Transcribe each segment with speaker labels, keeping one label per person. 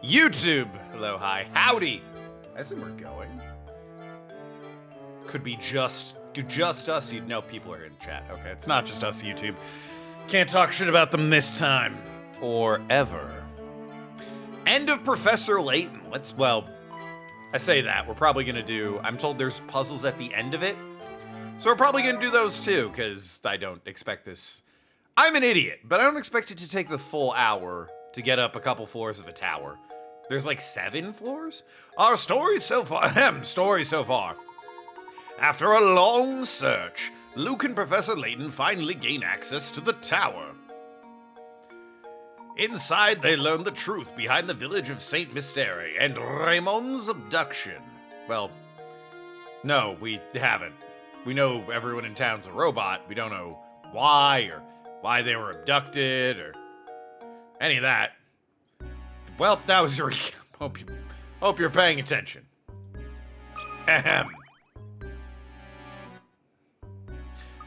Speaker 1: YouTube! Hello, hi, howdy! I assume we're going. Could be just us. You'd know people are in chat. Okay, it's not just us, YouTube. Can't talk shit about them this time. Or ever. End of Professor Layton. I say that. We're probably gonna do... I'm told there's puzzles at the end of it. So we're probably gonna do those too, because I don't expect this... I'm an idiot, but I don't expect it to take the full hour to get up a couple floors of a tower. There's like 7 floors? Our story so far... story so far. After a long search, Luke and Professor Layton finally gain access to the tower. Inside, they learn the truth behind the village of Saint Mystery and Raymond's abduction. Well, no, we haven't. We know everyone in town's a robot. We don't know why or why they were abducted or any of that. Well, that was your recap. Hope you're paying attention. Ahem.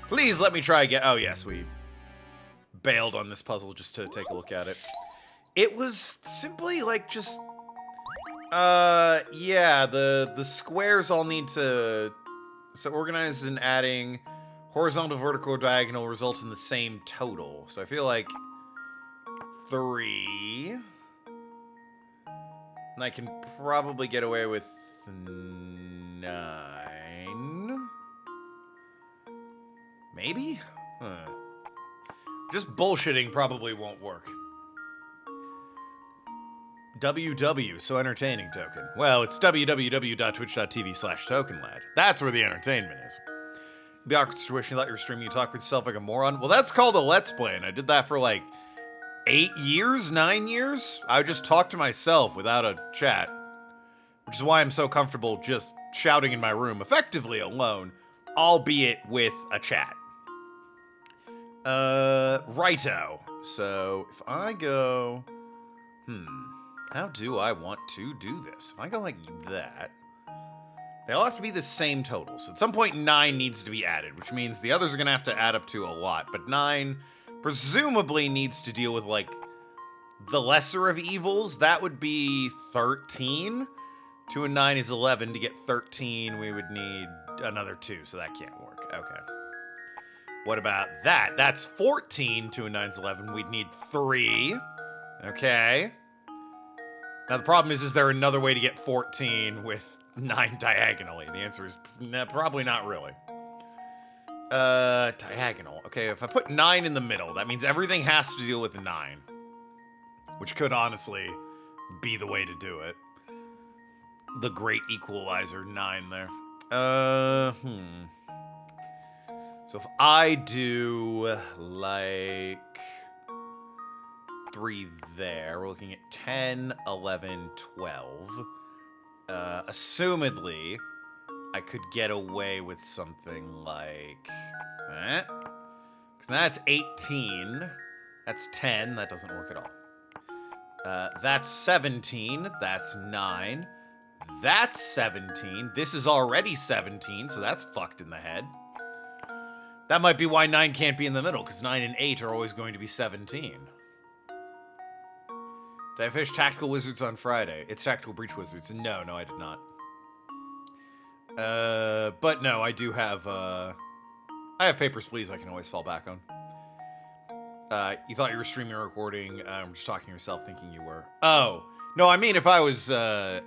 Speaker 1: Please let me try again. Oh, yes, we bailed on this puzzle just to take a look at it. It was simply like just... yeah, the squares all need to... So organize and adding horizontal, vertical, diagonal results in the same total. So I feel like 3... And I can probably get away with 9. Maybe? Huh. Just bullshitting probably won't work. WW, so entertaining token. Well, it's www.twitch.tv/Tokenlad. That's where the entertainment is. The awkward situation, you let your stream, you talk with yourself like a moron. Well, that's called a Let's Play, and I did that for like 8 years, 9 years. I would just talk to myself without a chat, which is why I'm so comfortable just shouting in my room, effectively alone, albeit with a chat. Righto. So, if I go... How do I want to do this? If I go like that... They all have to be the same total. So at some point, 9 needs to be added, which means the others are going to have to add up to a lot. But 9 presumably needs to deal with, like, the lesser of evils. That would be 13. 2 and 9 is 11. To get 13, we would need another 2, so that can't work. Okay. What about that? That's 14. 2 and 9 is 11. We'd need 3. Okay. Now, the problem is there another way to get 14 with 9 diagonally? The answer is probably not really. Diagonal. Okay, if I put 9 in the middle, that means everything has to deal with 9. Which could honestly be the way to do it. The great equalizer, 9 there. So if I do, like, 3 there, we're looking at 10, 11, 12. Assumedly, I could get away with something like that. Because that's 18. That's 10. That doesn't work at all. That's 17. That's 9. That's 17. This is already 17, so that's fucked in the head. That might be why 9 can't be in the middle, because 9 and 8 are always going to be 17. Did I finish Tactical Wizards on Friday? It's Tactical Breach Wizards. No, I did not. But no, I do have, I have Papers, Please I can always fall back on. You thought you were streaming or recording. I'm just talking to yourself thinking you were. Oh. No, I mean if I was,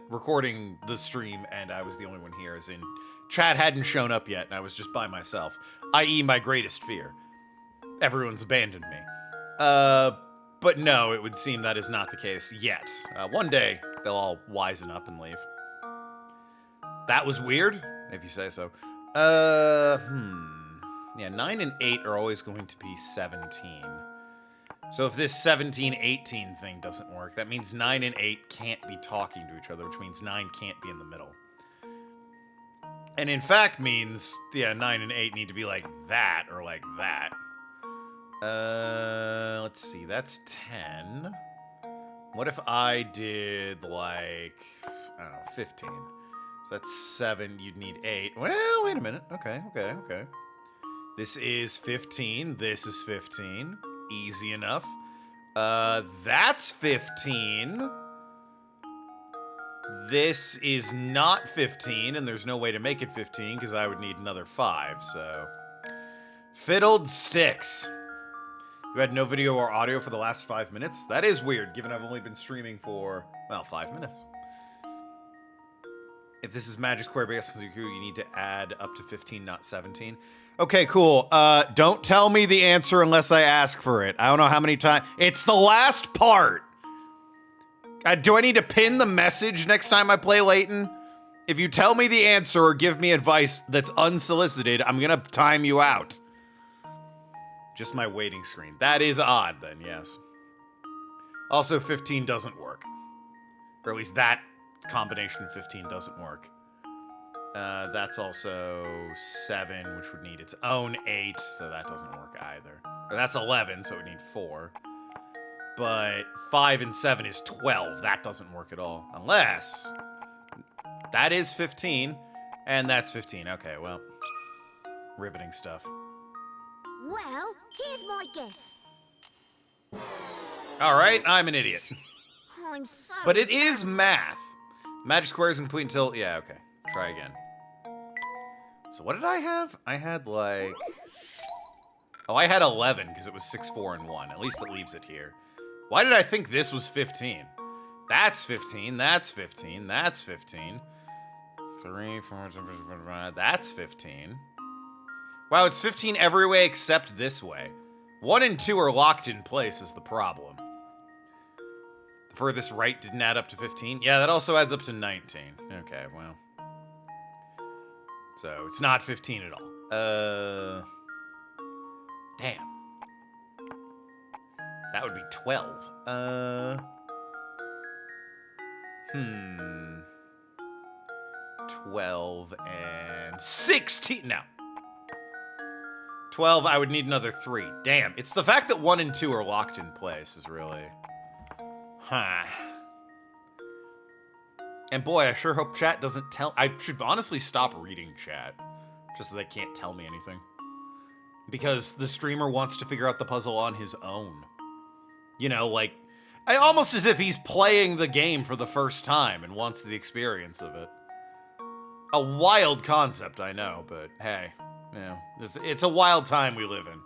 Speaker 1: recording the stream and I was the only one here, as in chat hadn't shown up yet and I was just by myself. I.e. my greatest fear. Everyone's abandoned me. But no, it would seem that is not the case yet. One day, they'll all wisen up and leave. That was weird, if you say so. Yeah, 9 and 8 are always going to be 17. So if this 17-18 thing doesn't work, that means 9 and 8 can't be talking to each other, which means 9 can't be in the middle. And in fact means, yeah, 9 and 8 need to be like that, or like that. Let's see, that's 10. What if I did, like, I don't know, 15? So that's 7, you'd need 8. Well, wait a minute. Okay. This is 15, this is 15. Easy enough. That's 15. This is not 15, and there's no way to make it 15 because I would need another 5, so. Fiddled sticks. You had no video or audio for the last 5 minutes? That is weird, given I've only been streaming for, well, 5 minutes. If this is Magic Square based on Zuku, you need to add up to 15, not 17. Okay, cool. Don't tell me the answer unless I ask for it. I don't know how many times. It's the last part. Do I need to pin the message next time I play Layton? If you tell me the answer or give me advice that's unsolicited, I'm gonna time you out. Just my waiting screen. That is odd, then, yes. Also, 15 doesn't work. Or at least that combination of 15 doesn't work. That's also 7, which would need its own 8, so that doesn't work either. Or that's 11, so it would need 4. But 5 and 7 is 12. That doesn't work at all. Unless... that is 15, and that's 15. Okay, well... riveting stuff.
Speaker 2: Well, here's my guess.
Speaker 1: Alright, I'm an idiot.
Speaker 2: I'm so
Speaker 1: But it is
Speaker 2: embarrassed.
Speaker 1: math. Magic squares and point until... yeah, okay. Try again. So what did I have? I had, like... oh, I had 11, because it was 6, 4, and 1. At least that leaves it here. Why did I think this was 15? That's 15, that's 15, that's 15. 3, 4, 5, that's 15. Wow, it's 15 every way except this way. 1 and 2 are locked in place is the problem. The furthest right didn't add up to 15? Yeah, that also adds up to 19. Okay, well. So, it's not 15 at all. Damn. That would be 12. 12 and 16. No. 12, I would need another 3. Damn, it's the fact that 1 and 2 are locked in place is really... huh. And boy, I sure hope chat doesn't tell... I should honestly stop reading chat, just so they can't tell me anything. Because the streamer wants to figure out the puzzle on his own. You know, like... almost as if he's playing the game for the first time and wants the experience of it. A wild concept, I know, but hey... yeah, it's a wild time we live in.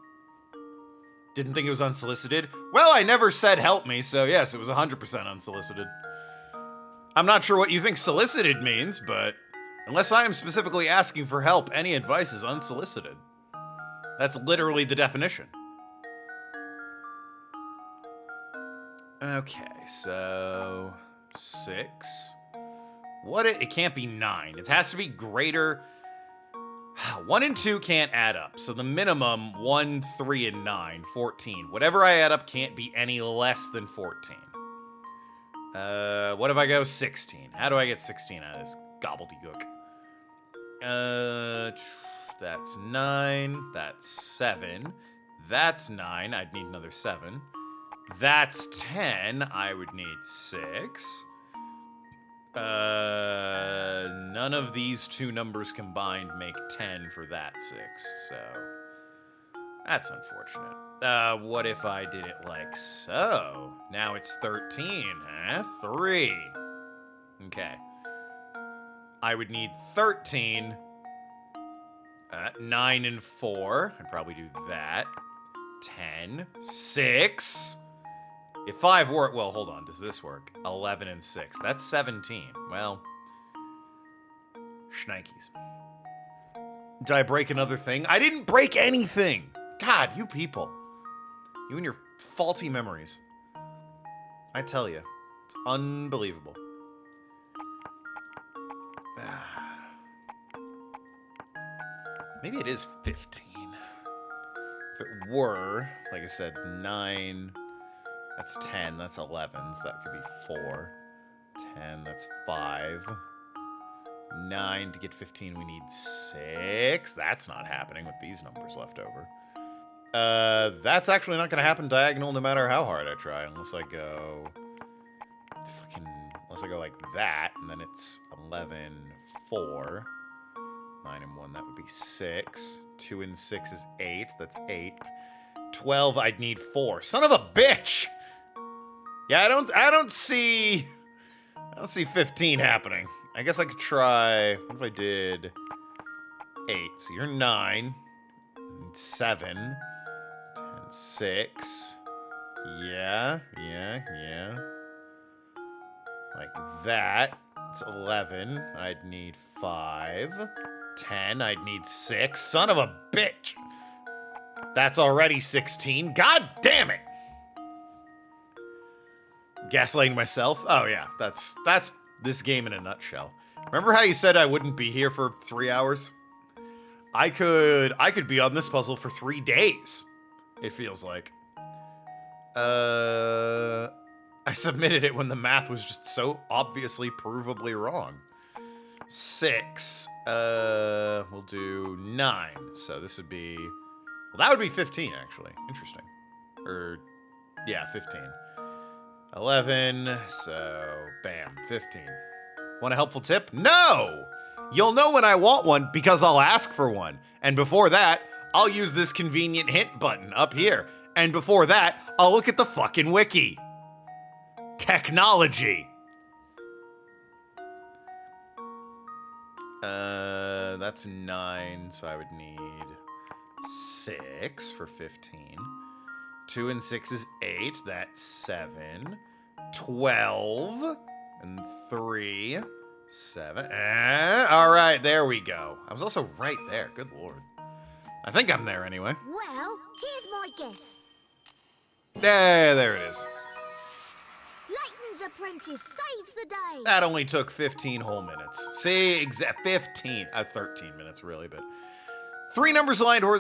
Speaker 1: Didn't think it was unsolicited? Well, I never said help me, so yes, it was 100% unsolicited. I'm not sure what you think solicited means, but unless I am specifically asking for help, any advice is unsolicited. That's literally the definition. Okay, so 6. What it can't be 9. It has to be greater. 1 and 2 can't add up, so the minimum 1, 3, and 9, 14. Whatever I add up can't be any less than 14. What if I go 16? How do I get 16 out of this gobbledygook? That's 9, that's 7, that's 9, I'd need another 7. That's 10, I would need 6. None of these two numbers combined make 10 for that 6, so that's unfortunate. What if I did it like so? Now it's 13, huh? 3. Okay. I would need 13. 9 and 4. I'd probably do that. 10. 6. If 5 work, well, hold on. Does this work? 11 and 6. That's 17. Well, shnikes. Did I break another thing? I didn't break anything. God, you people. You and your faulty memories. I tell you, it's unbelievable. Maybe it is 15. If it were, like I said, 9... that's 10, that's 11, so that could be 4. 10, that's 5. 9, to get 15, we need 6. That's not happening with these numbers left over. That's actually not going to happen diagonal no matter how hard I try, unless I go... unless I go like that, and then it's 11, 4. 9 and 1, that would be 6. 2 and 6 is 8, that's 8. 12, I'd need 4. Son of a bitch! Yeah, I don't don't see 15 happening. I guess I could try... What if I did 8? So you're 9. 7. 10, 6. Yeah. Like that. It's 11. I'd need 5. 10. I'd need 6. Son of a bitch! That's already 16. God damn it! Gaslighting myself? Oh yeah, that's this game in a nutshell. Remember how you said I wouldn't be here for 3 hours? I could be on this puzzle for 3 days. It feels like. I submitted it when the math was just so obviously provably wrong. 6. We'll do 9. So this would be... Well, that would be 15, actually. Interesting. Yeah, 15. 11, so bam, 15. Want a helpful tip? No! You'll know when I want one because I'll ask for one. And before that, I'll use this convenient hint button up here. And before that, I'll look at the fucking wiki. Technology. That's 9, so I would need 6 for 15. 2 and 6 is 8, that's 7. 12. And 3. 7. Alright, there we go. I was also right there, good lord. I think I'm there anyway.
Speaker 2: Well, here's my guess.
Speaker 1: There it is.
Speaker 2: Layton's apprentice saves the day.
Speaker 1: That only took 15 whole minutes. See, 15. 13 minutes, really, but... 3 numbers aligned, or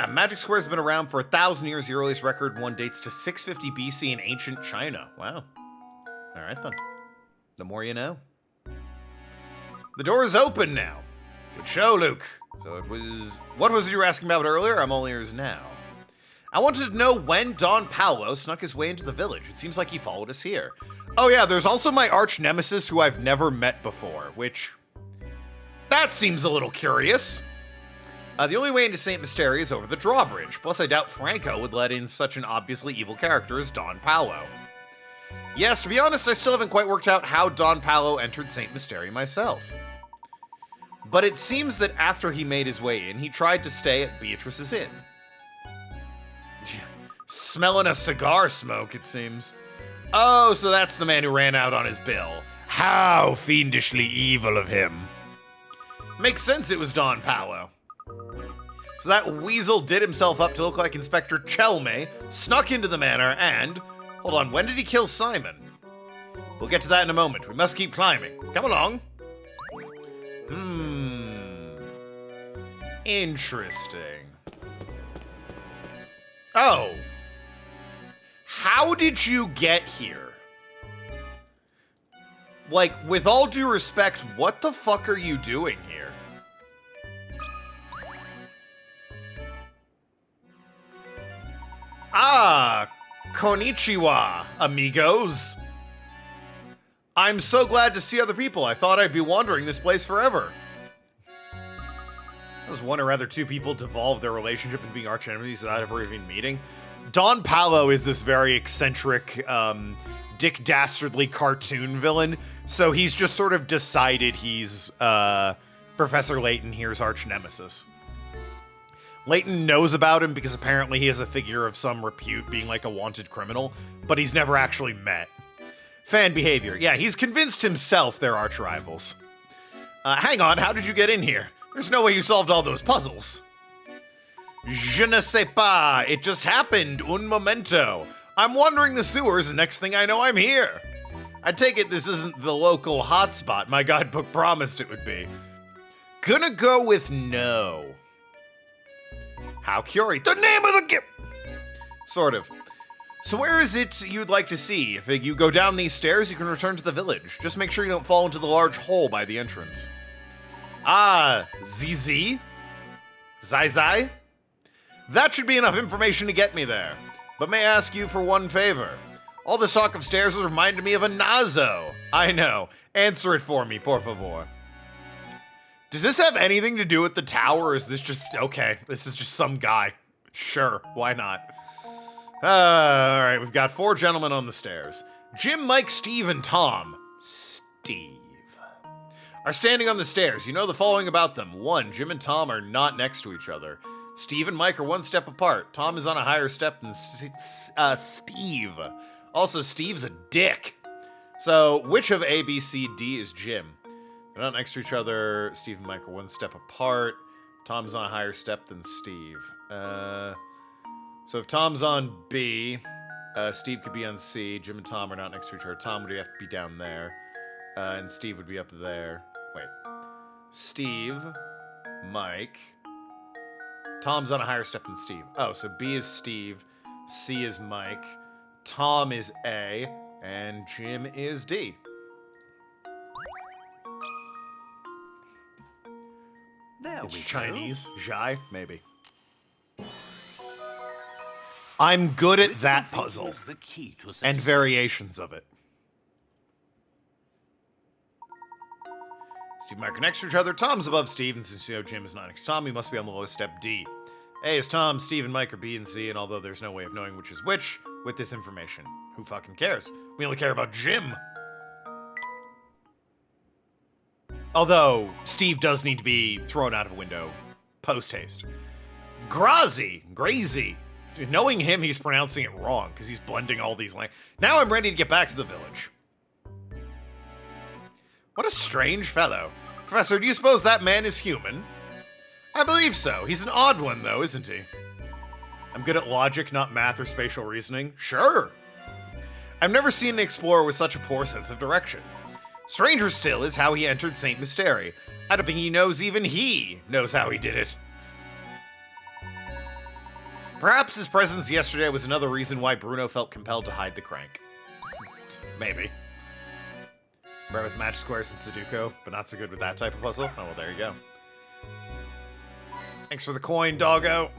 Speaker 1: Magic Square has been around for 1,000 years. The earliest record one dates to 650 BC in ancient China. Wow. All right, then. The more you know. The door is open now. Good show, Luke. So it was... What was it you were asking about earlier? I'm all ears now. I wanted to know when Don Paolo snuck his way into the village. It seems like he followed us here. Oh yeah, there's also my arch nemesis who I've never met before, which... That seems a little curious. The only way into St. Mystery is over the drawbridge. Plus, I doubt Franco would let in such an obviously evil character as Don Paolo. Yes, to be honest, I still haven't quite worked out how Don Paolo entered St. Mystery myself. But it seems that after he made his way in, he tried to stay at Beatrice's inn. Smelling a cigar smoke, it seems. Oh, so that's the man who ran out on his bill. How fiendishly evil of him. Makes sense it was Don Paolo. So that weasel did himself up to look like Inspector Chelme, snuck into the manor, and... Hold on, when did he kill Simon? We'll get to that in a moment. We must keep climbing. Come along. Interesting. Oh. How did you get here? Like, with all due respect, what the fuck are you doing here? Ah, konnichiwa, amigos. I'm so glad to see other people. I thought I'd be wandering this place forever. I was one or rather 2 people devolved their relationship into being arch enemies without ever even meeting. Don Paolo is this very eccentric, Dick Dastardly cartoon villain, so he's just sort of decided he's, Professor Layton here's arch nemesis. Layton knows about him because apparently he has a figure of some repute being like a wanted criminal, but he's never actually met. Fan behavior. Yeah, he's convinced himself they're arch rivals. Hang on, how did you get in here? There's no way you solved all those puzzles. Je ne sais pas. It just happened. Un momento. I'm wandering the sewers, and next thing I know, I'm here. I take it this isn't the local hotspot my guidebook promised it would be. Gonna go with no. How curious. The name of the gift! Sort of. So where is it you'd like to see? If you go down these stairs, you can return to the village. Just make sure you don't fall into the large hole by the entrance. Ah, ZZ? Zai? That should be enough information to get me there. But may I ask you for one favor? All this talk of stairs has reminded me of a Nazo. I know. Answer it for me, por favor. Does this have anything to do with the tower, or is this just... Okay, this is just some guy. Sure, why not? Alright, we've got 4 gentlemen on the stairs. Jim, Mike, Steve, and Tom. Steve are standing on the stairs. You know the following about them. 1, Jim and Tom are not next to each other. Steve and Mike are 1 step apart. Tom is on a higher step than Steve. Also, Steve's a dick. So, which of A, B, C, D is Jim? They're not next to each other. Steve and Mike are 1 step apart. Tom's on a higher step than Steve. So if Tom's on B, Steve could be on C. Jim and Tom are not next to each other. Tom would have to be down there. And Steve would be up there. Wait. Steve, Mike. Tom's on a higher step than Steve. Oh, so B is Steve. C is Mike. Tom is A. And Jim is D.
Speaker 3: There
Speaker 1: It's
Speaker 3: we
Speaker 1: Chinese. Zhai? Maybe. I'm good at that puzzle.
Speaker 3: Was the key to
Speaker 1: And
Speaker 3: success.
Speaker 1: variations of it. Steve and Mike are next to each other. Tom's above Steve, and since you know Jim is not next to Tom, he must be on the lowest step, D. A is Tom, Steve and Mike are B and C, and although there's no way of knowing which is which with this information, who fucking cares? We only care about Jim. Although, Steve does need to be thrown out of a window post-haste. Grazy. Knowing him, he's pronouncing it wrong, because he's blending all these languages. Now I'm ready to get back to the village. What a strange fellow. Professor, do you suppose that man is human? I believe so. He's an odd one, though, isn't he? I'm good at logic, not math or spatial reasoning. Sure. I've never seen an explorer with such a poor sense of direction. Stranger still is how he entered St. Mysteri. I don't think he knows even he knows how he did it. Perhaps his presence yesterday was another reason why Bruno felt compelled to hide the crank. Maybe. Rare with match squares and Sudoku, but not so good with that type of puzzle. Oh, well, there you go. Thanks for the coin, doggo.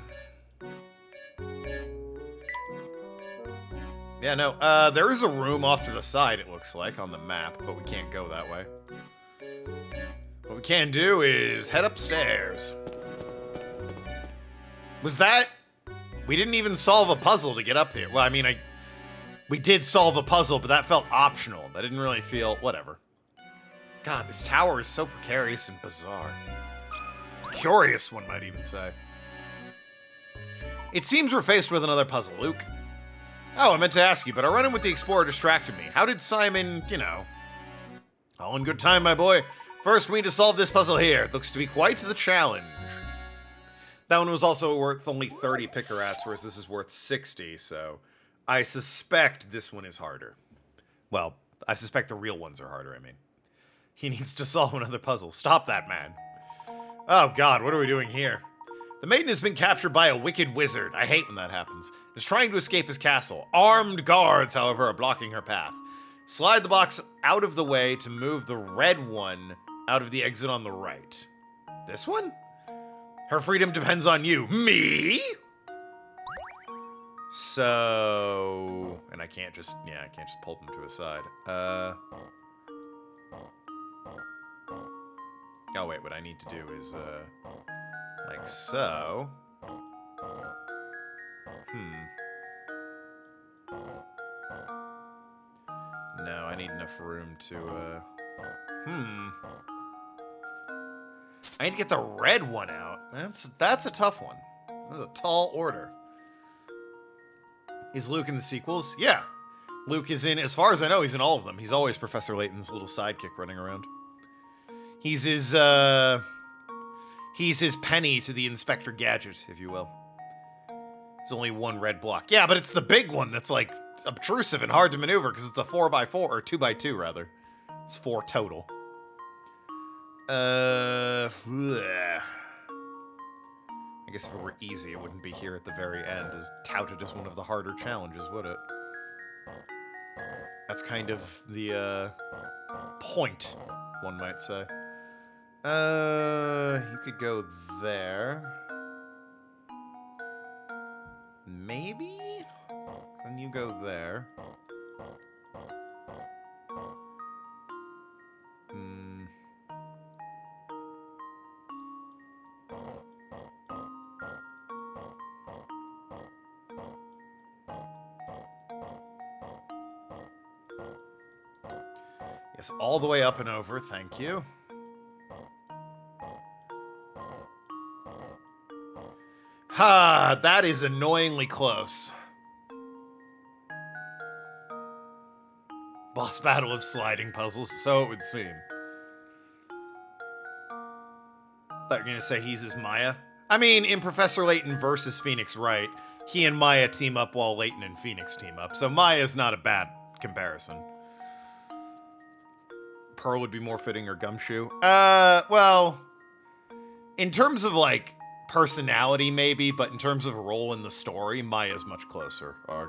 Speaker 1: Yeah, no, there is a room off to the side, it looks like, on the map, but we can't go that way. What we can do is head upstairs. Was that... We didn't even solve a puzzle to get up there. Well, I mean, we did solve a puzzle, but that felt optional. That didn't really feel... Whatever. God, this tower is so precarious and bizarre. Curious, one might even say. It seems we're faced with another puzzle, Luke. Oh, I meant to ask you, but our run-in with the Explorer distracted me. How did Simon, you know... All in good time, my boy. First, we need to solve this puzzle here. It looks to be quite the challenge. That one was also worth only 30 Picarats, whereas this is worth 60, so... I suspect this one is harder. Well, I suspect the real ones are harder, I mean. He needs to solve another puzzle. Stop that, man. Oh, God, what are we doing here? The maiden has been captured by a wicked wizard. I hate when that happens. Is trying to escape his castle. Armed guards, however, are blocking her path. Slide the box out of the way to move the red one out of the exit on the right. This one? Her freedom depends on you. Me? So... And I can't just... Yeah, I can't just pull them to a side. Oh, wait, what I need to do is, like so. No, I need enough room to, I need to get the red one out. That's a tough one. That's a tall order. Is Luke in the sequels? Yeah. Luke is in, as far as I know, he's in all of them. He's always Professor Layton's little sidekick running around. He's his penny to the Inspector Gadget, if you will. There's only one red block. Yeah, but it's the big one that's, like, obtrusive and hard to maneuver, because it's a 4x4, or 2x2, rather. It's 4 total. Bleh. I guess if it were easy, it wouldn't be here at the very end, as touted as one of the harder challenges, would it? That's kind of the, point, one might say. You could go there. Maybe? Then you go there. Guess all the way up and over, thank you. Ha! That is annoyingly close. Boss battle of sliding puzzles, so it would seem. Thought you were gonna say he's his Maya. I mean, in Professor Layton versus Phoenix Wright, he and Maya team up while Layton and Phoenix team up, so Maya's not a bad comparison. Pearl would be more fitting, or Gumshoe. Well, in terms of, like, personality, maybe, but in terms of role in the story, Maya's much closer, Arg.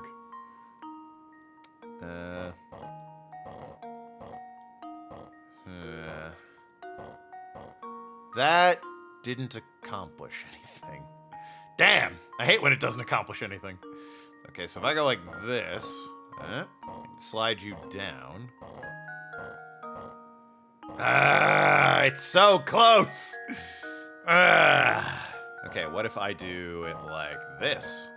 Speaker 1: That didn't accomplish anything. Damn! I hate when it doesn't accomplish anything. Okay, so if I go like this, slide you down. It's so close! Okay, what if I do it like this?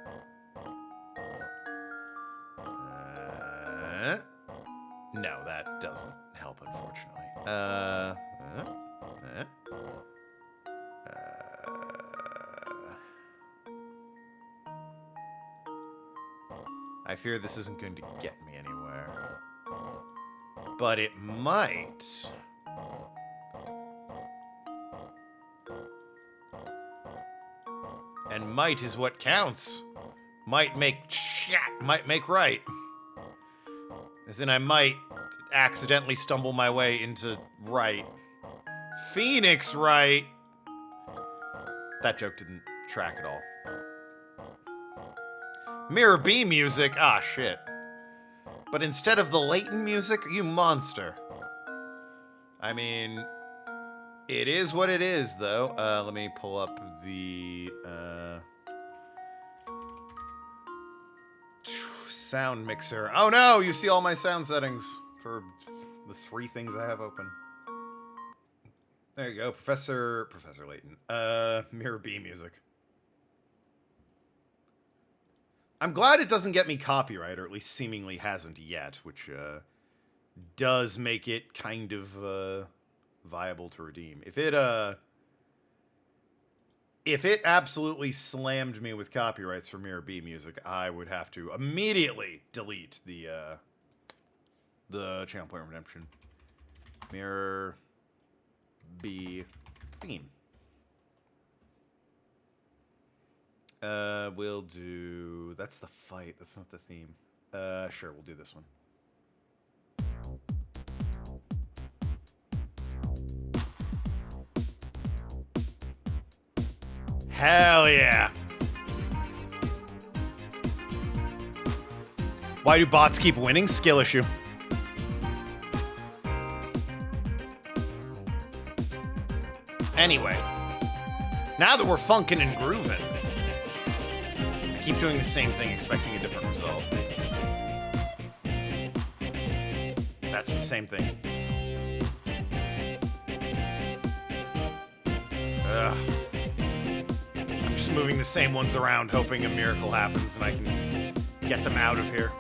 Speaker 1: No, that doesn't help, unfortunately. I fear this isn't going to get me anywhere. But it might. And might is what counts. Might make right. As in, I might accidentally stumble my way into right. Phoenix Wright! That joke didn't track at all. Mirror B music? Ah, shit. But instead of the Layton music, you monster. I mean, it is what it is, though. Let me pull up the, sound mixer. Oh no, you see all my sound settings for the 3 things I have open. There you go, Professor Layton. Mirror B music. I'm glad it doesn't get me copyright, or at least seemingly hasn't yet, which does make it kind of viable to redeem. If it absolutely slammed me with copyrights for Mirror B music, I would have to immediately delete the Channel Point Redemption. Mirror B theme. We'll do... That's the fight. That's not the theme. Sure, we'll do this one. Hell yeah! Why do bots keep winning? Skill issue. Anyway. Now that we're funkin' and grooving, I keep doing the same thing, expecting a different result. That's the same thing. Ugh. I'm just moving the same ones around, hoping a miracle happens and I can get them out of here.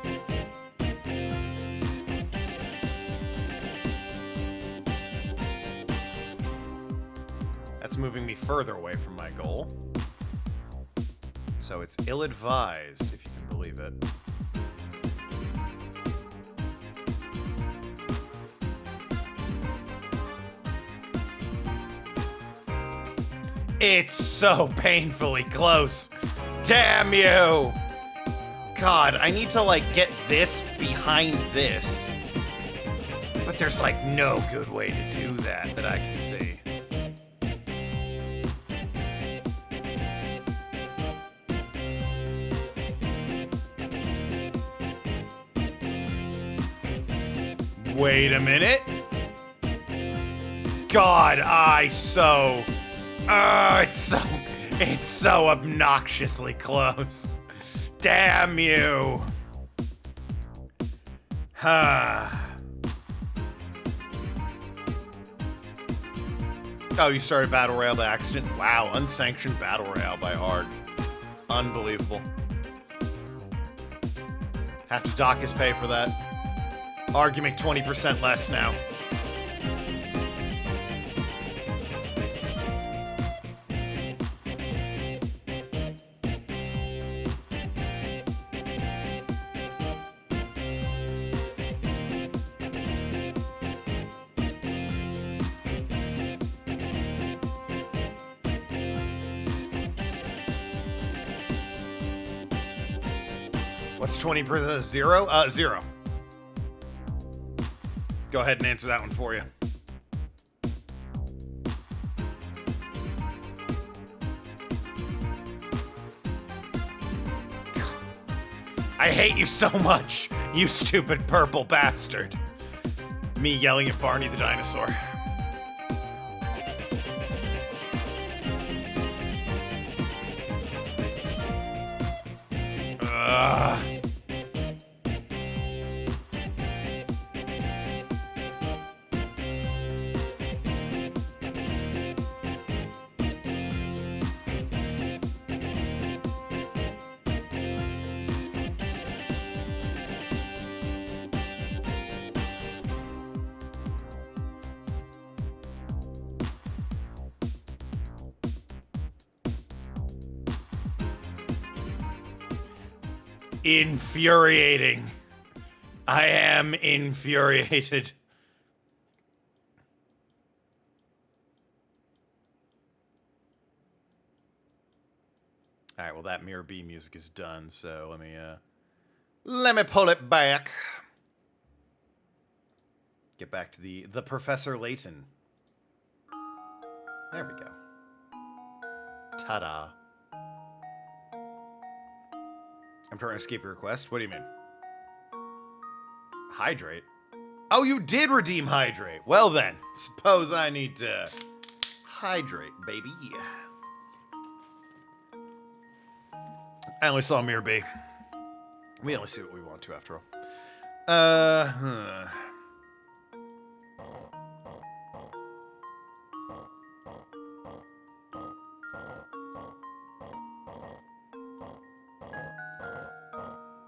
Speaker 1: That's moving me further away from my goal. So it's ill-advised, if you can believe it. It's so painfully close. Damn you! God, I need to, like, get this behind this. But there's, like, no good way to do that I can see. Wait a minute. God, it's so obnoxiously close. Damn you. Huh. Oh, you started Battle Royale by accident? Wow, unsanctioned Battle Royale by Arg. Unbelievable. Have to dock his pay for that. Arg, you make 20% less now. What's 20%? Zero? Zero. Go ahead and answer that one for you. I hate you so much, you stupid purple bastard. Me yelling at Barney the dinosaur. Infuriating. I am infuriated. All right, well that Mirror B music is done, so let me pull it back. Get back to the Professor Layton. There we go. Ta-da. I'm trying to escape your request. What do you mean? Hydrate? Oh, you did redeem Hydrate. Well then, suppose I need to hydrate, baby. I only saw Mirror B. We only see what we want to, after all.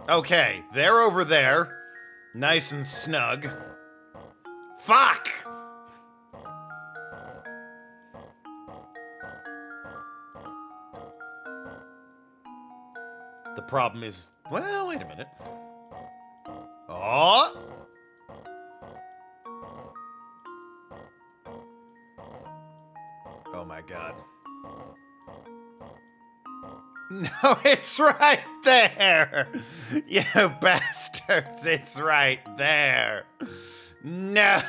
Speaker 1: Okay, they're over there. Nice and snug. Fuck! The problem is... Well, wait a minute. Oh! Oh my god. No, it's right there! You bastards, it's right there. No!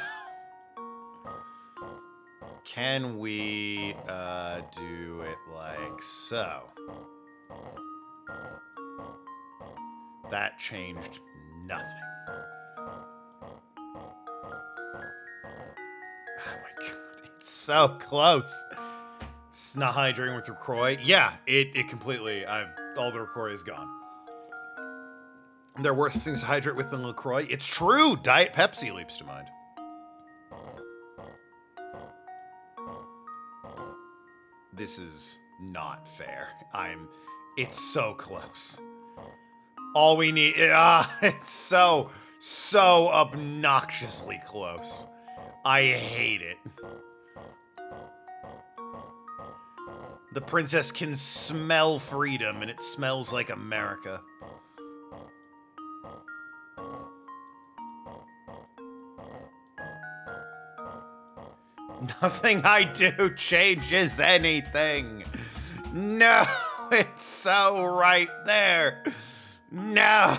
Speaker 1: Can we, do it like so? That changed nothing. Oh my god, it's so close. It's not hydrating with LaCroix. Yeah, it completely, all the LaCroix is gone. There are worse things to hydrate with than LaCroix. It's true! Diet Pepsi leaps to mind. This is not fair. It's so close. All we need, it's so obnoxiously close. I hate it. The princess can smell freedom, and it smells like America. Nothing I do changes anything. No, it's so right there. No.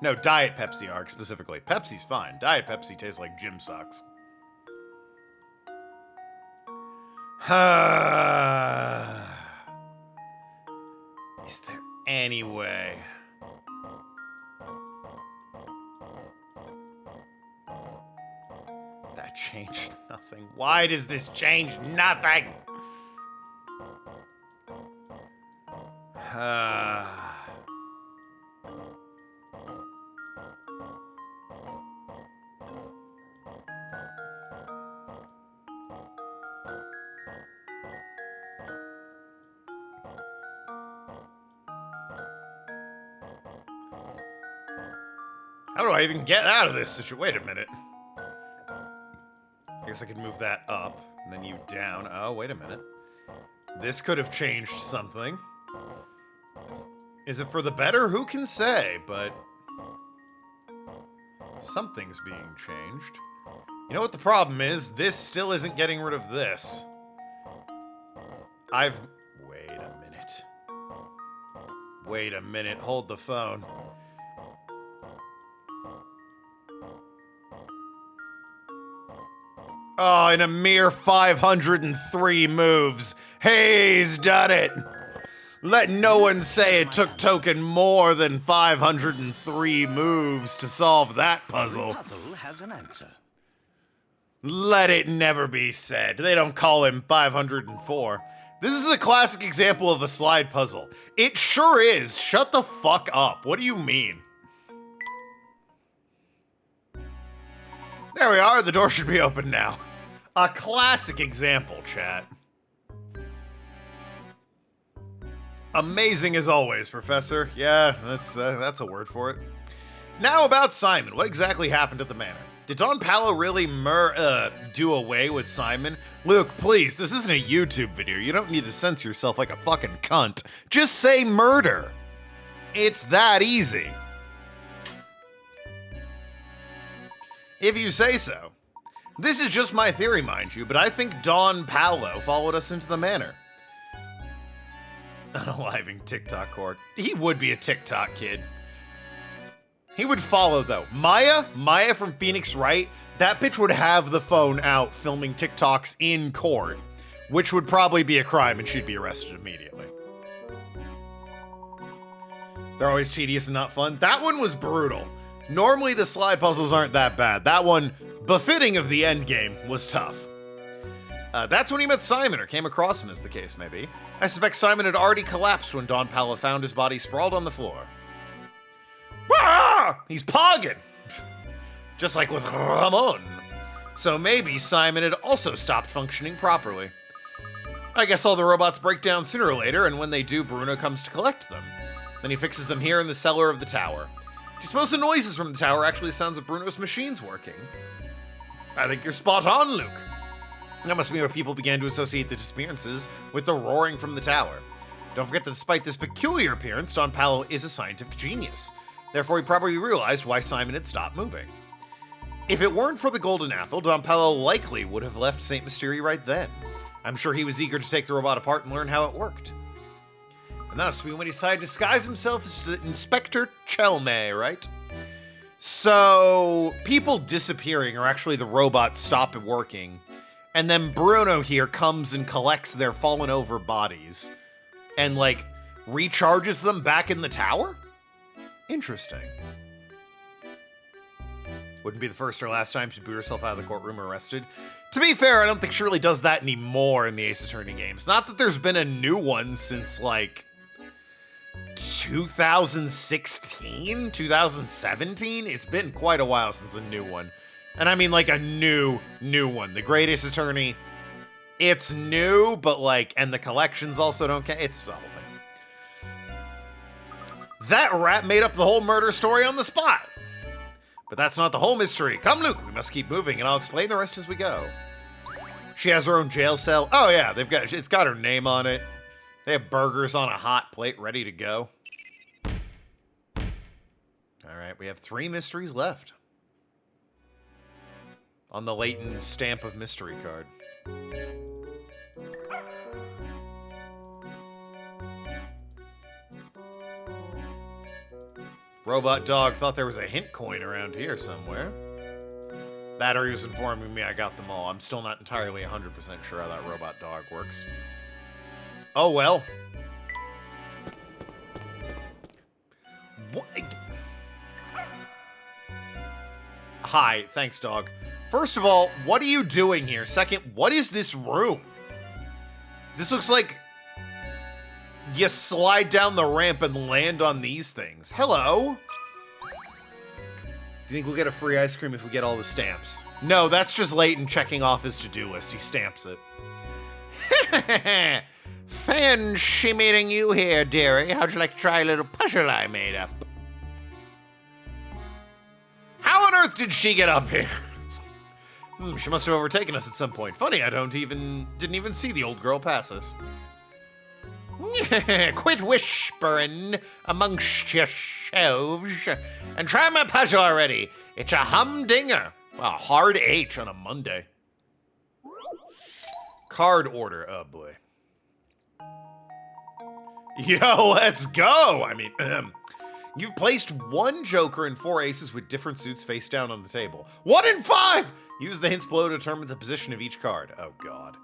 Speaker 1: No, Diet Pepsi arc specifically. Pepsi's fine. Diet Pepsi tastes like gym socks. Is there any way? That changed nothing. Why does this change nothing? How do I even get out of this situation? Wait a minute. I guess I could move that up, and then you down. Oh, wait a minute. This could have changed something. Is it for the better? Who can say? But something's being changed. You know what the problem is? This still isn't getting rid of this. Wait a minute. Wait a minute, hold the phone. Oh, in a mere 503 moves, he's done it! Let no one say it took Token more than 503 moves to solve that puzzle.
Speaker 3: Every puzzle has an answer.
Speaker 1: Let it never be said. They don't call him 504. This is a classic example of a slide puzzle. It sure is. Shut the fuck up. What do you mean? There we are. The door should be open now. A classic example, chat. Amazing as always, Professor. Yeah, that's a word for it. Now about Simon. What exactly happened at the manor? Did Don Paolo really do away with Simon? Luke, please, this isn't a YouTube video. You don't need to censor yourself like a fucking cunt. Just say murder. It's that easy. If you say so. This is just my theory, mind you, but I think Don Paolo followed us into the manor. Unaliving TikTok cord. He would be a TikTok kid. He would follow, though. Maya from Phoenix Wright, that bitch would have the phone out filming TikToks in court, which would probably be a crime and she'd be arrested immediately. They're always tedious and not fun. That one was brutal. Normally the slide puzzles aren't that bad. That one, befitting of the end game, was tough. That's when he met Simon, or came across him as the case may be. I suspect Simon had already collapsed when Don Paolo found his body sprawled on the floor. Ah! He's pogging! Just like with Ramon. So maybe Simon had also stopped functioning properly. I guess all the robots break down sooner or later, and when they do, Bruno comes to collect them. Then he fixes them here in the cellar of the tower. Do you suppose the noises from the tower actually sounds of Bruno's machines working? I think you're spot on, Luke. That must be where people began to associate the disappearances with the roaring from the tower. Don't forget that despite this peculiar appearance, Don Paolo is a scientific genius. Therefore, he probably realized why Simon had stopped moving. If it weren't for the golden apple, Don Paolo likely would have left St. Mystery right then. I'm sure he was eager to take the robot apart and learn how it worked. And that's when he decided to disguise himself as Inspector Chelme, right? So, people disappearing are actually the robots stopping working. And then Bruno here comes and collects their fallen over bodies. And, like, recharges them back in the tower? Interesting. Wouldn't be the first or last time she'd boo herself out of the courtroom arrested. To be fair, I don't think Shirley does that anymore in the Ace Attorney games. Not that there's been a new one since, like, 2016? 2017? It's been quite a while since a new one. And I mean, like, a new one. The Great Ace Attorney, it's new, but, like, and the collections also don't count. It's the whole thing. That rat made up the whole murder story on the spot. But that's not the whole mystery. Come, Luke, we must keep moving, and I'll explain the rest as we go. She has her own jail cell. Oh, yeah, it's got her name on it. They have burgers on a hot plate ready to go. All right, we have 3 mysteries left. On the Layton stamp of mystery card. Robot dog thought there was a hint coin around here somewhere. That or he was informing me I got them all. I'm still not entirely 100% sure how that robot dog works. Oh well. What? Hi, thanks, dog. First of all, what are you doing here? Second, what is this room? This looks like you slide down the ramp and land on these things. Hello? Do you think we'll get a free ice cream if we get all the stamps? No, that's just Layton checking off his to-do list. He stamps it. Fancy meeting you here, dearie. How'd you like to try a little puzzle I made up? How on earth did she get up here? She must have overtaken us at some point. Funny, I didn't even see the old girl pass us. Quit whispering amongst yourselves and try my puzzle already. It's a humdinger. Wow, hard H on a Monday. Card order. Oh boy. Yo, let's go! I mean, you've placed one joker and 4 aces with different suits face down on the table. 1 in 5! Use the hints below to determine the position of each card. Oh, God.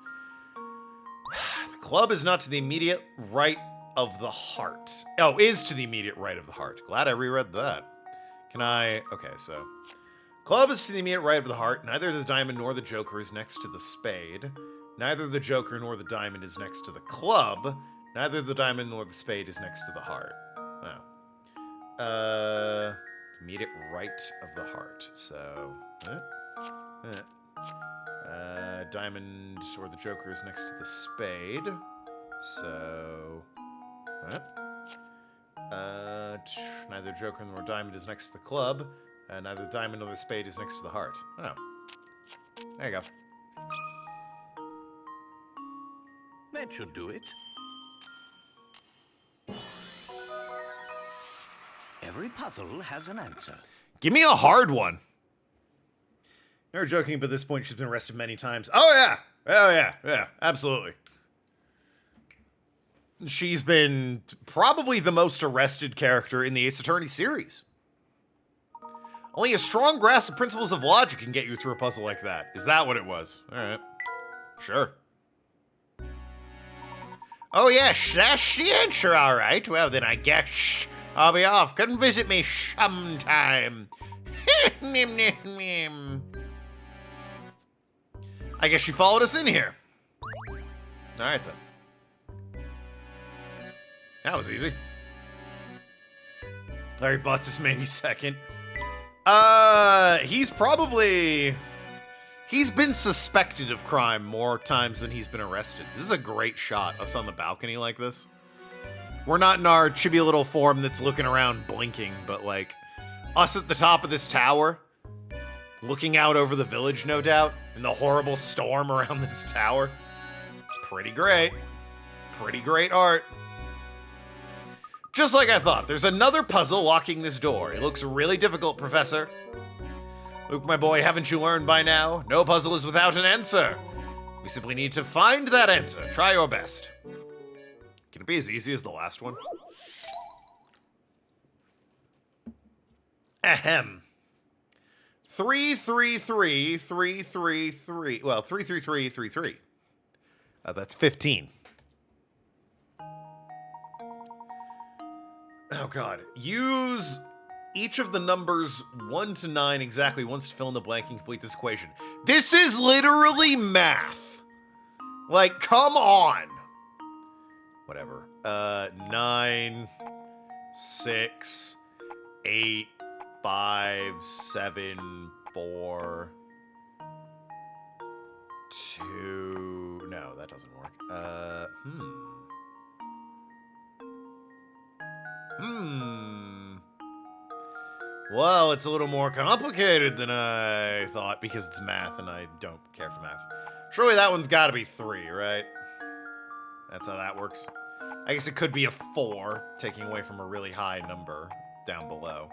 Speaker 1: The club is not to the immediate right of the heart. Oh, is to the immediate right of the heart. Glad I reread that. Can I... Okay, so... Club is to the immediate right of the heart. Neither the diamond nor the joker is next to the spade. Neither the joker nor the diamond is next to the club. Neither the diamond nor the spade is next to the heart. Wow. Immediate right of the heart. So... diamond or the joker is next to the spade. So... neither joker nor diamond is next to the club. Neither diamond nor the spade is next to the heart. Oh. There you go.
Speaker 3: That should do it. Every puzzle has an answer.
Speaker 1: Give me a hard one. Never joking, but at this point she's been arrested many times. Oh, yeah. Oh, yeah. Yeah, absolutely. She's been probably the most arrested character in the Ace Attorney series. Only a strong grasp of principles of logic can get you through a puzzle like that. Is that what it was? All right. Sure. Oh, yeah, that's the answer, all right. Well, then I guess I'll be off. Come visit me sometime. Nim, nim, nim. I guess she followed us in here. All right, then. That was easy. Larry Butts is maybe second. He's been suspected of crime more times than he's been arrested. This is a great shot, us on the balcony like this. We're not in our chibi little form that's looking around blinking, but like, us at the top of this tower, looking out over the village, no doubt, and the horrible storm around this tower. Pretty great. Pretty great art. Just like I thought, there's another puzzle locking this door. It looks really difficult, Professor. Luke, my boy, haven't you learned by now? No puzzle is without an answer. We simply need to find that answer. Try your best. Can it be as easy as the last one? Ahem. 3, 3, 3, 3, 3, 3. Well, 3, 3, 3, 3, 3. That's 15. Oh, God. Use each of the numbers 1 to 9 exactly once to fill in the blank and complete this equation. This is literally math. Like, come on. Whatever. 9, 6, 8, 5, 7, 4, 2. No, that doesn't work. Well, it's a little more complicated than I thought because it's math and I don't care for math. Surely that one's got to be 3, right? That's how that works. I guess it could be a 4, taking away from a really high number down below.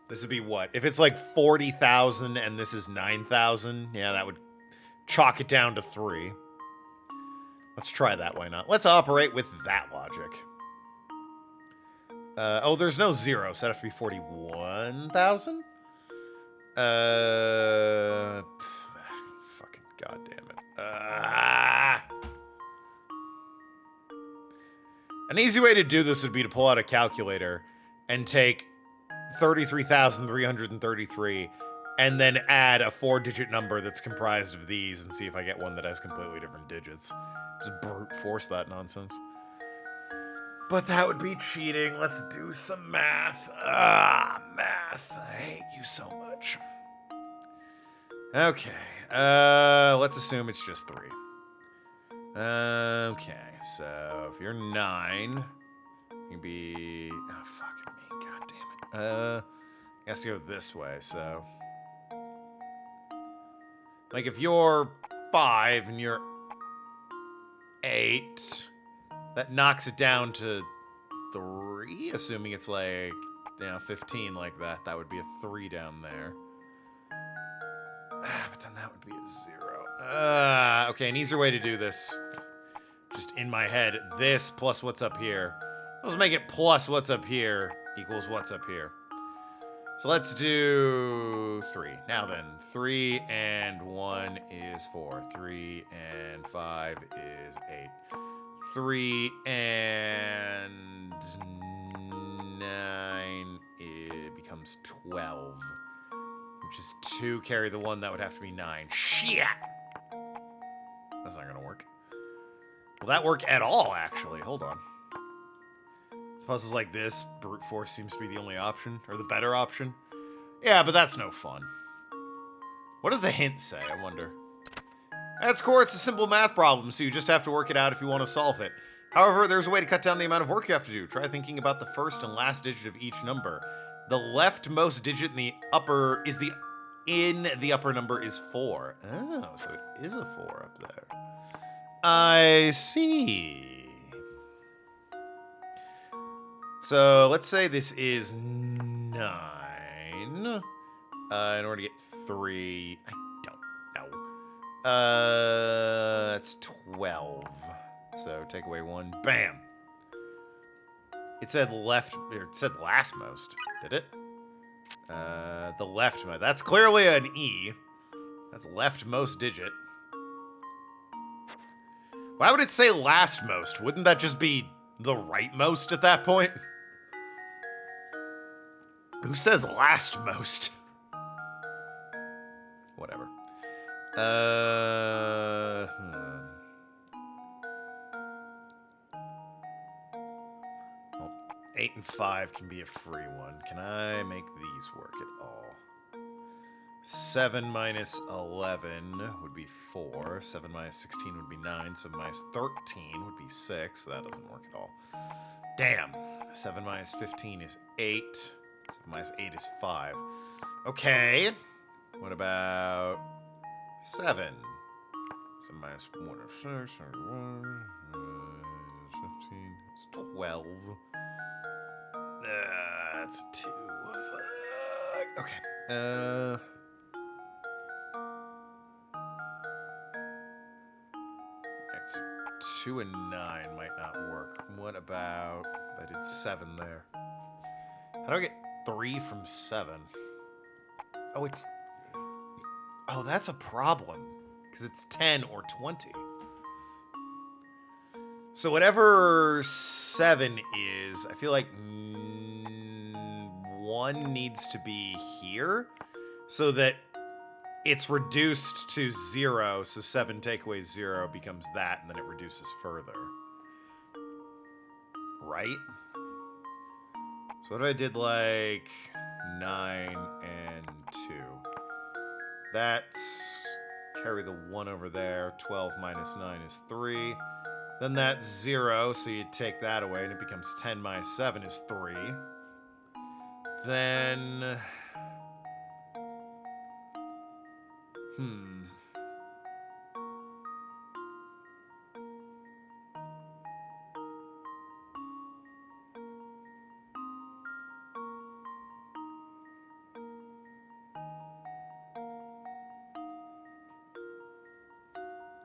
Speaker 1: This would be what? If it's like 40,000 and this is 9,000, yeah, that would chalk it down to 3. Let's try that, why not? Let's operate with that logic. Oh, there's no 0, so it'd have to be 41,000? Fucking goddamn it. An easy way to do this would be to pull out a calculator and take 33,333 and then add a 4-digit number that's comprised of these and see if I get one that has completely different digits. Just brute force that nonsense. But that would be cheating. Let's do some math. Math. I hate you so much. Okay. Let's assume it's just 3. Okay, so if you're 9, you'd be... Oh, fucking me. God damn it. I guess go this way, so... Like, if you're 5 and you're 8... That knocks it down to 3, assuming it's like, 15 like that. That would be a 3 down there. But then that would be a 0. Okay, an easier way to do this. just in my head, this plus what's up here. Let's make it plus what's up here equals what's up here. So let's do 3. Now then, 3 and 1 is 4. 3 and 5 is 8. 3 and 9, it becomes 12. Which is 2 carry the 1, that would have to be 9. Shit! That's not gonna work. Will that work at all, actually? Hold on. Puzzles like this, brute force seems to be the only option, or the better option. Yeah, but that's no fun. What does a hint say, I wonder? At its core, it's a simple math problem, so you just have to work it out if you want to solve it. However, there's a way to cut down the amount of work you have to do. Try thinking about the first and last digit of each number. The leftmost digit in the upper number is 4. Oh, so it is a 4 up there. I see. So let's say this is 9. In order to get 3, I don't know. That's 12. So take away 1. Bam. It said lastmost, did it? The leftmost. That's clearly an E. That's leftmost digit. Why would it say lastmost? Wouldn't that just be the rightmost at that point? Who says lastmost? Whatever. Well, 8 and 5 can be a free one. Can I make these work at all? 7 minus 11 would be 4. 7 minus 16 would be 9. 7 minus 13 would be 6. So that doesn't work at all. Damn. 7 minus 15 is 8. 7 minus 8 is 5. Okay. What about 7? 7 minus 1 is 6. 15. It's 12. That's a 2. Fuck. Okay. It's 2 and 9 might not work. What about... I did 7 there. How do I get 3 from 7? Oh, it's... Oh, that's a problem. Because it's 10 or 20. So whatever 7 is, I feel like 1 needs to be here so that it's reduced to 0. So 7 take away 0 becomes that, and then it reduces further. Right? So what if I did like 9 and 2? That's carry the 1 over there. 12 minus 9 is 3. Then that's 0, so you take that away, and it becomes 10 minus 7 is 3. Then...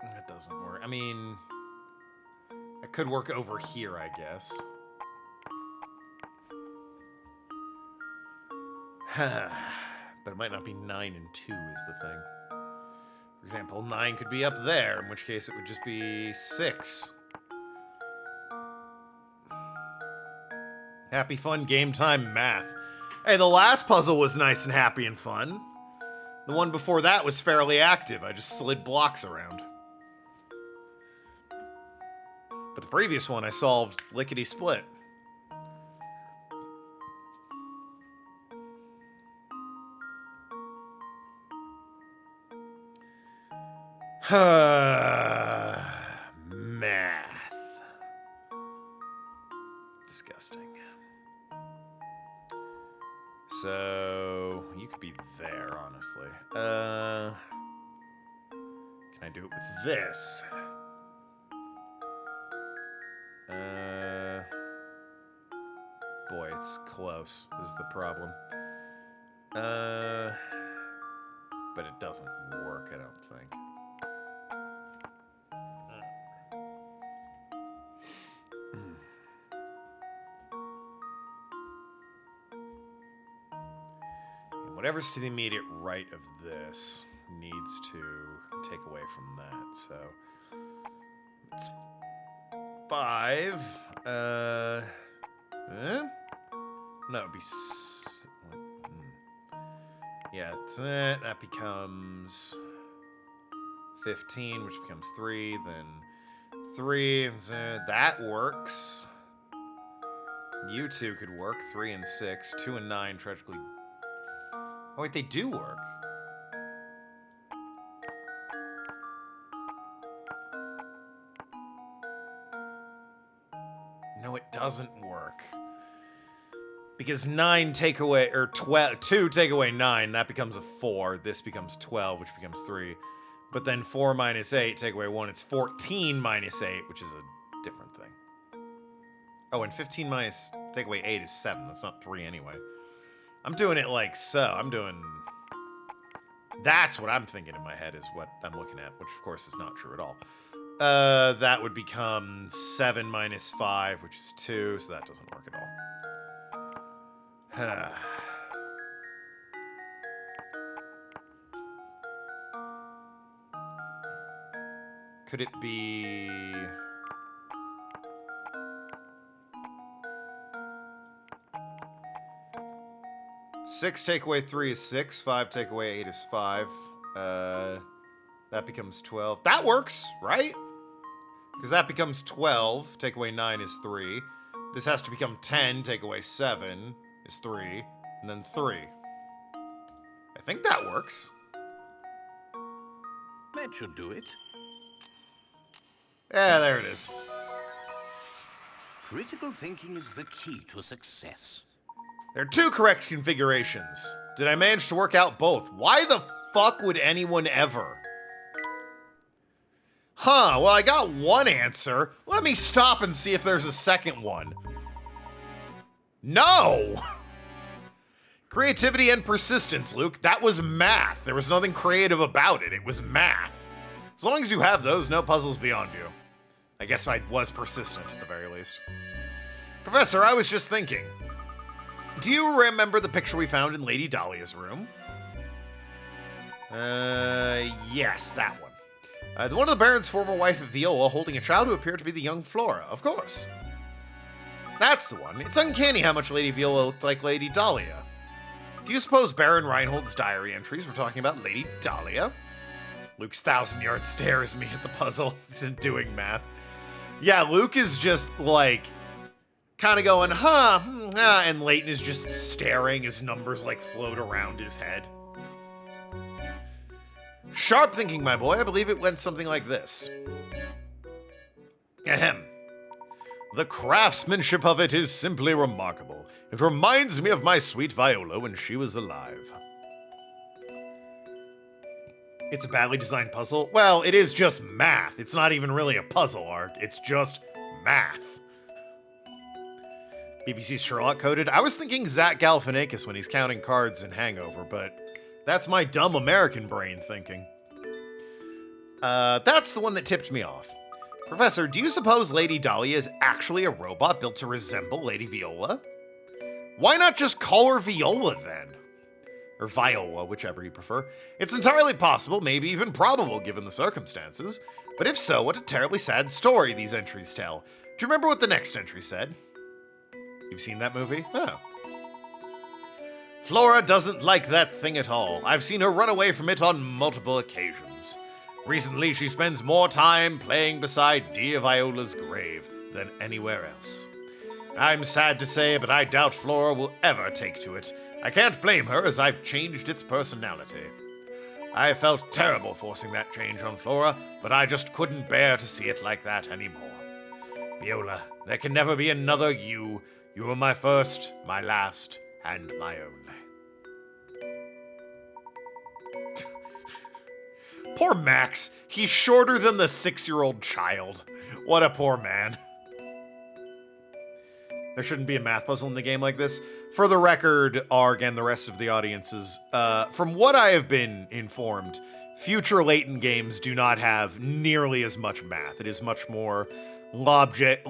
Speaker 1: That doesn't work. I mean... It could work over here, I guess. But it might not be 9 and 2 is the thing. For example, 9 could be up there, in which case it would just be 6. Happy, fun, game time math. Hey, the last puzzle was nice and happy and fun. The one before that was fairly active. I just slid blocks around. But the previous one I solved lickety-split. Math. Disgusting. So, you could be there, honestly. Can I do it with this? Boy, it's close. This is the problem. But it doesn't work, I don't think. whatever's to the immediate right of this needs to take away from that. So it's 5. No, it'd be. Yeah, that becomes 15, which becomes 3. Then 3. That works. You two could work. 3 and 6. 2 and 9 tragically. Oh, wait, they do work. No, it doesn't work. Because 9 take away, or 2 take away 9, that becomes a 4. This becomes 12, which becomes 3. But then 4 minus 8, take away 1, it's 14 minus 8, which is a different thing. Oh, and 15 minus, take away 8 is 7. That's not 3 anyway. I'm doing it like so. I'm doing... That's what I'm thinking in my head is what I'm looking at, which of course is not true at all. That would become 7 minus 5, which is 2, so that doesn't work at all. Could it be... Six take away 3 is 6. 5 take away 8 is 5. That becomes 12. That works, right? Because that becomes 12. Take away 9 is 3. This has to become 10. Take away 7 is 3. And then 3. I think that works.
Speaker 3: That should do it.
Speaker 1: Yeah, there it is.
Speaker 3: Critical thinking is the key to success.
Speaker 1: There are 2 correct configurations. Did I manage to work out both? Why the fuck would anyone ever? Huh, well, I got one answer. Let me stop and see if there's a second one. No! Creativity and persistence, Luke. That was math. There was nothing creative about it. It was math. As long as you have those, no puzzles beyond you. I guess I was persistent, at the very least. Professor, I was just thinking. Do you remember the picture we found in Lady Dahlia's room? Yes, that one. The one of the Baron's former wife, Viola, holding a child who appeared to be the young Flora, of course. That's the one. It's uncanny how much Lady Viola looked like Lady Dahlia. Do you suppose Baron Reinhold's diary entries were talking about Lady Dahlia? Luke's 1,000-yard stares me at the puzzle. Isn't doing math. Yeah, Luke is just, like, kind of going, and Layton is just staring as numbers, like, float around his head. Sharp thinking, my boy. I believe it went something like this. Ahem. The craftsmanship of it is simply remarkable. It reminds me of my sweet Viola when she was alive. It's a badly designed puzzle. Well, it is just math. It's not even really a puzzle art. It's just math. BBC's Sherlock coded. I was thinking Zach Galifianakis when he's counting cards in Hangover, but that's my dumb American brain thinking. That's the one that tipped me off. Professor, do you suppose Lady Dahlia is actually a robot built to resemble Lady Viola? Why not just call her Viola then? Or Viola, whichever you prefer. It's entirely possible, maybe even probable given the circumstances. But if so, what a terribly sad story these entries tell. Do you remember what the next entry said? You've seen that movie? Oh. Flora doesn't like that thing at all. I've seen her run away from it on multiple occasions. Recently, she spends more time playing beside dear Viola's grave than anywhere else. I'm sad to say, but I doubt Flora will ever take to it. I can't blame her, as I've changed its personality. I felt terrible forcing that change on Flora, but I just couldn't bear to see it like that anymore. Viola, there can never be another you. You are my first, my last, and my only. Poor Max. He's shorter than the 6-year-old child. What a poor man. There shouldn't be a math puzzle in the game like this. For the record, Arg and the rest of the audiences, from what I have been informed, future Layton games do not have nearly as much math. It is much more logic,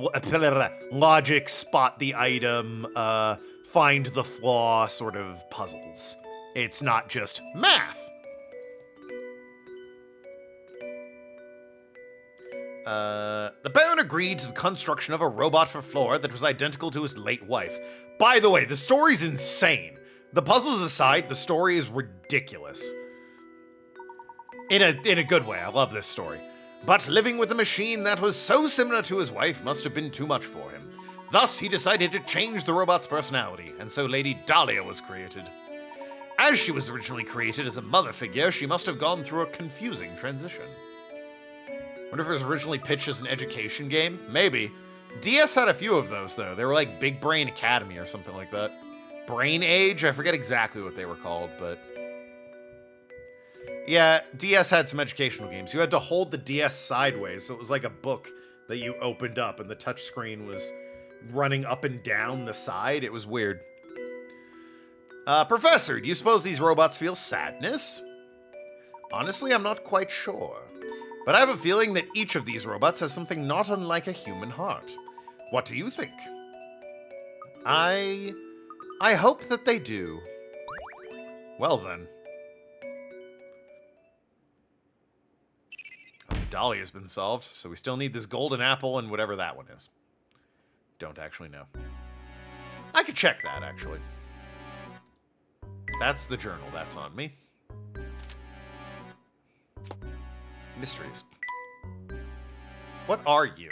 Speaker 1: spot the item, find the flaw sort of puzzles. It's not just math. The Baron agreed to the construction of a robot for Flora that was identical to his late wife. By the way, the story's insane. The puzzles aside, the story is ridiculous. In a good way, I love this story. But living with a machine that was so similar to his wife must have been too much for him. Thus, he decided to change the robot's personality, and so Lady Dahlia was created. As she was originally created as a mother figure, she must have gone through a confusing transition. Wonder if it was originally pitched as an education game? Maybe. DS had a few of those, though. They were like Big Brain Academy or something like that. Brain Age? I forget exactly what they were called, but... yeah, DS had some educational games. You had to hold the DS sideways, so it was like a book that you opened up, and the touchscreen was running up and down the side. It was weird. Professor, do you suppose these robots feel sadness? Honestly, I'm not quite sure. But I have a feeling that each of these robots has something not unlike a human heart. What do you think? I hope that they do. Well then. Dahlia's been solved, so we still need this golden apple and whatever that one is. Don't actually know. I could check that, actually. That's the journal. That's on me. Mysteries. What are you?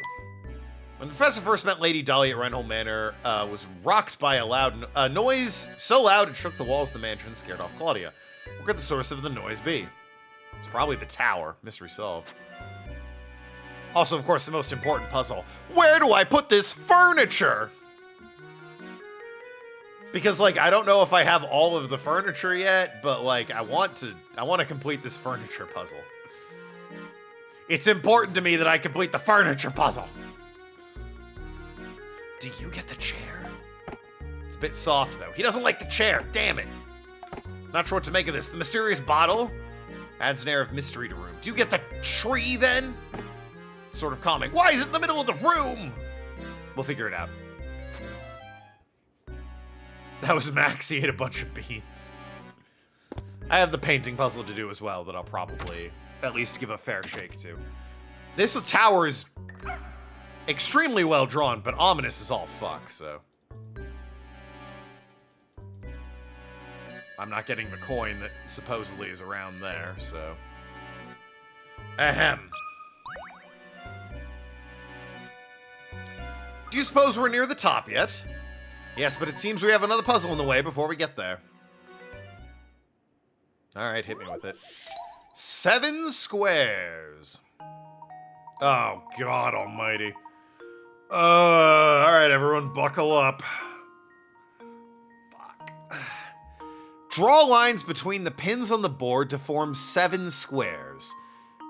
Speaker 1: When the professor first met Lady Dahlia at Reinhold Manor, was rocked by a loud noise so loud it shook the walls of the mansion and scared off Claudia. What could the source of the noise be? It's probably the tower. Mystery solved. Also, of course, the most important puzzle. Where do I put this furniture? Because, like, I don't know if I have all of the furniture yet, but, like, I want to complete this furniture puzzle. It's important to me that I complete the furniture puzzle. Do you get the chair? It's a bit soft, though. He doesn't like the chair. Damn it. Not sure what to make of this. The mysterious bottle adds an air of mystery to room. Do you get the tree, then? Sort of calming. Why is it in the middle of the room? We'll figure it out. That was Max. He ate a bunch of beans. I have the painting puzzle to do as well that I'll probably at least give a fair shake to. This tower is extremely well drawn, but ominous as all fuck, so. I'm not getting the coin that supposedly is around there, so. Ahem. Do you suppose we're near the top yet? Yes, but it seems we have another puzzle in the way before we get there. Alright, hit me with it. 7 squares. Oh, God almighty. Alright, everyone, buckle up. Fuck. Draw lines between the pins on the board to form 7 squares.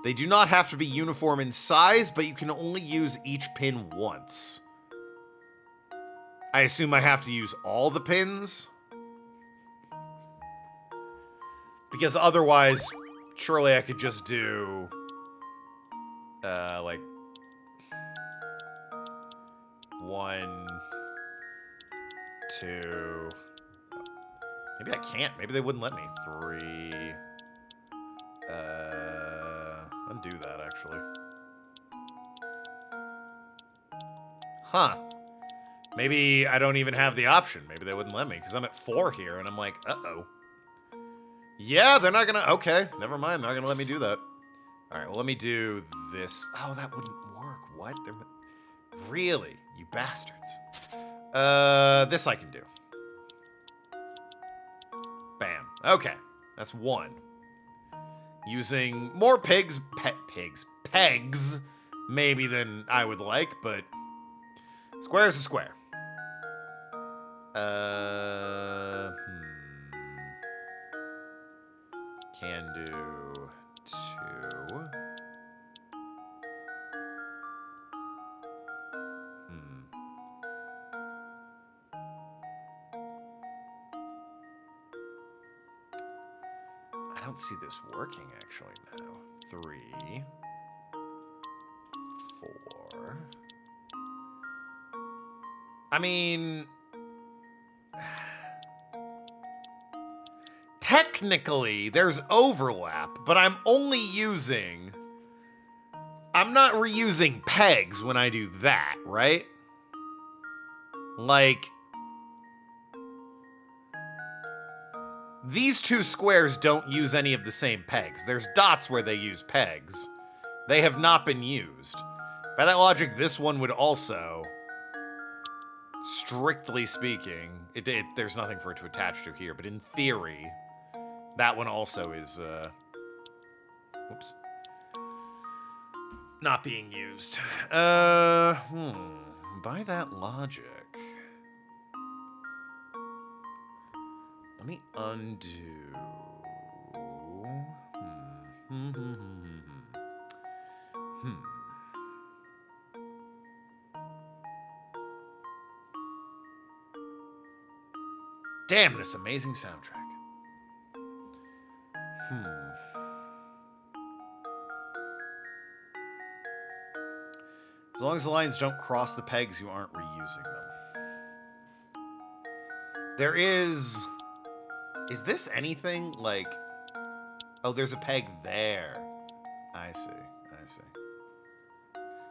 Speaker 1: They do not have to be uniform in size, but you can only use each pin once. I assume I have to use all the pins? Because otherwise, surely I could just do, like, 1, 2. Maybe I can't. Maybe they wouldn't let me. 3. Undo that, actually. Huh. Maybe I don't even have the option. Maybe they wouldn't let me, because I'm at 4 here, and I'm like, uh-oh. Yeah, they're not gonna... okay, never mind. They're not gonna let me do that. Alright, well, let me do this. Oh, that wouldn't work. What? They're... really? You bastards. This I can do. Bam. Okay. That's 1. Using more pegs, maybe, than I would like, but... square is a square. Can do 2. I don't see this working, actually, now. 3. 4. I mean... technically, there's overlap, but I'm only using... I'm not reusing pegs when I do that, right? Like... These two squares don't use any of the same pegs. There's dots where they use pegs. They have not been used. By that logic, this one would also... Strictly speaking, there's nothing for it to attach to here, but in theory, that one also is, whoops. Not being used. By that logic... Let me undo... Damn, this amazing soundtrack. As long as the lines don't cross the pegs, you aren't reusing them. There is... Is this anything like... Oh, there's a peg there. I see.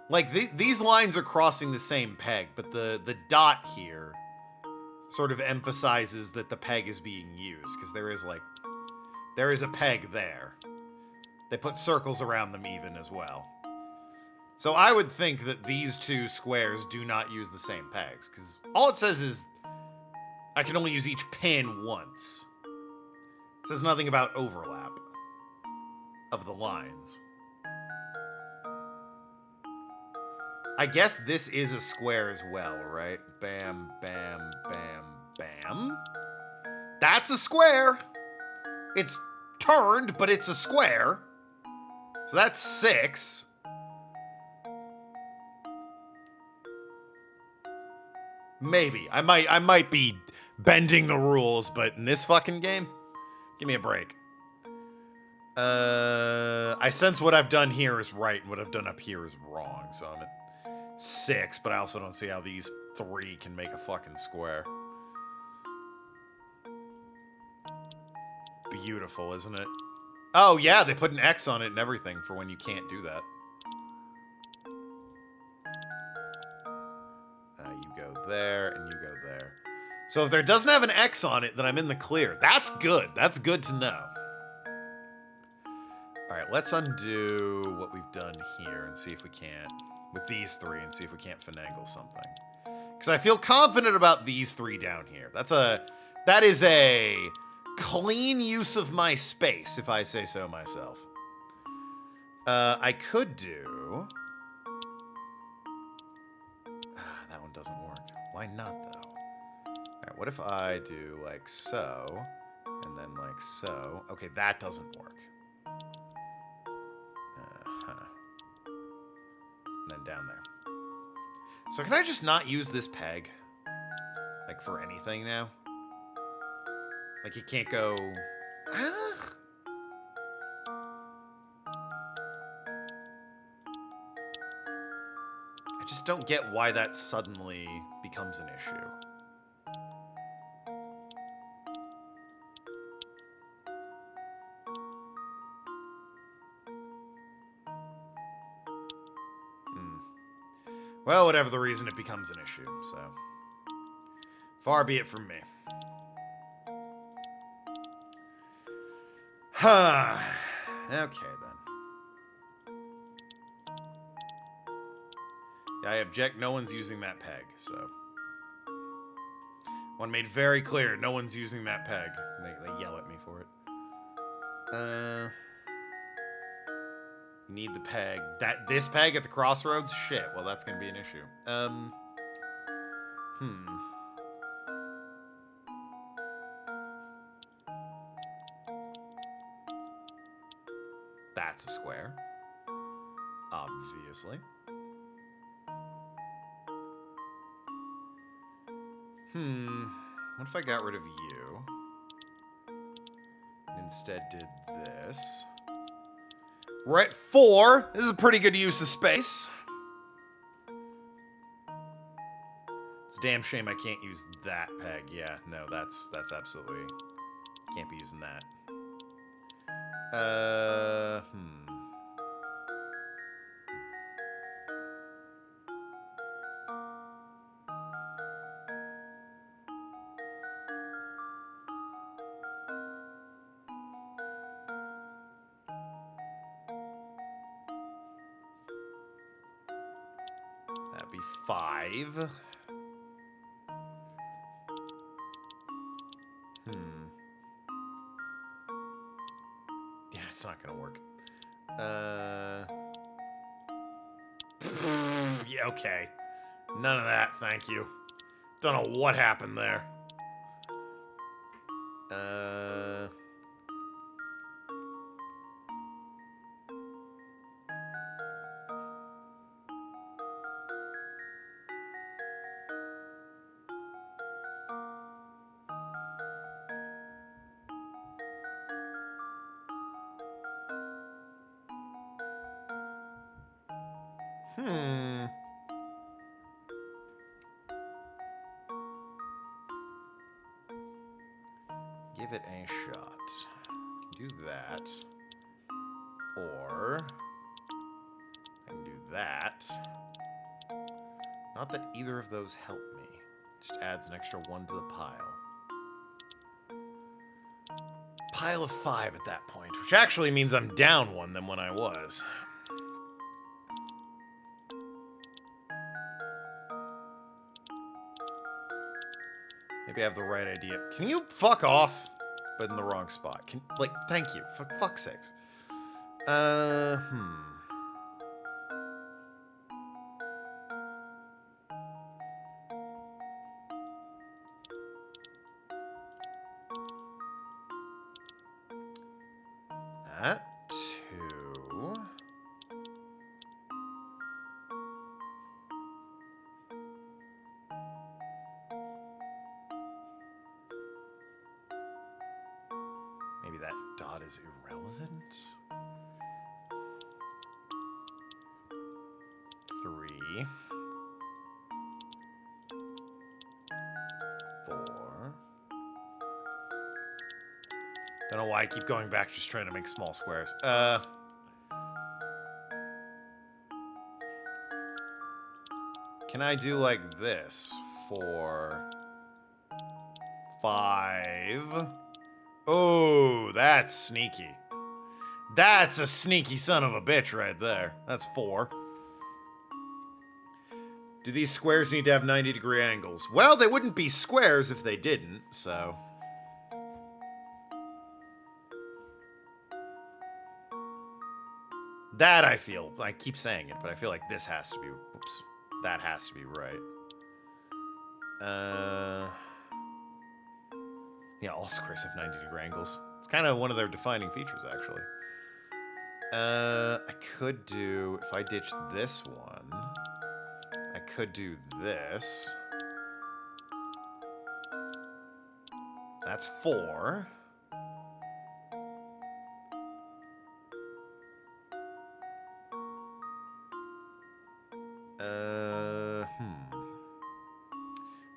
Speaker 1: Like, these lines are crossing the same peg, but the dot here sort of emphasizes that the peg is being used, because there is a peg there. They put circles around them even as well. So I would think that these two squares do not use the same pegs, because all it says is I can only use each pin once. It says nothing about overlap of the lines. I guess this is a square as well, right? Bam, bam, bam, bam. That's a square. It's turned, but it's a square. So that's 6. Maybe. I might be bending the rules, but in this fucking game, give me a break. I sense what I've done here is right and what I've done up here is wrong. So I'm at 6, but I also don't see how these 3 can make a fucking square. Beautiful, isn't it? Oh, yeah, they put an X on it and everything for when you can't do that. You go there, and you go there. So if there doesn't have an X on it, then I'm in the clear. That's good. That's good to know. All right, let's undo what we've done here and see if we can't, with these 3, and see if we can't finagle something. Because I feel confident about these 3 down here. That is a clean use of my space, if I say so myself. I could do... that one doesn't work. Why not, though? All right, what if I do like so, and then like so? Okay, that doesn't work. And then down there. So can I just not use this peg? Like, for anything now? Like, you can't go... I just don't get why that suddenly becomes an issue. Well, whatever the reason, it becomes an issue, so... Far be it from me. Huh. Okay, then. Yeah, I object. No one's using that peg, so... One made very clear, no one's using that peg. They yell at me for it. You need the peg. This peg at the crossroads? Shit, well, that's gonna be an issue. That's a square. Obviously. What if I got rid of you? And instead did this? We're at 4. This is a pretty good use of space. It's a damn shame I can't use that peg. Yeah, no, that's absolutely Can't be using that. That'd be 5. Yeah, it's not gonna work. Yeah, okay. None of that, thank you. Don't know what happened there. Give it a shot. Do that. Or I can do that. Not that either of those help me. Just adds an extra 1 to the pile. Pile of 5 at that point, which actually means I'm down 1 than when I was. Maybe I have the right idea. Can you fuck off? But in the wrong spot. Thank you. For fuck's sakes. That 2. Maybe that dot is irrelevant. 3. 4. Don't know why I keep going back, just trying to make small squares. Can I do like this for 5? Oh, that's sneaky. That's a sneaky son of a bitch right there. That's 4. Do these squares need to have 90-degree angles? Well, they wouldn't be squares if they didn't, so... That I feel, I keep saying it, but I feel like this has to be, oops, that has to be right. Yeah, all squares have 90-degree angles. It's kind of one of their defining features, actually. I could do, if I ditch this one, I could do this. That's 4.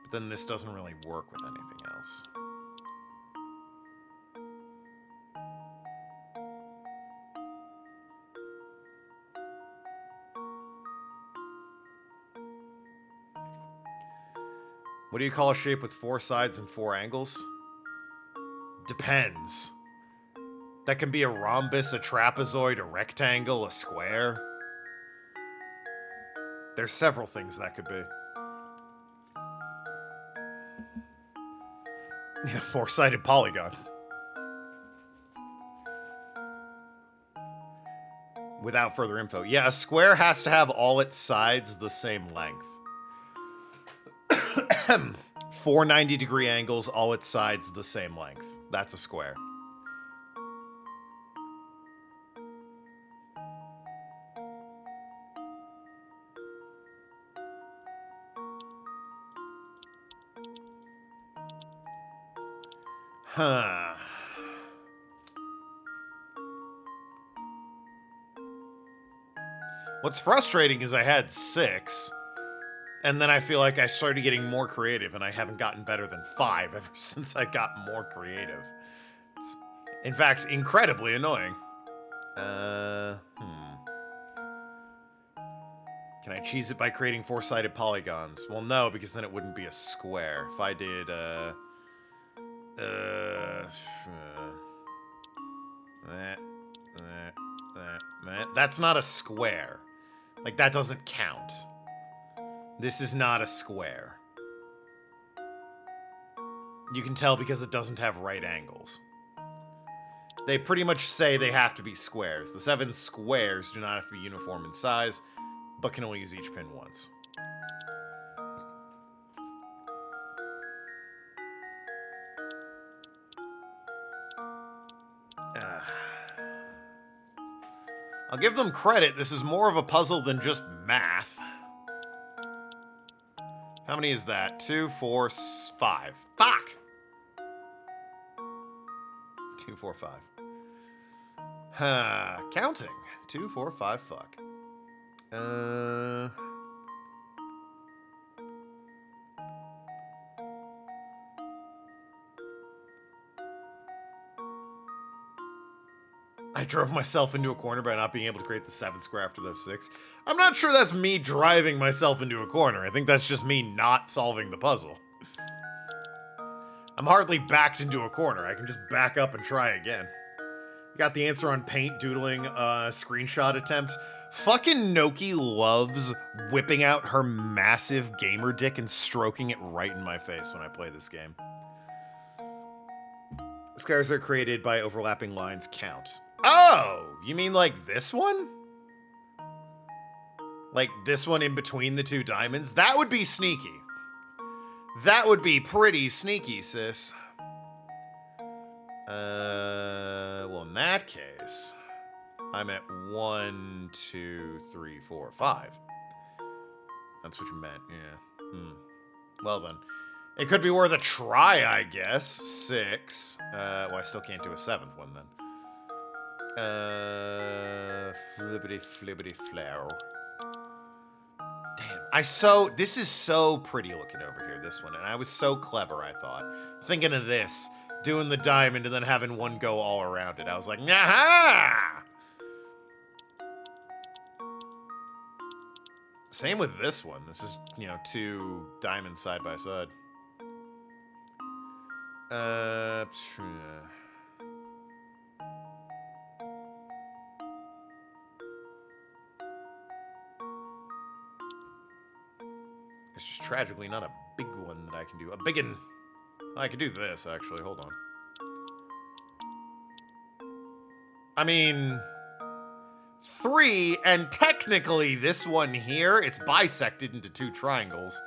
Speaker 1: But then this doesn't really work with anything else. What do you call a shape with 4 sides and 4 angles? Depends. That can be a rhombus, a trapezoid, a rectangle, a square. There's several things that could be. Yeah, 4-sided polygon. Without further info. Yeah, a square has to have all its sides the same length. 4 90-degree angles, all its sides the same length. That's a square. Huh. What's frustrating is I had 6, and then I feel like I started getting more creative, and I haven't gotten better than 5 ever since I got more creative. In fact, incredibly annoying. Can I cheese it by creating four-sided polygons? Well, no, because then it wouldn't be a square. If I did, that's not a square. Like, that doesn't count. This is not a square. You can tell because it doesn't have right angles. They pretty much say they have to be squares. The 7 squares do not have to be uniform in size, but can only use each pin once. I'll give them credit. This is more of a puzzle than just math. How many is that? 2, 4, 5. Fuck! 2, 4, 5. Counting. 2, 4, 5, fuck. I drove myself into a corner by not being able to create the 7 square after those 6. I'm not sure that's me driving myself into a corner. I think that's just me not solving the puzzle. I'm hardly backed into a corner. I can just back up and try again. You got the answer on paint doodling screenshot attempt. Fucking Noki loves whipping out her massive gamer dick and stroking it right in my face when I play this game. Squares are created by overlapping lines count. Oh, you mean like this one? Like this one in between the 2 diamonds? That would be sneaky. That would be pretty sneaky, sis. Well, in that case, I'm at 1, 2, 3, 4, 5. That's what you meant, yeah. Well then. It could be worth a try, I guess. 6. Well, I still can't do a 7th one then. Flippity flippity flower. Damn. This is so pretty looking over here, this one. And I was so clever, I thought. Thinking of this. Doing the diamond and then having one go all around it. I was like, aha! Same with this one. This is, 2 diamonds side by side. It's just tragically not a big one that I can do. A big one. I can do this, actually. Hold on. I mean, 3, and technically this one here, it's bisected into 2 triangles.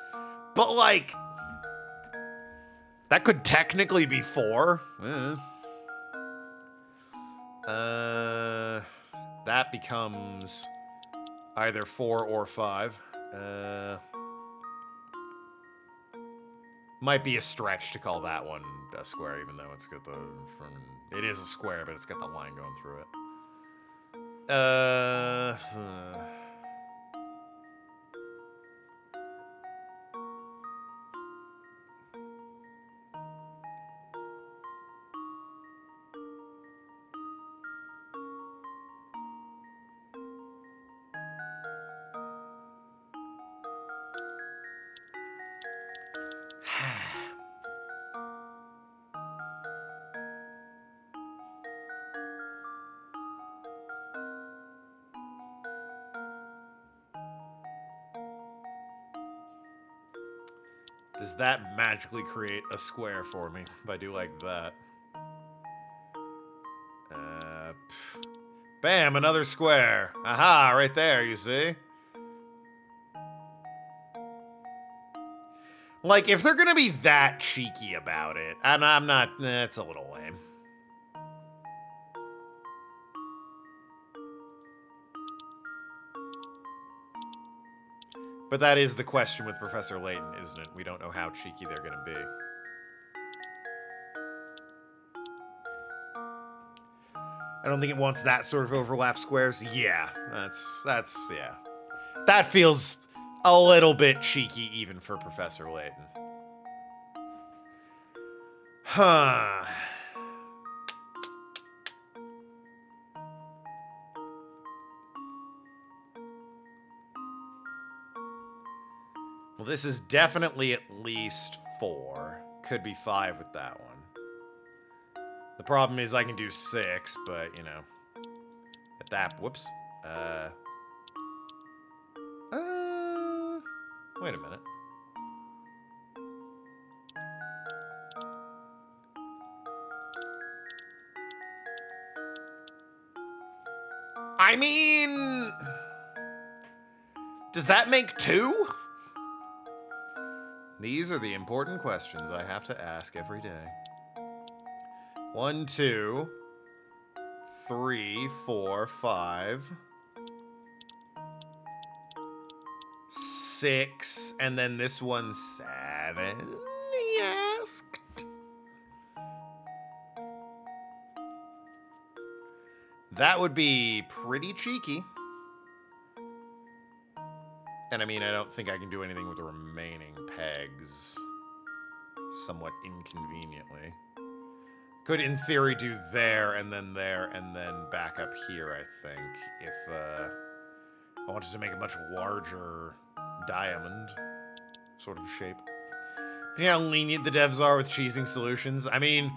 Speaker 1: But, like, that could technically be 4. That becomes either 4 or 5. Might be a stretch to call that one a square, even though it's got it is a square, but it's got the line going through it. Does that magically create a square for me if I do like that? Bam, another square. Aha, right there, you see? Like, if they're gonna be that cheeky about it, and I'm not, it's a little lame. But that is the question with Professor Layton, isn't it? We don't know how cheeky they're gonna be. I don't think it wants that sort of overlap squares. Yeah, that's yeah. That feels a little bit cheeky even for Professor Layton. Huh. Well, this is definitely at least 4. Could be 5 with that one. The problem is I can do 6, but, you know. At that... Whoops. Wait a minute. I mean... Does that make 2? These are the important questions I have to ask every day. 1, 2, 3, 4, 5, 6, and then this one's 7, he asked. That would be pretty cheeky. And I mean, I don't think I can do anything with the remaining pegs. Somewhat inconveniently. Could, in theory, do there, and then back up here, I think. If, I wanted to make a much larger diamond sort of shape. You know how lenient the devs are with cheesing solutions? I mean,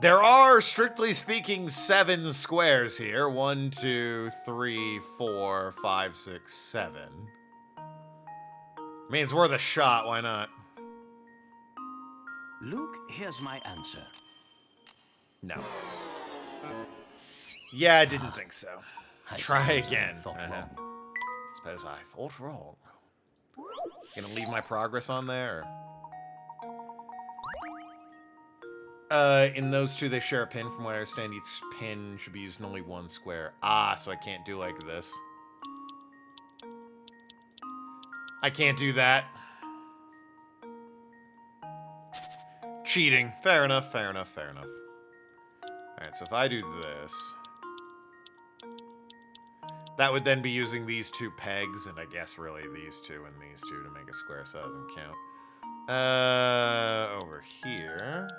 Speaker 1: there are, strictly speaking, 7 squares here. 1, 2, 3, 4, 5, 6, 7. I mean, it's worth a shot, why not?
Speaker 3: Luke, here's my answer.
Speaker 1: No. Yeah, I didn't think so.
Speaker 3: I
Speaker 1: Try
Speaker 3: suppose I
Speaker 1: again.
Speaker 3: thought wrong.
Speaker 1: Suppose I thought wrong. Gonna leave my progress on there? In those two, they share a pin. From what I understand, each pin should be used in only 1 square. Ah, so I can't do like this. I can't do that. Cheating. Fair enough, fair enough, fair enough. Alright, so if I do this... That would then be using these 2 pegs, and I guess really these 2 and these 2 to make a square, so that doesn't count. Over here...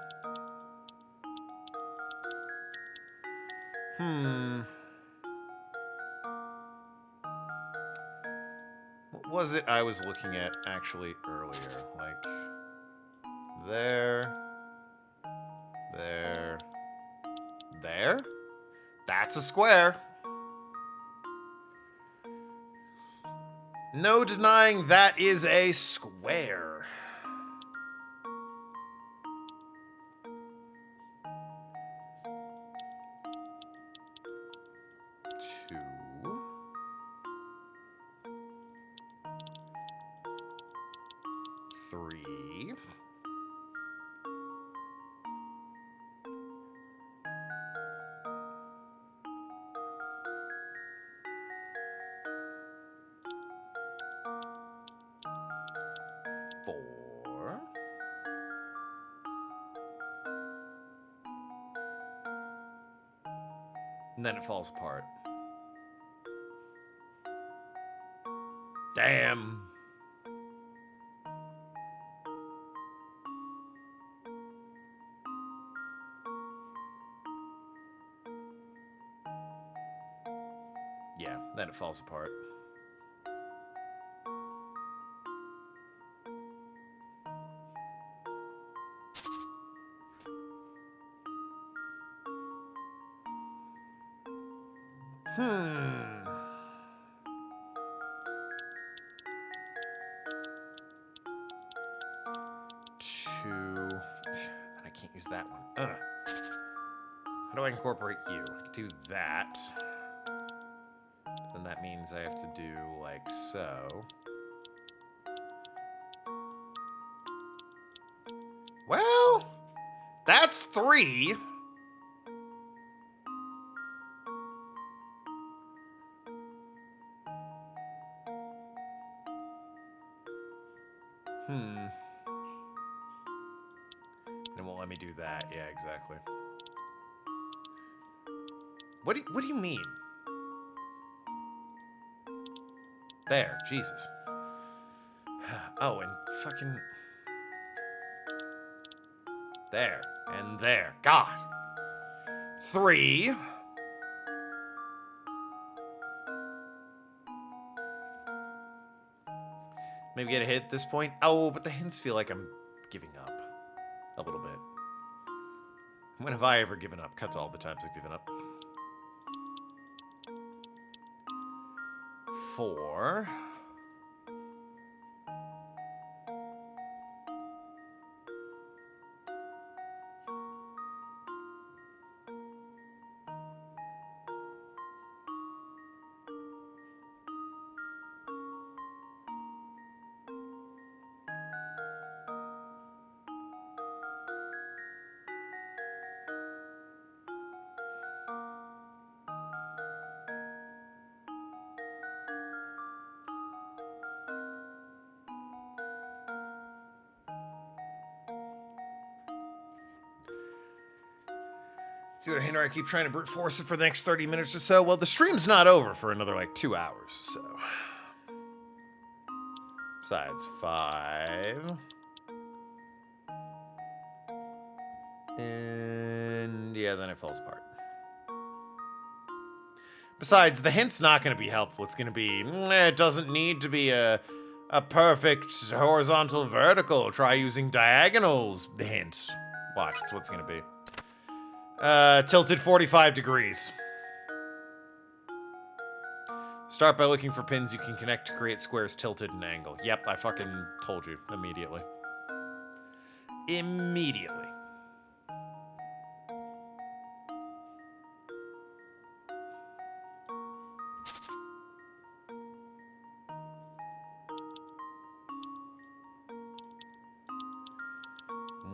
Speaker 1: What was it I was looking at actually earlier? Like... There. There. There? That's a square. No denying that is a square. Two. 3. 4. And then it falls apart. Damn. Yeah, then it falls apart. I can't use that one. How do I incorporate you? I can do that. Then that means I have to do like so. Well, that's 3. It won't let me do that. Yeah, exactly. What do you mean? There, Jesus. Oh, and fucking... There, and there. God. 3. Maybe get a hit at this point. Oh, but the hints feel like I'm giving up. A little bit. When have I ever given up? Cut to all the times I've given up. 4. It's either hint or I keep trying to brute force it for the next 30 minutes or so. Well, the stream's not over for another, like, 2 hours, so. Besides, 5. And, yeah, then it falls apart. Besides, the hint's not going to be helpful. It's going to be, it doesn't need to be a perfect horizontal vertical. Try using diagonals. The hint. Watch, that's what it's going to be. Tilted 45 degrees. Start by looking for pins you can connect to create squares tilted an angle. Yep, I fucking told you immediately. Immediately.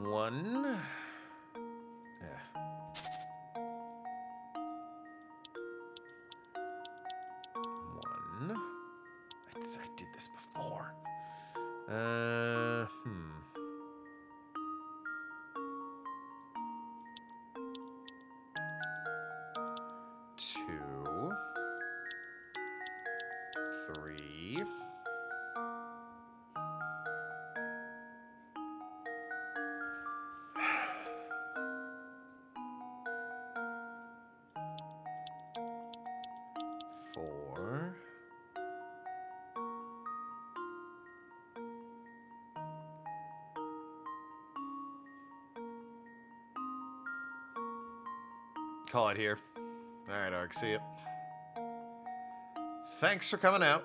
Speaker 1: One. Yeah. One. I did this before. Two. 3. 4. 'Call it here. Alright, Ark, see ya. Thanks for coming out.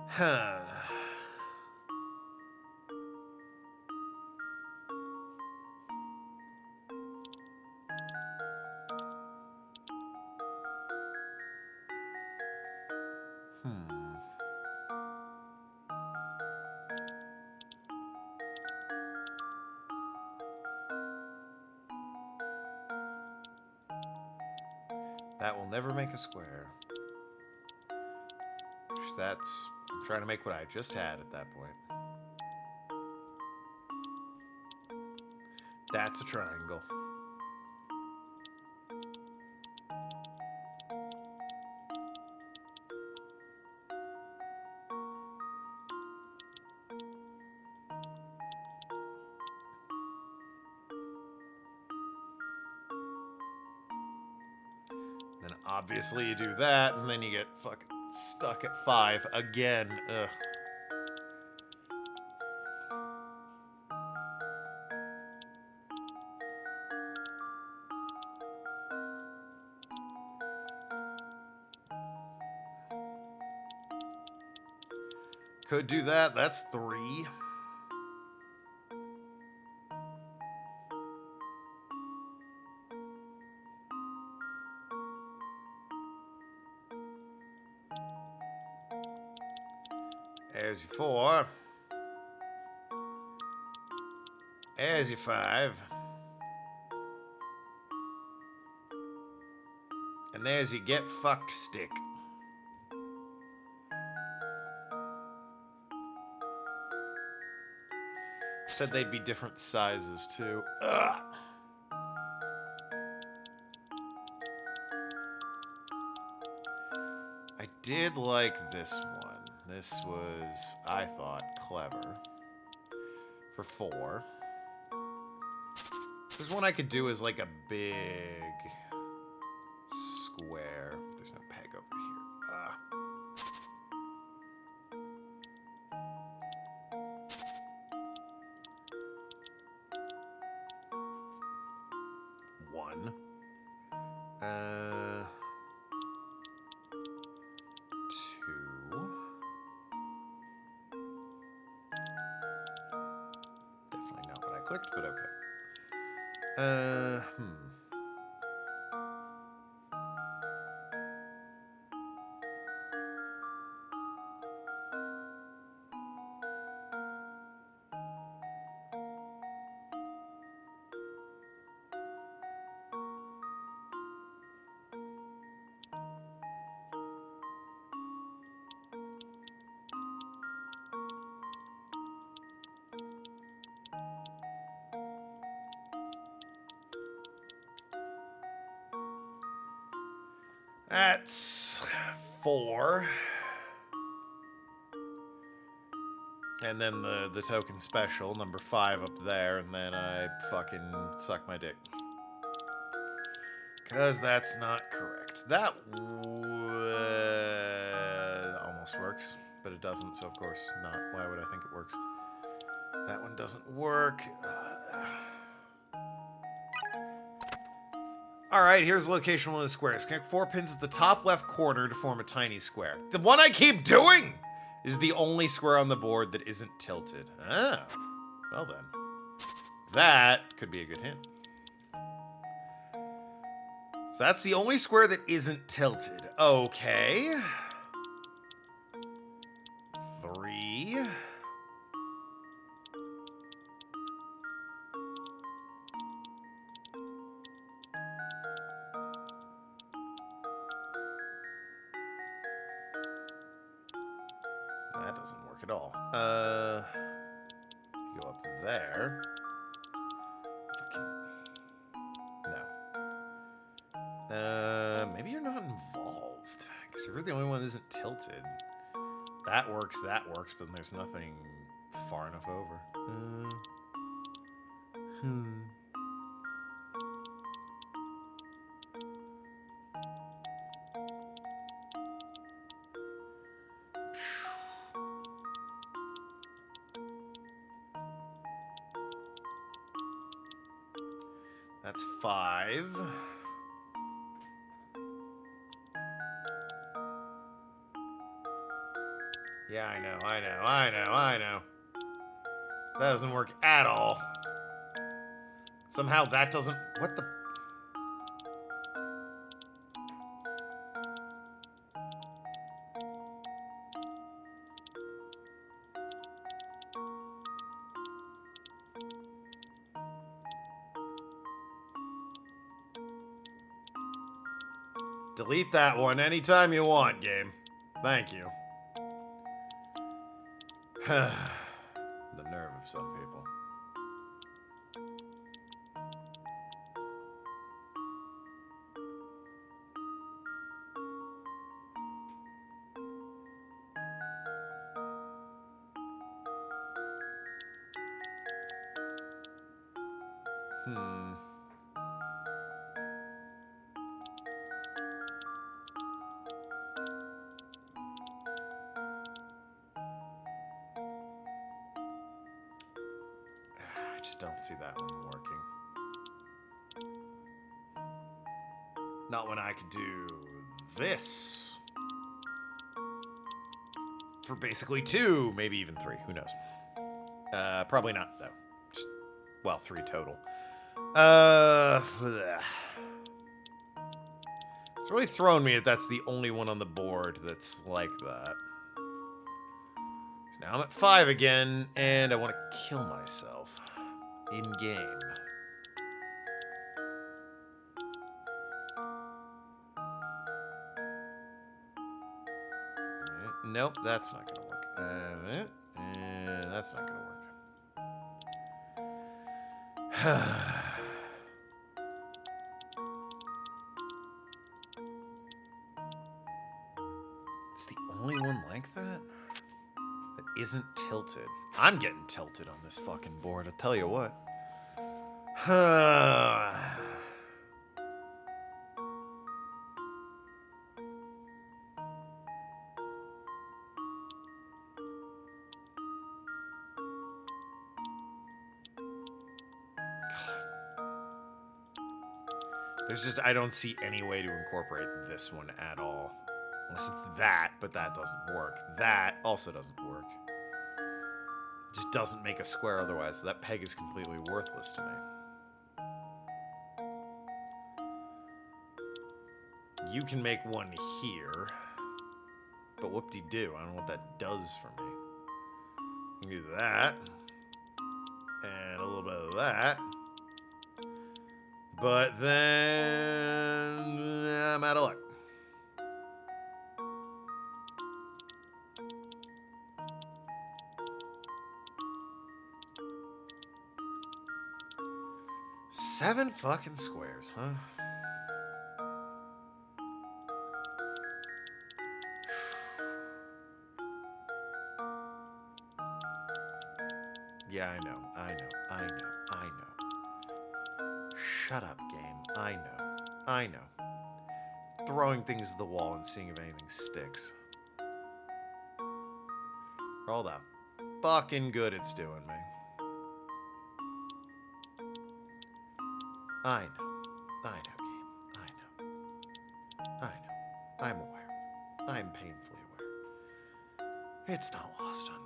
Speaker 1: Huh. That will never make a square. That's... I'm trying to make what I just had at that point. That's a triangle. Then obviously you do that, and then you get fucking stuck at 5 again. Ugh. Could do that. That's 3. There's your 4. There's your 5. And there's your get fucked stick. Said they'd be different sizes too. Ugh. I did like this one. This was, I thought, clever. For 4. There's one I could do as like a big square. There's no peg over here. 1. 2. Definitely not what I clicked, but okay. That's 4. And then the token special, number 5 up there, and then I fucking suck my dick. Because that's not correct. That almost works, but it doesn't, so of course not. Why would I think it works? That one doesn't work. Alright, here's the location of one of the squares. Connect 4 pins at the top left corner to form a tiny square. The one I keep doing is the only square on the board that isn't tilted. Ah, well then. That could be a good hint. So that's the only square that isn't tilted. Okay. 3. That doesn't work at all. Go up there. Fucking no. Maybe you're not involved. Because you're the only one that isn't tilted. That works, but there's nothing far enough over. That's 5. Yeah, I know. That doesn't work at all. Somehow that doesn't... What the... Delete that one anytime you want, game. Thank you. The nerve of some people. I just don't see that one working. Not when I could do this. For basically 2, maybe even 3. Who knows? Probably not, though. Just, well, 3 total. It's really thrown me that that's the only one on the board that's like that. So now I'm at 5 again, and I want to kill myself. In-game. Nope, that's not gonna work. That's not gonna work. It's the only one like that that isn't tilted. I'm getting tilted on this fucking board, I'll tell you what. There's just, I don't see any way to incorporate this one at all. Unless it's that, but that doesn't work. That also doesn't work. It just doesn't make a square otherwise, so that peg is completely worthless to me. You can make one here. But whoop-de-doo, I don't know what that does for me. You can do that. And a little bit of that. But then I'm out of luck. Seven fucking squares, huh? Yeah, I know. Shut up, game. I know. Throwing things at the wall and seeing if anything sticks. For all that fucking good it's doing me. I know, game. I know. I'm aware. I'm painfully aware. It's not lost on me.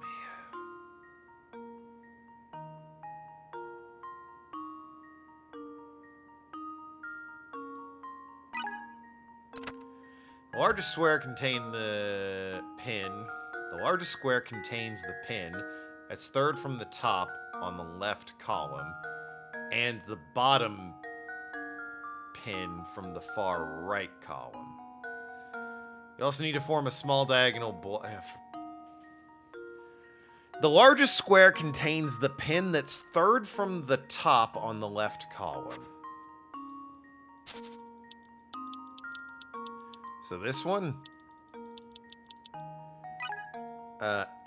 Speaker 1: The largest square contains the pin. The largest square contains the pin. That's third from the top on the left column. And the bottom pin from the far right column. You also need to form a small diagonal block. The largest square contains the pin that's third from the top on the left column. So this one.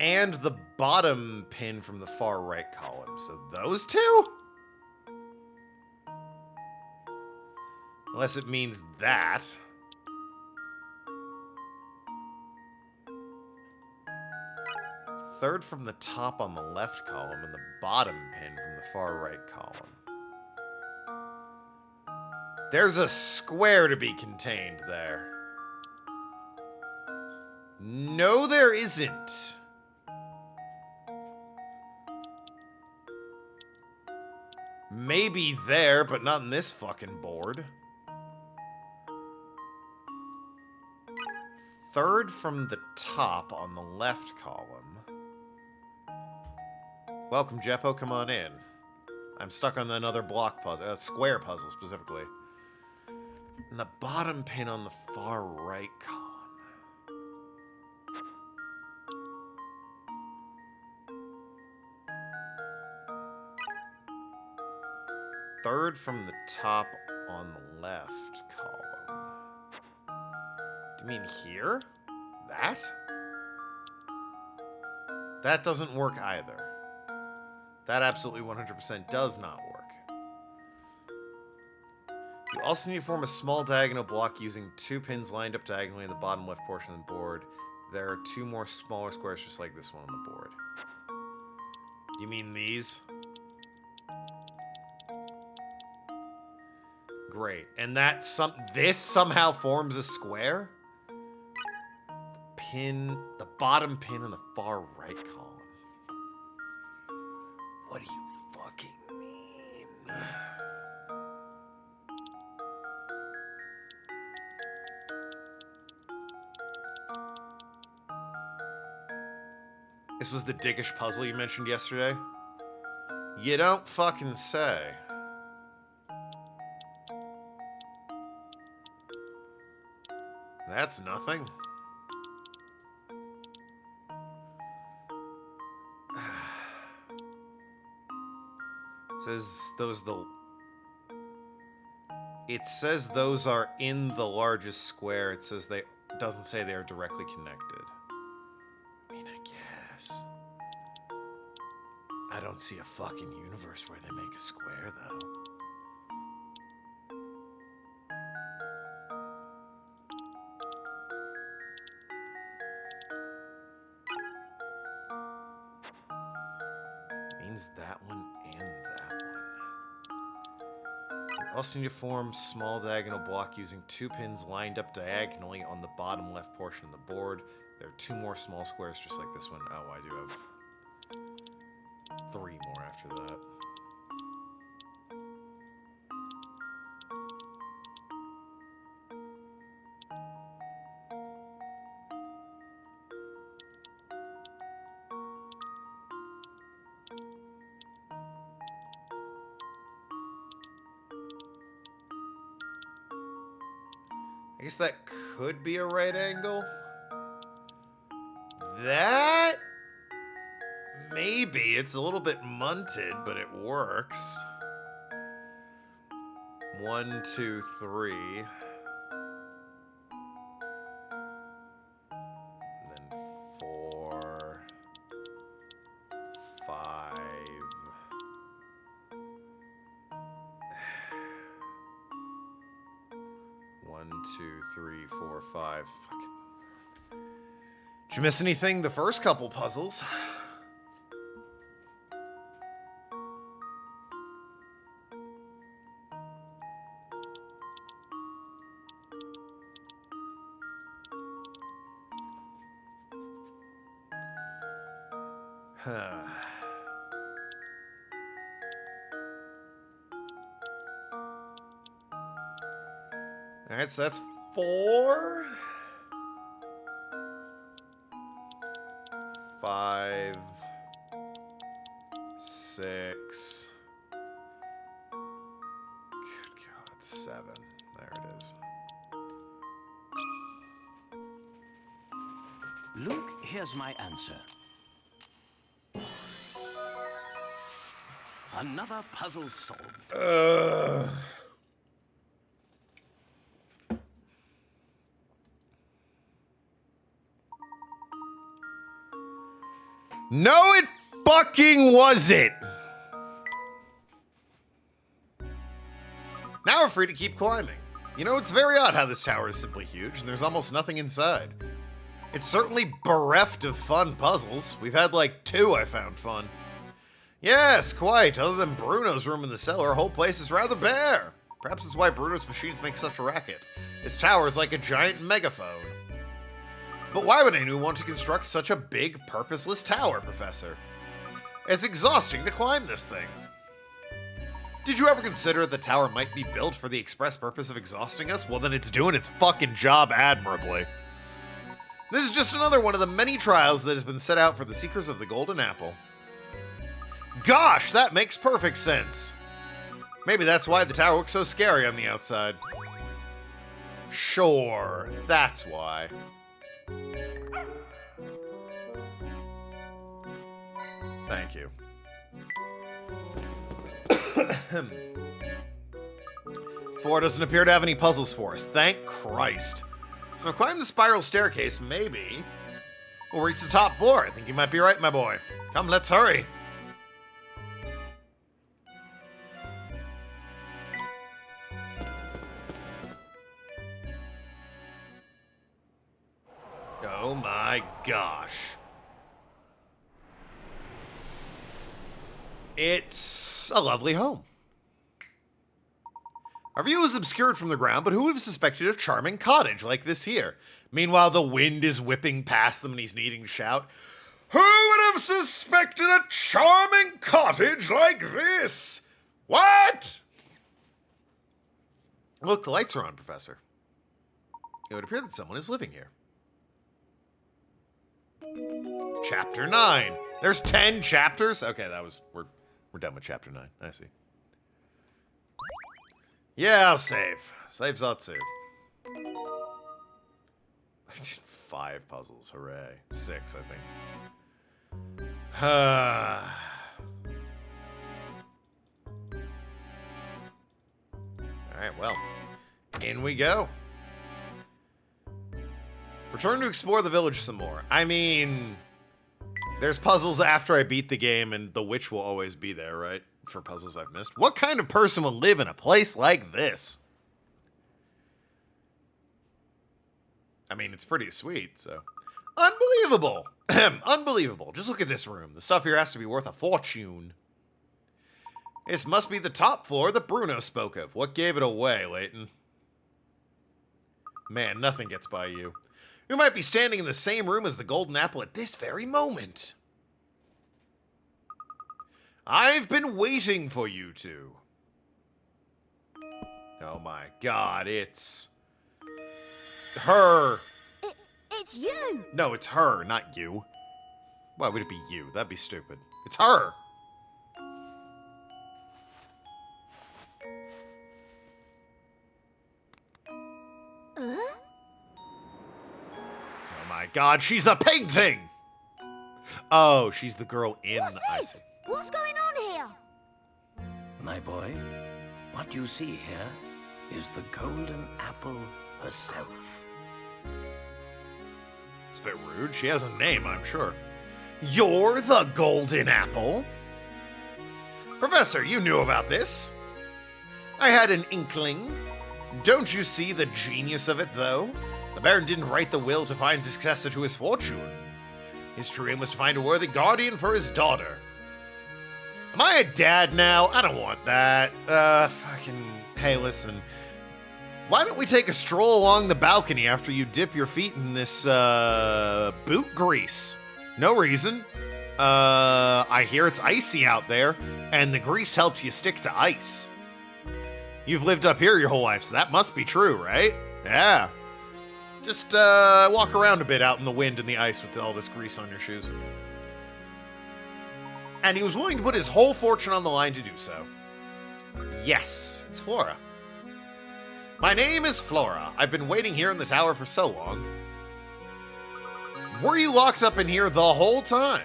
Speaker 1: And the bottom pin from the far right column. So those two? Unless it means that. Third from the top on the left column and the bottom pin from the far right column. There's a square to be contained there. No, there isn't. Maybe there, but not in this fucking board. Third from the top on the left column. Welcome, Jeppo. Come on in. I'm stuck on another block puzzle, square puzzle specifically. And the bottom pin on the far right column. Third from the top on the left column. Do you mean here? That? That doesn't work either. That absolutely 100% does not work. You also need to form a small diagonal block using two pins lined up diagonally in the bottom left portion of the board. There are two more smaller squares just like this one on the board. You mean these? Great. And that this somehow forms a square? The bottom pin in the far right column. What do you fucking mean? This was the dickish puzzle you mentioned yesterday? You don't fucking say. That's nothing. It says those are in the largest square. It says doesn't say they are directly connected. I mean, I guess. I don't see a fucking universe where they make a square, though. It means that one and that one. Also need to form small diagonal block using 2 pins lined up diagonally on the bottom left portion of the board. There are 2 more small squares just like this one. Oh, I do have 3 more after that. I guess that could be a right angle. That? Maybe. It's a little bit munted, but it works. 1, 2, 3. And then 4, 5. 1, 2, 3, 4, 5. Fuck. Did you miss anything the first couple puzzles? Alright, so that's 4. 5. 6. Good God, 7. There it is.
Speaker 3: Luke, here's my answer. Another puzzle solved.
Speaker 1: No, it fucking wasn't! Now we're free to keep climbing. You know, it's very odd how this tower is simply huge and there's almost nothing inside. It's certainly bereft of fun puzzles. We've had like 2 I found fun. Yes, quite. Other than Bruno's room in the cellar, our whole place is rather bare. Perhaps that's why Bruno's machines make such a racket. His tower is like a giant megaphone. But why would anyone want to construct such a big, purposeless tower, Professor? It's exhausting to climb this thing. Did you ever consider the tower might be built for the express purpose of exhausting us? Well, then it's doing its fucking job admirably. This is just another one of the many trials that has been set out for the seekers of the Golden Apple. Gosh, that makes perfect sense. Maybe that's why the tower looks so scary on the outside. Sure, that's why. Thank you. 4 doesn't appear to have any puzzles for us. Thank Christ. So climb the spiral staircase, maybe we'll reach the top floor. I think you might be right, my boy. Come, let's hurry. Oh my gosh. It's a lovely home. Our view is obscured from the ground, but who would have suspected a charming cottage like this here? Meanwhile, the wind is whipping past them and he's needing to shout, "Who would have suspected a charming cottage like this? What?" Look, the lights are on, Professor. It would appear that someone is living here. Chapter 9. There's 10 chapters? Okay, we're done with chapter 9. I see. Yeah, I'll save. Save Zatsu. I did 5 puzzles. Hooray. 6, I think. Alright, well. In we go. Return to explore the village some more. I mean, there's puzzles after I beat the game, and the witch will always be there, right? For puzzles I've missed. What kind of person would live in a place like this? I mean, it's pretty sweet, so. Unbelievable! Unbelievable. Just look at this room. The stuff here has to be worth a fortune. This must be the top floor that Bruno spoke of. What gave it away, Layton? Man, nothing gets by you. You might be standing in the same room as the golden apple at this very moment. I've been waiting for you two. Oh my god, it's... her.
Speaker 2: It's you!
Speaker 1: No, it's her, not you. Why would it be you? That'd be stupid. It's her! Oh my god, she's a painting! Oh, she's the girl in
Speaker 2: What's
Speaker 1: the
Speaker 2: this?
Speaker 1: ice.
Speaker 2: What's going on here?
Speaker 3: My boy, what you see here is the golden apple herself.
Speaker 1: It's a bit rude. She has a name, I'm sure. You're the golden apple? Professor, you knew about this. I had an inkling. Don't you see the genius of it, though? The Baron didn't write the will to find successor to his fortune. His true aim was to find a worthy guardian for his daughter. Am I a dad now? I don't want that. Hey, listen. Why don't we take a stroll along the balcony after you dip your feet in this, boot grease? No reason. I hear it's icy out there, and the grease helps you stick to ice. You've lived up here your whole life, so that must be true, right? Yeah. Just, walk around a bit out in the wind and the ice with all this grease on your shoes. And he was willing to put his whole fortune on the line to do so. Yes, it's Flora. My name is Flora. I've been waiting here in the tower for so long. Were you locked up in here the whole time?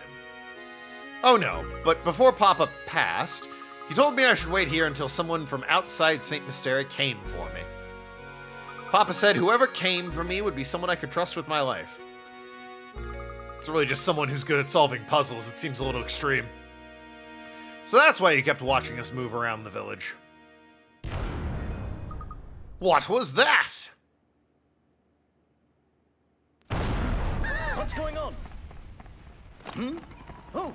Speaker 1: Oh no, but before Papa passed, he told me I should wait here until someone from outside St. Mystere came for me. Papa said whoever came for me would be someone I could trust with my life. It's really just someone who's good at solving puzzles. It seems a little extreme. So that's why you kept watching us move around the village. What was that?
Speaker 3: What's going on? Oh!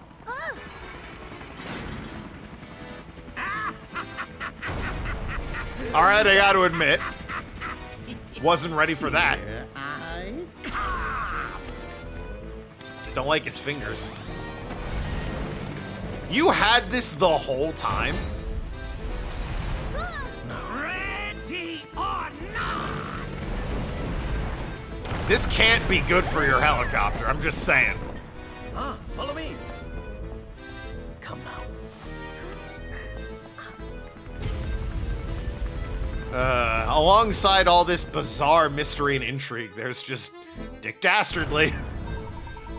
Speaker 1: Alright, I gotta admit. Wasn't ready for that. Don't like his fingers. You had this the whole time?
Speaker 3: Ready or not?
Speaker 1: This can't be good for your helicopter, I'm just saying.
Speaker 3: Follow me. Come now.
Speaker 1: Alongside all this bizarre mystery and intrigue, there's just Dick Dastardly.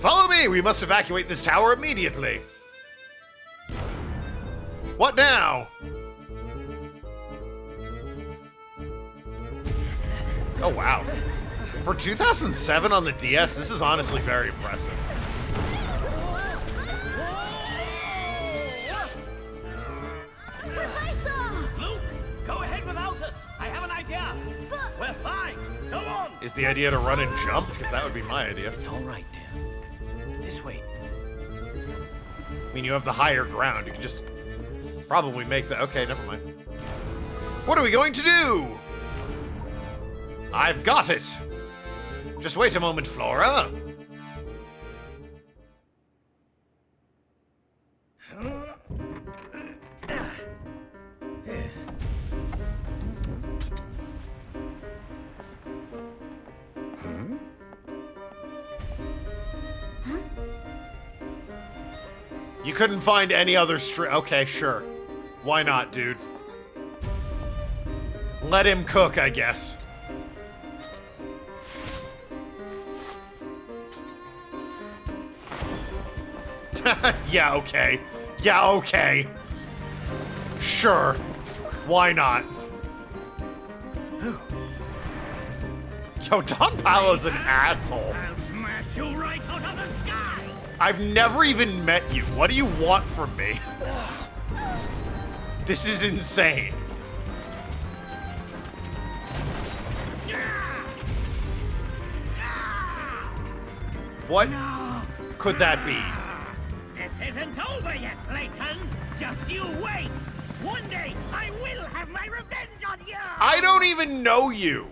Speaker 1: Follow me! We must evacuate this tower immediately. What now? Oh, wow. For 2007 on the DS, this is honestly very impressive.
Speaker 3: Luke, go ahead without us. I have an idea. We're fine. Go on.
Speaker 1: Is the idea to run and jump? Because that would be my idea.
Speaker 3: It's all right, dear. This way.
Speaker 1: I mean, you have the higher ground. You can just probably make that. Okay, never mind. What are we going to do? I've got it. Just wait a moment, Flora.
Speaker 3: Yes.
Speaker 1: You couldn't find any other Okay, sure. Why not, dude? Let him cook, I guess. Yeah, okay. Yeah, okay. Sure. Why not? Yo, Don Paolo's an asshole.
Speaker 3: I'll smash you right out of the sky.
Speaker 1: I've never even met you. What do you want from me? This is insane. What could that be?
Speaker 3: This isn't over yet, Layton. Just you wait.
Speaker 4: One day, I will have my revenge on you!
Speaker 1: I don't even know you.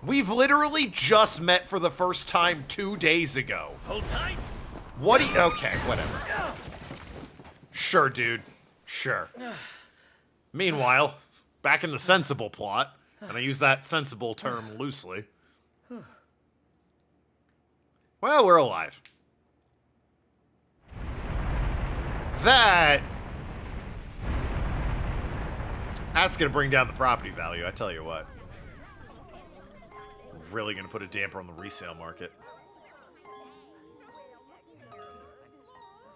Speaker 1: We've literally just met for the first time 2 days ago.
Speaker 4: Hold tight.
Speaker 1: What do you... Okay, whatever. Sure, dude. Sure. Meanwhile, back in the sensible plot, and I use that sensible term loosely. Well, we're alive. That's gonna bring down the property value, I tell you what. Really gonna put a damper on the resale market.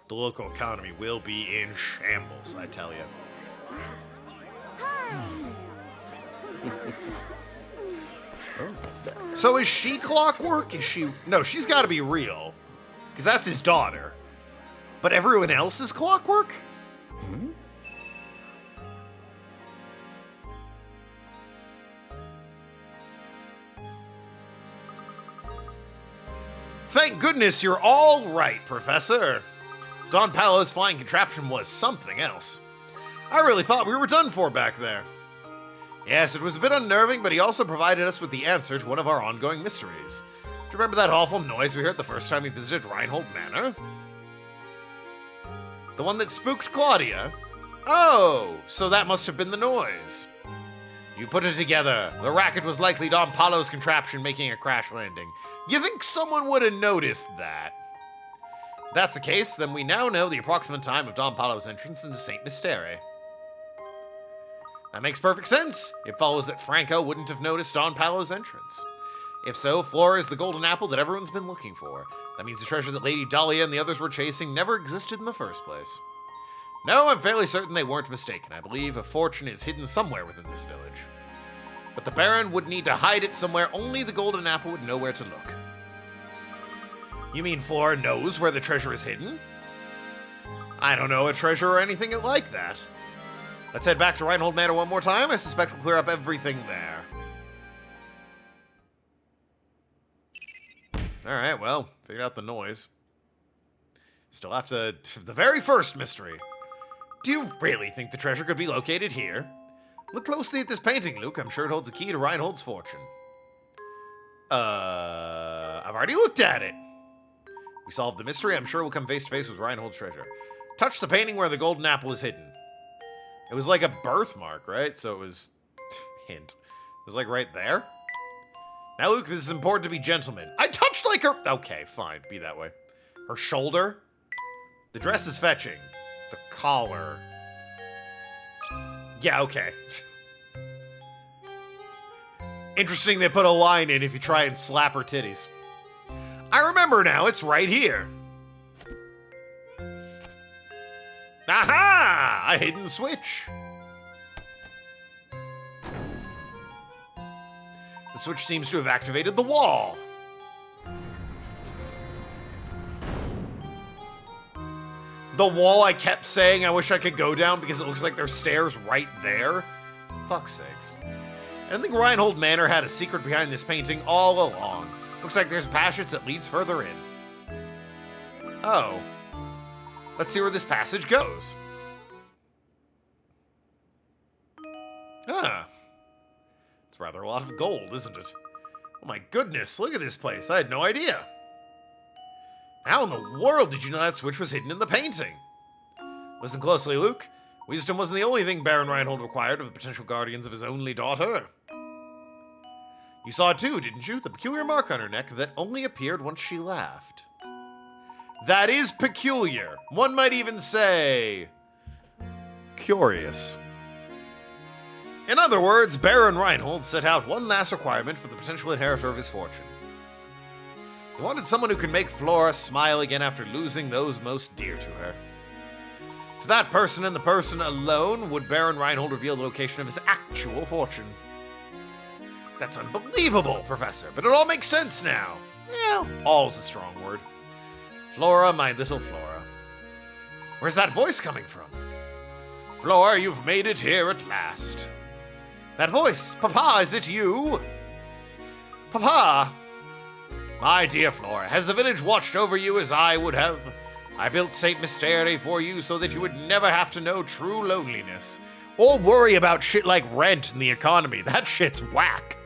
Speaker 1: The local economy will be in shambles, I tell you. So is she clockwork? Is she... No, she's got to be real. Because that's his daughter. But everyone else is clockwork? Thank goodness you're all right, Professor. Don Paolo's flying contraption was something else. I really thought we were done for back there. Yes, it was a bit unnerving, but he also provided us with the answer to one of our ongoing mysteries. Do you remember that awful noise we heard the first time we visited Reinhold Manor? The one that spooked Claudia? Oh, so that must have been the noise. You put it together. The racket was likely Don Paolo's contraption making a crash landing. You think someone would have noticed that? If that's the case, then we now know the approximate time of Don Paolo's entrance into St. Mystere. That makes perfect sense. It follows that Franco wouldn't have noticed Don Paolo's entrance. If so, Flora is the golden apple that everyone's been looking for. That means the treasure that Lady Dahlia and the others were chasing never existed in the first place. No, I'm fairly certain they weren't mistaken. I believe a fortune is hidden somewhere within this village. But the Baron would need to hide it somewhere only the golden apple would know where to look. You mean Flora knows where the treasure is hidden? I don't know a treasure or anything like that. Let's head back to Reinhold Manor one more time. I suspect we'll clear up everything there. Alright, well, figured out the noise. Still have to... The very first mystery. Do you really think the treasure could be located here? Look closely at this painting, Luke. I'm sure it holds a key to Reinhold's fortune. I've already looked at it. If we solve the mystery, I'm sure we'll come face to face with Reinhold's treasure. Touch the painting where the golden apple is hidden. It was like a birthmark, right? So it was... Hint. It was like right there. Now, Luke, this is important to be gentleman. I touched like her... Okay, fine. Be that way. Her shoulder. The dress is fetching. The collar. Yeah, okay. Interesting they put a line in if you try and slap her titties. I remember now. It's right here. Aha! A hidden switch. The switch seems to have activated the wall. The wall I kept saying I wish I could go down because it looks like there's stairs right there. Fuck's sakes. I think Reinhold Manor had a secret behind this painting all along. Looks like there's a passage that leads further in. Oh. Let's see where this passage goes. Ah. It's rather a lot of gold, isn't it? Oh my goodness, look at this place. I had no idea. How in the world did you know that switch was hidden in the painting? Listen closely, Luke. Wisdom wasn't the only thing Baron Reinhold required of the potential guardians of his only daughter. You saw it too, didn't you? The peculiar mark on her neck that only appeared once she laughed. That is peculiar. One might even say... curious. In other words, Baron Reinhold set out one last requirement for the potential inheritor of his fortune. He wanted someone who could make Flora smile again after losing those most dear to her. To that person and the person alone would Baron Reinhold reveal the location of his actual fortune. That's unbelievable, Professor, but it all makes sense now. Yeah, all's a strong word. Flora, my little Flora. Where's that voice coming from? Flora, you've made it here at last. That voice, Papa, is it you? Papa! My dear Flora, has the village watched over you as I would have? I built St. Mystere for you so that you would never have to know true loneliness. Or worry about shit like rent and the economy. That shit's whack.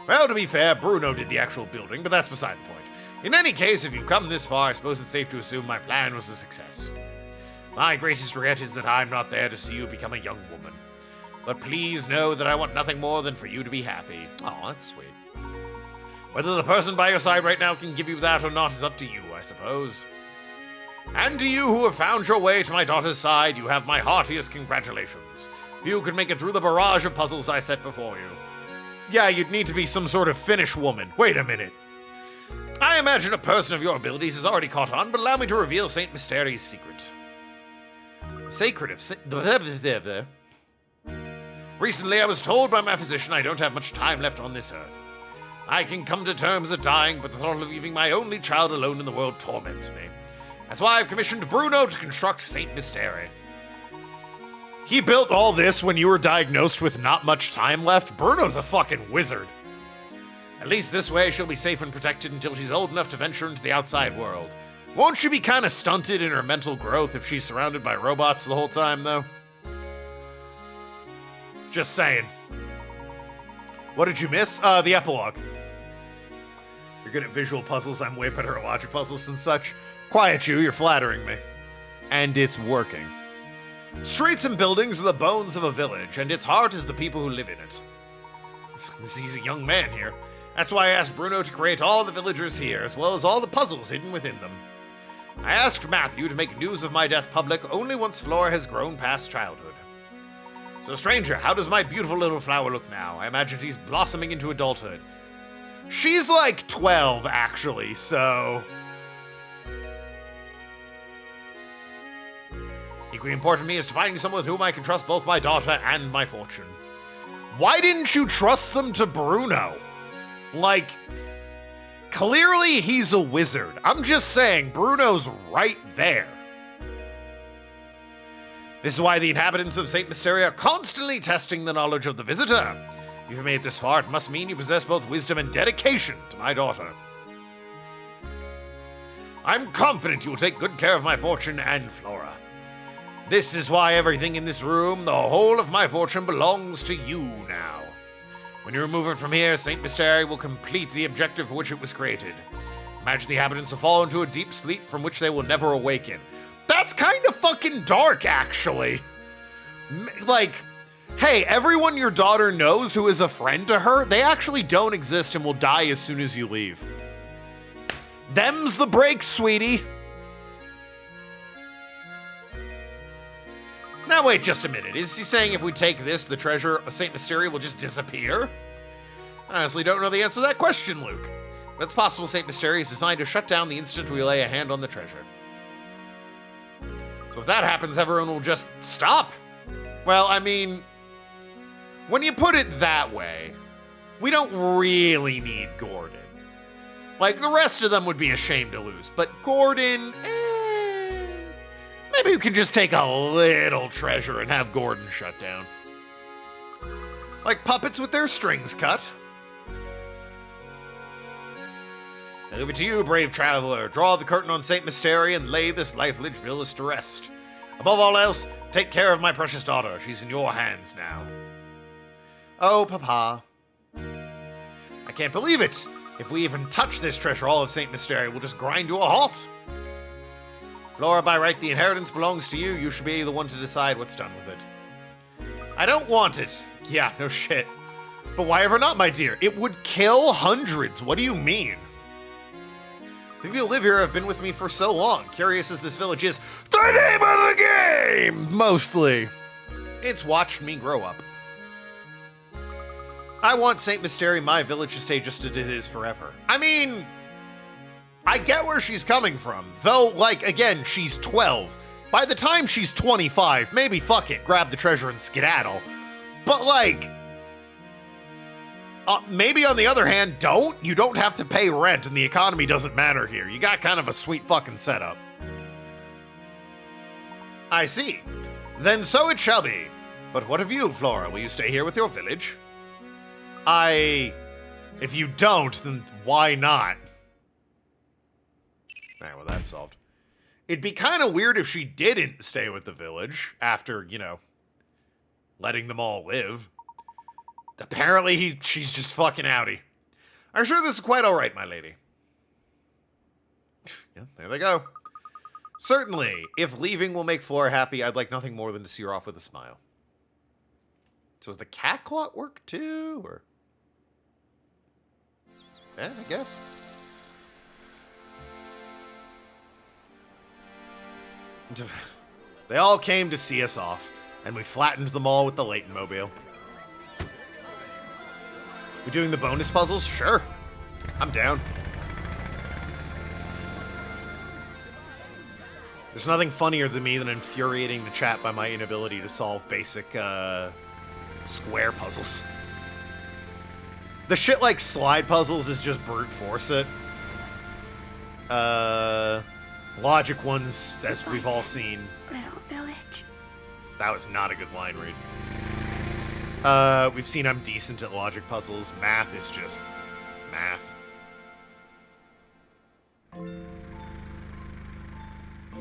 Speaker 1: Well, to be fair, Bruno did the actual building, but that's beside the point. In any case, if you've come this far, I suppose it's safe to assume my plan was a success. My greatest regret is that I'm not there to see you become a young woman. But please know that I want nothing more than for you to be happy. Oh, that's sweet. Whether the person by your side right now can give you that or not is up to you, I suppose. And to you who have found your way to my daughter's side, you have my heartiest congratulations. If you could make it through the barrage of puzzles I set before you. Yeah, you'd need to be some sort of Finnish woman. Wait a minute. I imagine a person of your abilities has already caught on, but allow me to reveal Saint Mysterious' secret. Recently, I was told by my physician I don't have much time left on this earth. I can come to terms with dying, but the thought of leaving my only child alone in the world torments me. That's why I've commissioned Bruno to construct Saint Mystere. He built all this when you were diagnosed with not much time left? Bruno's a fucking wizard. At least this way she'll be safe and protected until she's old enough to venture into the outside world. Won't she be kind of stunted in her mental growth if she's surrounded by robots the whole time, though? Just saying. What did you miss? The epilogue. You're good at visual puzzles, I'm way better at logic puzzles and such. Quiet you, you're flattering me. And it's working. Streets and buildings are the bones of a village, and its heart is the people who live in it. He's a young man here. That's why I asked Bruno to create all the villagers here, as well as all the puzzles hidden within them. I asked Matthew to make news of my death public only once Flora has grown past childhood. So, stranger, how does my beautiful little flower look now? I imagine she's blossoming into adulthood. She's like 12, actually, so... Equally important to me is to finding someone with whom I can trust both my daughter and my fortune. Why didn't you trust them to Bruno? Like, clearly he's a wizard. I'm just saying, Bruno's right there. This is why the inhabitants of St. Mysteria are constantly testing the knowledge of the visitor. If you've made it this far, it must mean you possess both wisdom and dedication to my daughter. I'm confident you will take good care of my fortune and Flora. This is why everything in this room, the whole of my fortune, belongs to you now. When you remove it from here, St. Mysteria will complete the objective for which it was created. Imagine the inhabitants will fall into a deep sleep from which they will never awaken. That's kind of fucking dark, actually. Like, hey, everyone your daughter knows who is a friend to her, they actually don't exist and will die as soon as you leave. Them's the breaks, sweetie. Now wait just a minute, is he saying if we take this, the treasure of St. Mysteria will just disappear? I honestly don't know the answer to that question, Luke. But it's possible St. Mysteria is designed to shut down the instant we lay a hand on the treasure. So if that happens, everyone will just stop. Well, I mean, when you put it that way, we don't really need Gordon. Like, the rest of them would be ashamed to lose, but Gordon, maybe you can just take a little treasure and have Gordon shut down. Like puppets with their strings cut. I leave it to you, brave traveler. Draw the curtain on St. Mysteria and lay this lifeless village to rest. Above all else, take care of my precious daughter. She's in your hands now. Oh, Papa. I can't believe it. If we even touch this treasure, all of St. Mysteria will just grind to a halt. Flora, by right, the inheritance belongs to you. You should be the one to decide what's done with it. I don't want it. Yeah, no shit. But why ever not, my dear? It would kill hundreds. What do you mean? The people who live here have been with me for so long. Curious as this village is, the name of the game! Mostly. It's watched me grow up. I want St. Mysteria, my village, to stay just as it is forever. I mean, I get where she's coming from. Though, like, again, she's 12. By the time she's 25, maybe fuck it, grab the treasure and skedaddle. But, like, maybe on the other hand, don't. You don't have to pay rent and the economy doesn't matter here. You got kind of a sweet fucking setup. I see. Then so it shall be. But what of you, Flora? Will you stay here with your village? If you don't, then why not? Alright, well, that's solved. It'd be kind of weird if she didn't stay with the village after, you know, letting them all live. Apparently she's just fucking outie. I'm sure this is quite alright, my lady. Yeah, there they go. Certainly, if leaving will make Flora happy, I'd like nothing more than to see her off with a smile. So does the cat claw work too, or? Yeah, I guess. They all came to see us off, and we flattened them all with the Layton mobile. We doing the bonus puzzles? Sure. I'm down. There's nothing funnier than me than infuriating the chat by my inability to solve basic, square puzzles. The shit like slide puzzles is just brute force it. Logic ones, as we've all seen.
Speaker 2: Little village.
Speaker 1: That was not a good line read. We've seen I'm decent at logic puzzles. Math is just math.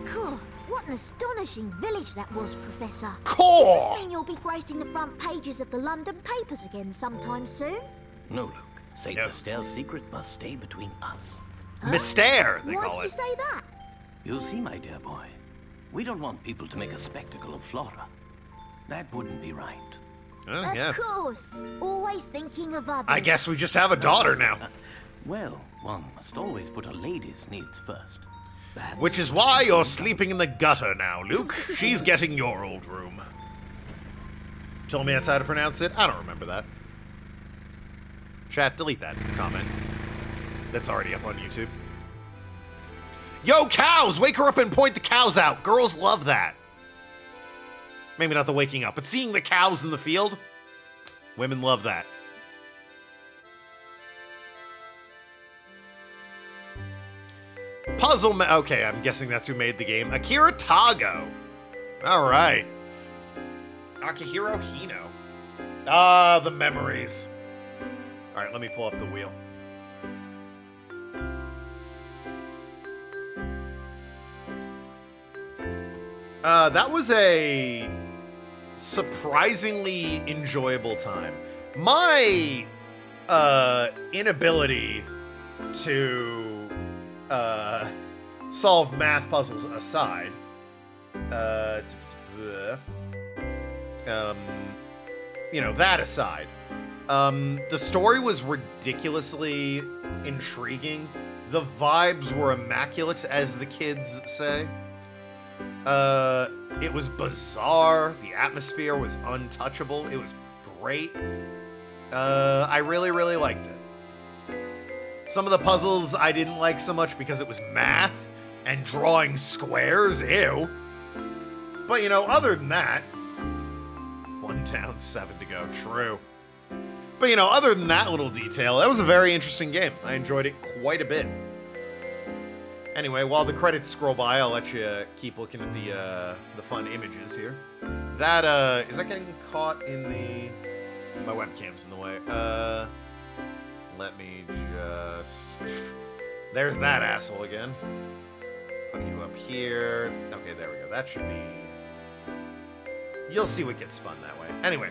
Speaker 2: Cool. What an astonishing village that was, Professor.
Speaker 1: Cool!
Speaker 2: Does this mean you'll be gracing the front pages of the London papers again sometime soon?
Speaker 3: No, Luke. Saint
Speaker 1: No.
Speaker 3: Mystere's secret must stay between us.
Speaker 1: Mystère, they
Speaker 2: Why
Speaker 1: call
Speaker 2: did
Speaker 1: it.
Speaker 2: you say that?
Speaker 3: You see, my dear boy, we don't want people to make a spectacle of Flora. That wouldn't be right.
Speaker 1: Oh, yeah.
Speaker 2: Of course. Always thinking of others.
Speaker 1: I guess we just have a daughter now.
Speaker 3: Well, one must always put a lady's needs first. That's
Speaker 1: Which is why you're sleeping in the gutter now, Luke. She's getting your old room. Told me that's how to pronounce it? I don't remember that. Chat, delete that comment. That's already up on YouTube. Yo, cows! Wake her up and point the cows out. Girls love that. Maybe not the waking up, but seeing the cows in the field. Women love that. Okay, I'm guessing that's who made the game. Akira Tago. All right. Akihiro Hino. Ah, the memories. All right, let me pull up the wheel. That was a surprisingly enjoyable time. My inability to solve math puzzles aside, you know, that aside, the story was ridiculously intriguing. The vibes were immaculate, as the kids say. It was bizarre. The atmosphere was untouchable. It was great. I really, really liked it. Some of the puzzles I didn't like so much because it was math and drawing squares. Ew. But, you know, other than that, 1 down, 7 to go. True. But, you know, other than that little detail, that was a very interesting game. I enjoyed it quite a bit. Anyway, while the credits scroll by, I'll let you keep looking at the fun images here. That, is that getting caught in the... My webcam's in the way. Let me just... There's that asshole again. Put you up here. Okay, there we go. That should be... You'll see what gets spun that way. Anyway.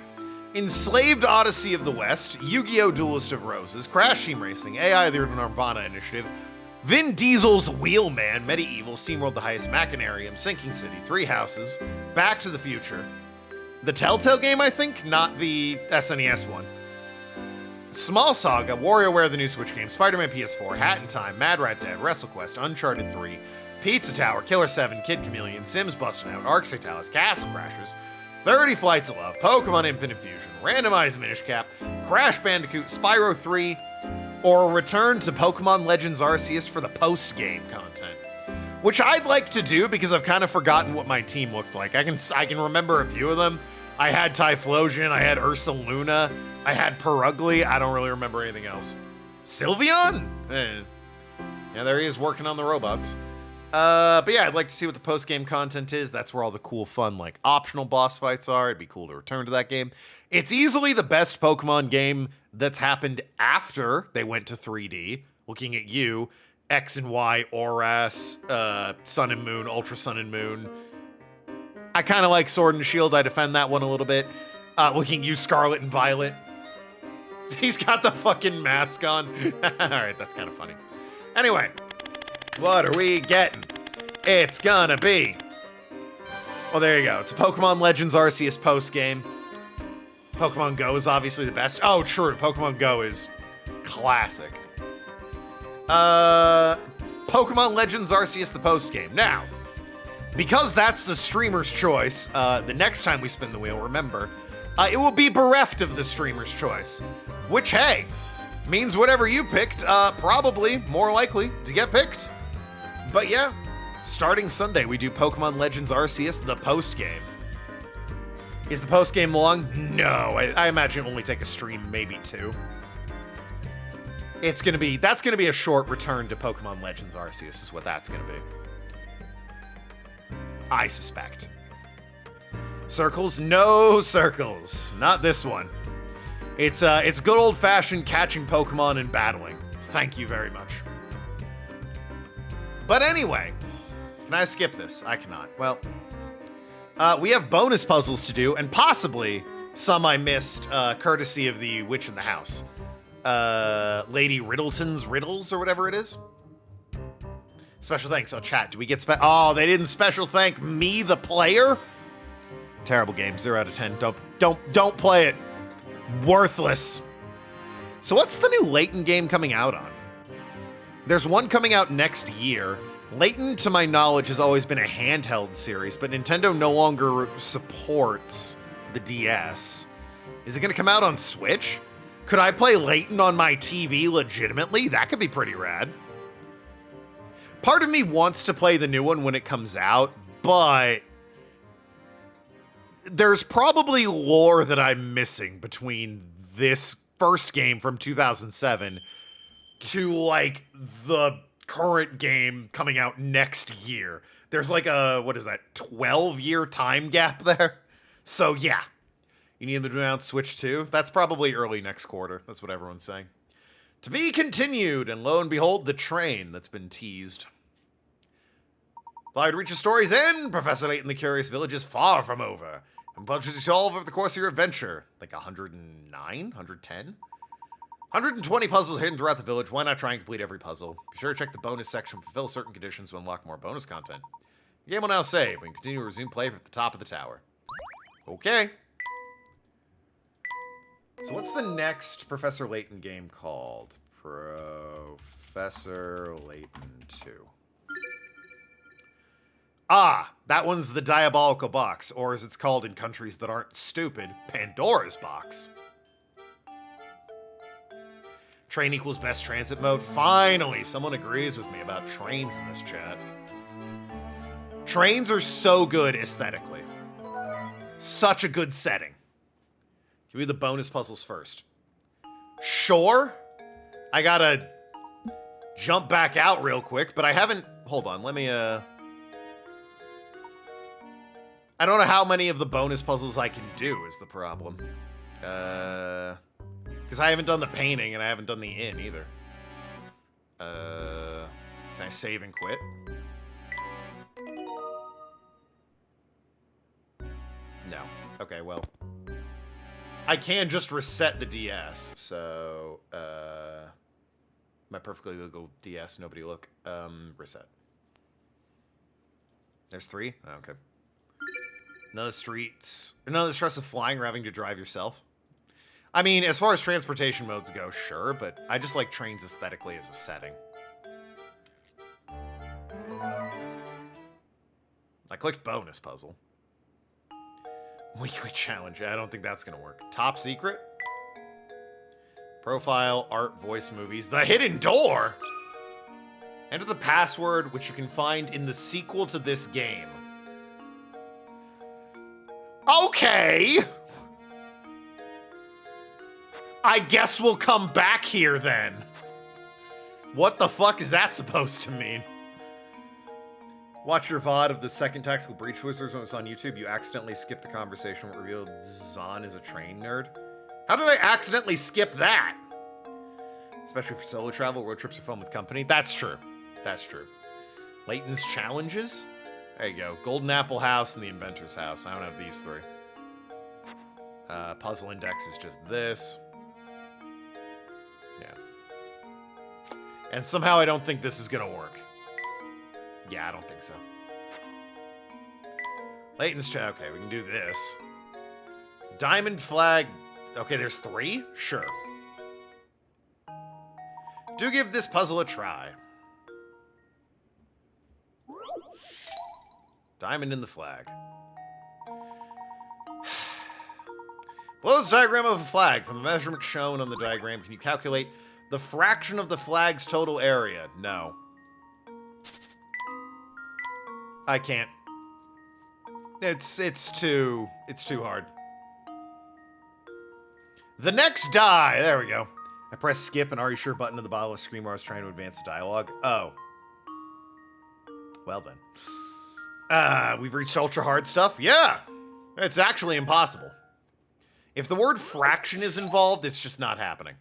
Speaker 1: Enslaved Odyssey of the West, Yu-Gi-Oh! Duelist of Roses, Crash Team Racing, AI the Nirvana Initiative, Vin Diesel's Wheelman, Medieval, SteamWorld The Heist, Machinarium, Sinking City, Three Houses, Back to the Future. The Telltale game, I think, not the SNES one. Small Saga, WarioWare the New Switch game, Spider-Man PS4, Hat in Time, Mad Rat Dead, WrestleQuest, Uncharted 3, Pizza Tower, Killer 7, Kid Chameleon, Sims Bustin' Out, Ark Satalis, Castle Crashers, 30 Flights of Love, Pokemon Infinite Fusion, Randomized Minish Cap, Crash Bandicoot, Spyro 3, or return to Pokemon Legends Arceus for the post-game content. Which I'd like to do because I've kind of forgotten what my team looked like. I can remember a few of them. I had Typhlosion, I had Ursaluna, I had Perugly, I don't really remember anything else. Sylveon? Yeah, there he is working on the robots. But yeah, I'd like to see what the post-game content is. That's where all the cool, fun, like, optional boss fights are. It'd be cool to return to that game. It's easily the best Pokemon game that's happened after they went to 3D. Looking at you, X and Y, Oras, Sun and Moon, Ultra Sun and Moon. I kind of like Sword and Shield. I defend that one a little bit. We can use Scarlet and Violet. He's got the fucking mask on. Alright, that's kind of funny. Anyway, what are we getting? It's gonna be... Well, there you go. It's a Pokemon Legends Arceus post-game. Pokemon Go is obviously the best. Oh, true. Pokemon Go is classic. Pokemon Legends Arceus the post-game. Now, because that's the streamer's choice, the next time we spin the wheel, remember, it will be bereft of the streamer's choice. Which, hey, means whatever you picked, probably more likely to get picked. But yeah, starting Sunday, we do Pokemon Legends Arceus, the post-game. Is the post-game long? No, I imagine it'll only take a stream, maybe 2. That's gonna be a short return to Pokemon Legends Arceus, is what that's gonna be. I suspect. Circles? No circles. Not this one. It's good old-fashioned catching Pokemon and battling. Thank you very much. But anyway, can I skip this? I cannot. Well, we have bonus puzzles to do, and possibly some I missed, courtesy of the Witch in the House. Lady Riddleton's Riddles, or whatever it is. Special thanks. Oh, chat, do we get Oh, they didn't special thank me, the player? Terrible game. 0 out of 10. Don't play it. Worthless. So what's the new Layton game coming out on? There's one coming out next year. Layton, to my knowledge, has always been a handheld series, but Nintendo no longer supports the DS. Is it going to come out on Switch? Could I play Layton on my TV legitimately? That could be pretty rad. Part of me wants to play the new one when it comes out, but there's probably lore that I'm missing between this first game from 2007 to, like, the current game coming out next year. There's like a, 12-year time gap there? So, yeah. You need them to announce Switch 2? That's probably early next quarter. That's what everyone's saying. To be continued, and lo and behold, the train that's been teased. Fly to reach a story's end, Professor Layton the Curious Village is far from over. And punches you solve over the course of your adventure. Like 109? 110? 120 puzzles hidden throughout the village. Why not try and complete every puzzle? Be sure to check the bonus section, fulfill certain conditions to unlock more bonus content. The game will now save, and continue to resume play at the top of the tower. Okay. So what's the next Professor Layton game called? Professor Layton 2. Ah, that one's the Diabolical Box, or as it's called in countries that aren't stupid, Pandora's Box. Train equals best transit mode. Finally, someone agrees with me about trains in this chat. Trains are so good aesthetically. Such a good setting. Give me the bonus puzzles first. Sure. I gotta jump back out real quick, but I haven't... Hold on, let me, I don't know how many of the bonus puzzles I can do is the problem. Because I haven't done the painting and I haven't done the inn either. Can I save and quit? No. Okay, well. I can just reset the DS, so, my perfectly legal DS, nobody look, reset. There's 3? Oh, okay. None of the stress of flying or having to drive yourself. I mean, as far as transportation modes go, sure, but I just like trains aesthetically as a setting. I clicked bonus puzzle. Weekly challenge. I don't think that's gonna work. Top secret? Profile, art, voice, movies. The hidden door! Enter the password, which you can find in the sequel to this game. Okay! I guess we'll come back here then. What the fuck is that supposed to mean? Watch your VOD of the second Tactical Breach Wizards when it was on YouTube. You accidentally skipped the conversation that revealed Zahn is a train nerd. How did I accidentally skip that? Especially for solo travel, road trips are fun with company. That's true. That's true. Layton's challenges? There you go. Golden Apple House and the Inventor's House. I don't have these 3. Puzzle index is just this. Yeah. And somehow I don't think this is gonna work. Yeah, I don't think so. Layton's check. Okay, we can do this. Diamond flag. Okay, there's 3? Sure. Do give this puzzle a try. Diamond in the flag. Below is a diagram of a flag. From the measurement shown on the diagram, can you calculate the fraction of the flag's total area? No. I can't. It's too hard. The next die. There we go. I press skip and are you sure button to the bottom of the screen where I was trying to advance the dialogue. Oh. Well then. We've reached ultra hard stuff. Yeah. It's actually impossible. If the word fraction is involved, it's just not happening.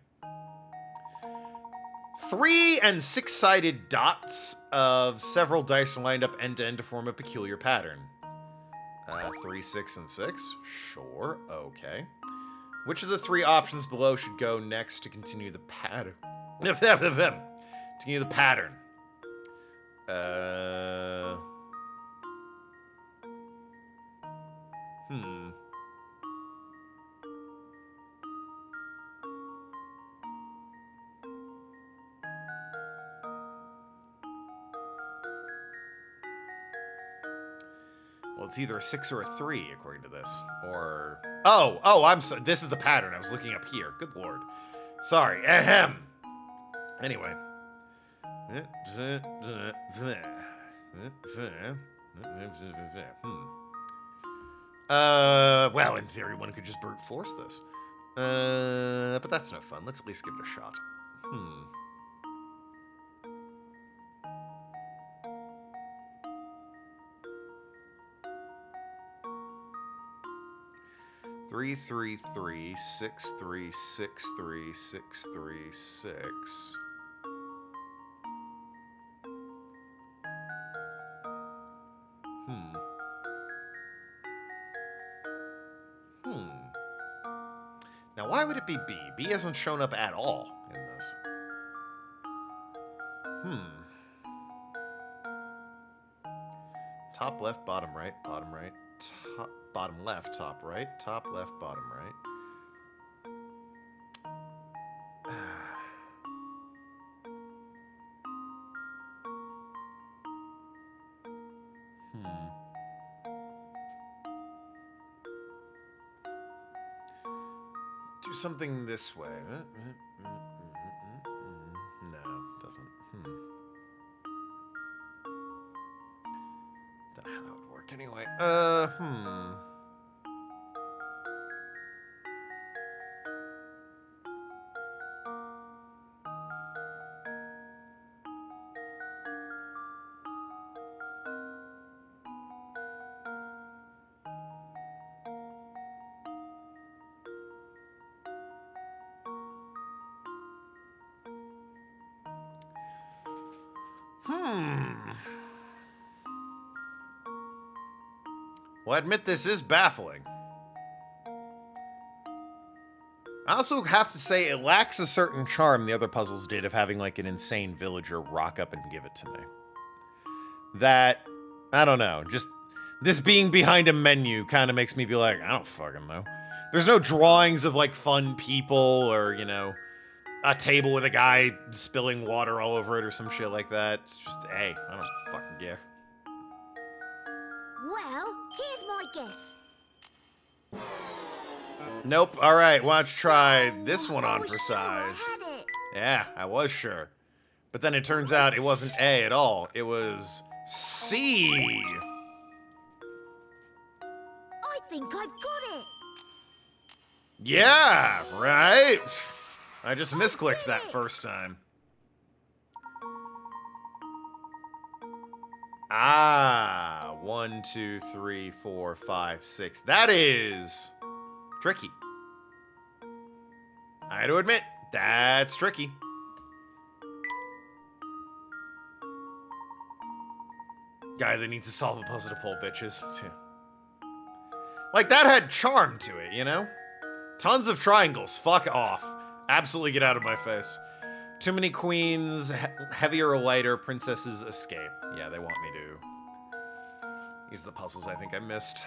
Speaker 1: 3 and 6-sided dots of several dice are lined up end to end to form a peculiar pattern. 3, 6, and 6. Sure. Okay. Which of the 3 options below should go next to continue the pattern? Continue the pattern. Well, it's either a 6 or a 3, according to this. Or... Oh, I'm sorry. This is the pattern. I was looking up here. Good lord. Sorry. Ahem. Anyway. Well, in theory, one could just brute force this. But that's no fun. Let's at least give it a shot. 3, 3, 3, 6, 3, 6, 3, 6, 3, 6. Now, why would it be B? B hasn't shown up at all in this. Top left, bottom right, top, bottom left, top right, top left, bottom right. Do something this way. No, doesn't. Don't know how that would work anyway. Well, I admit this is baffling. I also have to say it lacks a certain charm the other puzzles did of having like an insane villager rock up and give it to me. That, I don't know, just this being behind a menu kind of makes me be like, I don't fucking know. There's no drawings of like fun people or, you know, a table with a guy spilling water all over it or some shit like that. It's just, hey, I don't fucking care.
Speaker 2: Well, here's my guess.
Speaker 1: Nope. All right, why don't you try this one on
Speaker 2: I was
Speaker 1: for
Speaker 2: sure I
Speaker 1: size?
Speaker 2: had it.
Speaker 1: Yeah, I was sure. But then it turns out it wasn't A at all. It was C.
Speaker 2: I think I've got it.
Speaker 1: Yeah, right? I just misclicked that first time. Ah, 1, 2, 3, 4, 5, 6. That is tricky. I had to admit, that's tricky. Guy that needs to solve a puzzle to pull bitches. Like, that had charm to it, you know? Tons of triangles. Fuck off. Absolutely get out of my face. Too many queens, heavier or lighter, princesses escape. Yeah, they want me to. These are the puzzles I think I missed.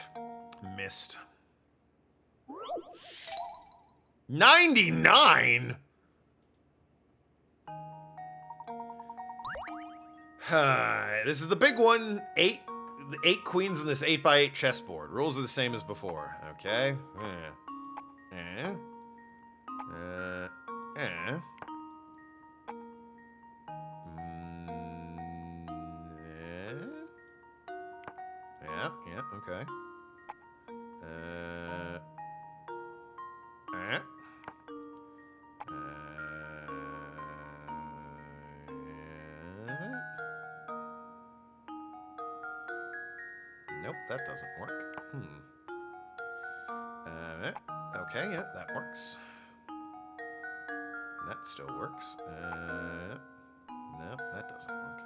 Speaker 1: 99? This is the big one. Eight queens in this 8x8 chessboard. Rules are the same as before. Okay. Yeah, okay. Nope, that doesn't work. Okay, yeah, that works. That still works. Nope, that doesn't work.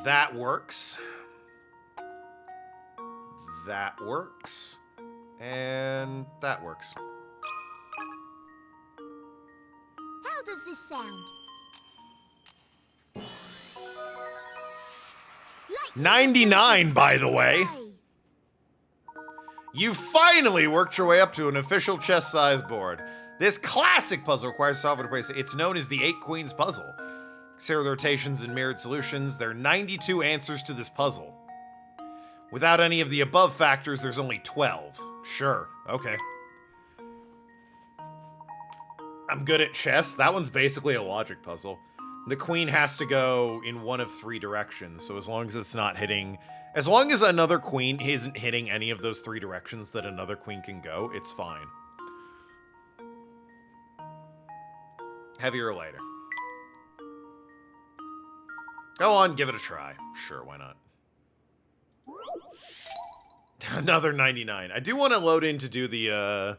Speaker 1: That works. That works. And that works.
Speaker 2: How does this sound?
Speaker 1: 99, by the way. You finally worked your way up to an official chess size board. This classic puzzle requires software to place it. It's known as the 8 Queens puzzle. Consider the rotations and mirrored solutions. There are 92 answers to this puzzle. Without any of the above factors, there's only 12. Sure, okay. I'm good at chess. That one's basically a logic puzzle. The queen has to go in one of 3 directions, so as long as it's not hitting... As long as another queen isn't hitting any of those 3 directions that another queen can go, it's fine. Heavier or lighter? Go on, give it a try. Sure, why not? Another 99. I do want to load in to do the,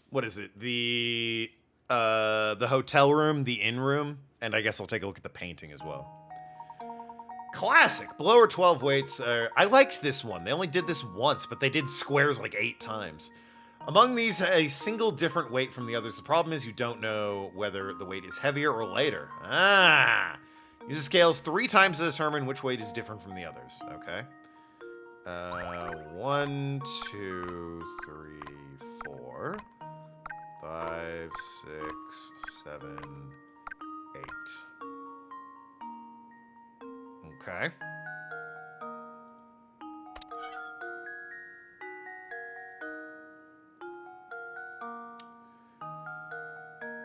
Speaker 1: what is it? The hotel room, the inn room, and I guess I'll take a look at the painting as well. Classic. Below are 12 weights. I liked this one. They only did this once, but they did squares like 8 times. Among these, a single different weight from the others. The problem is you don't know whether the weight is heavier or lighter. Ah! Use the scales 3 times to determine which weight is different from the others. Okay. 1, 2, 3, 4, 5, 6, 7, 8. Okay.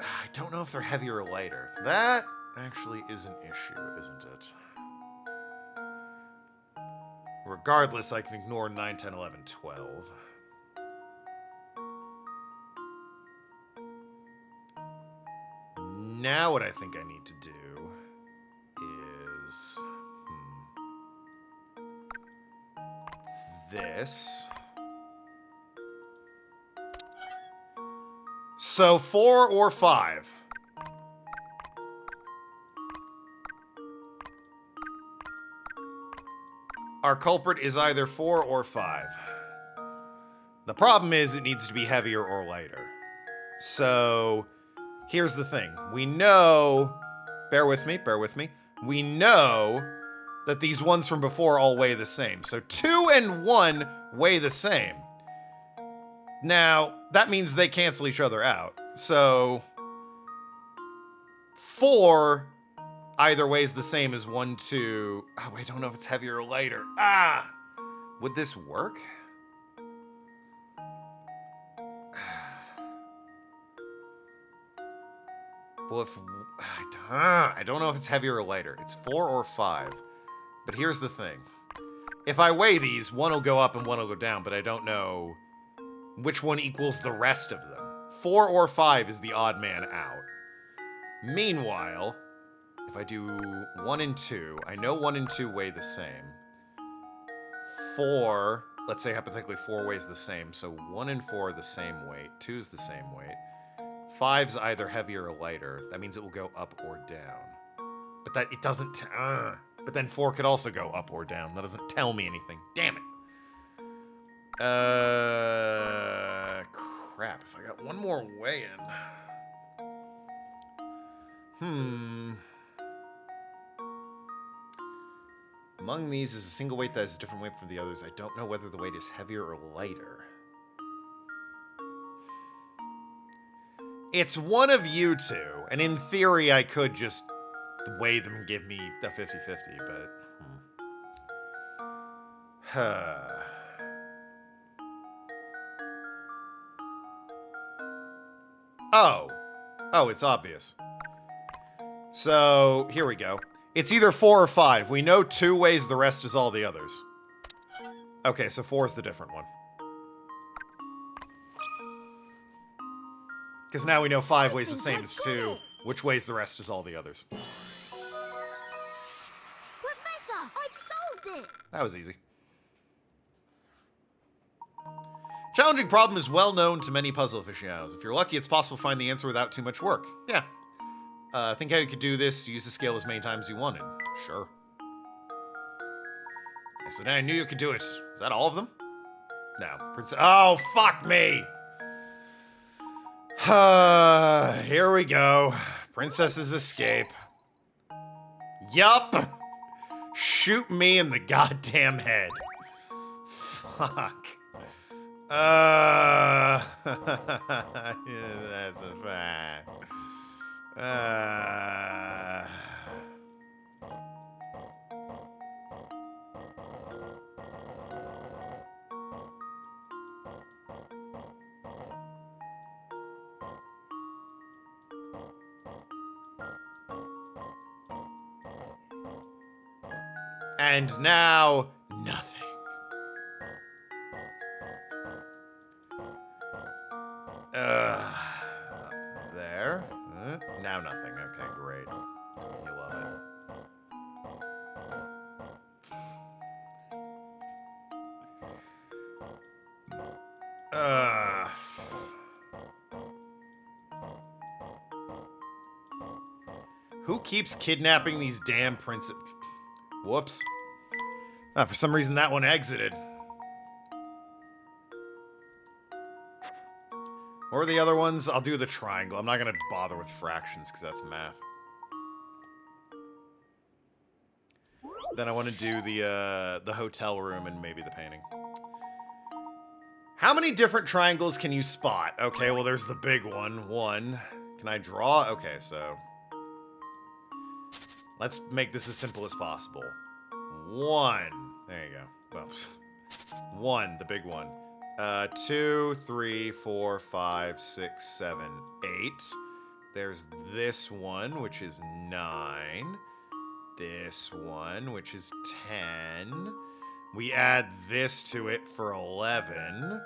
Speaker 1: I don't know if they're heavier or lighter. That actually is an issue, isn't it? Regardless, I can ignore 9, 10, 11, 12. Now what I think I need to do is... this. So 4 or 5. Our culprit is either 4 or 5. The problem is it needs to be heavier or lighter. So here's the thing. We know, bear with me. We know that these ones from before all weigh the same. So 2 and 1 weigh the same. Now, that means they cancel each other out. So 4 either weighs the same as 1, 2. Oh, I don't know if it's heavier or lighter. Ah! Would this work? Well, if... I don't know if it's heavier or lighter. It's 4 or 5. But here's the thing. If I weigh these, one will go up and one will go down, but I don't know which one equals the rest of them. 4 or 5 is the odd man out. Meanwhile, if I do 1 and 2, I know 1 and 2 weigh the same. 4 let's say hypothetically 4 weighs the same. So 1 and 4 are the same weight. 2 is the same weight. 5's either heavier or lighter. That means it will go up or down. But that it doesn't. But then 4 could also go up or down. That doesn't tell me anything. Damn it. Crap. If I got one more weigh in. Among these is a single weight that has a different weight from the others. I don't know whether the weight is heavier or lighter. It's one of you two, and in theory I could just weigh them and give me a 50-50, but... Oh, it's obvious. So, here we go. It's either 4 or 5. We know 2 weighs, the rest is all the others. Okay, so 4 is the different one. Because now we know 5 weighs the same as 2, which weighs the rest is all the others.
Speaker 2: Professor, I've solved it!
Speaker 1: That was easy. Challenging problem is well known to many puzzle aficionados. If you're lucky, it's possible to find the answer without too much work. Yeah. Think how you could do this, use the scale as many times as you wanted. Sure. Okay, so now I knew you could do it. Is that all of them? No. Oh, fuck me! Here we go. Princess's escape. Yup! Shoot me in the goddamn head. Fuck. That's a fact. And now, nothing. There. Now nothing. Okay, great. You love it. Who keeps kidnapping these damn princes? Whoops. For some reason that one exited. What are the other ones? I'll do the triangle. I'm not going to bother with fractions because that's math. Then I want to do the hotel room and maybe the painting. How many different triangles can you spot? Okay, well, there's the big one. 1. Can I draw? Okay, so... let's make this as simple as possible. 1. There you go. Well, 1, the big one. 2, 3, 4, 5, 6, 7, 8. There's this one, which is 9. This one, which is 10. We add this to it for 11.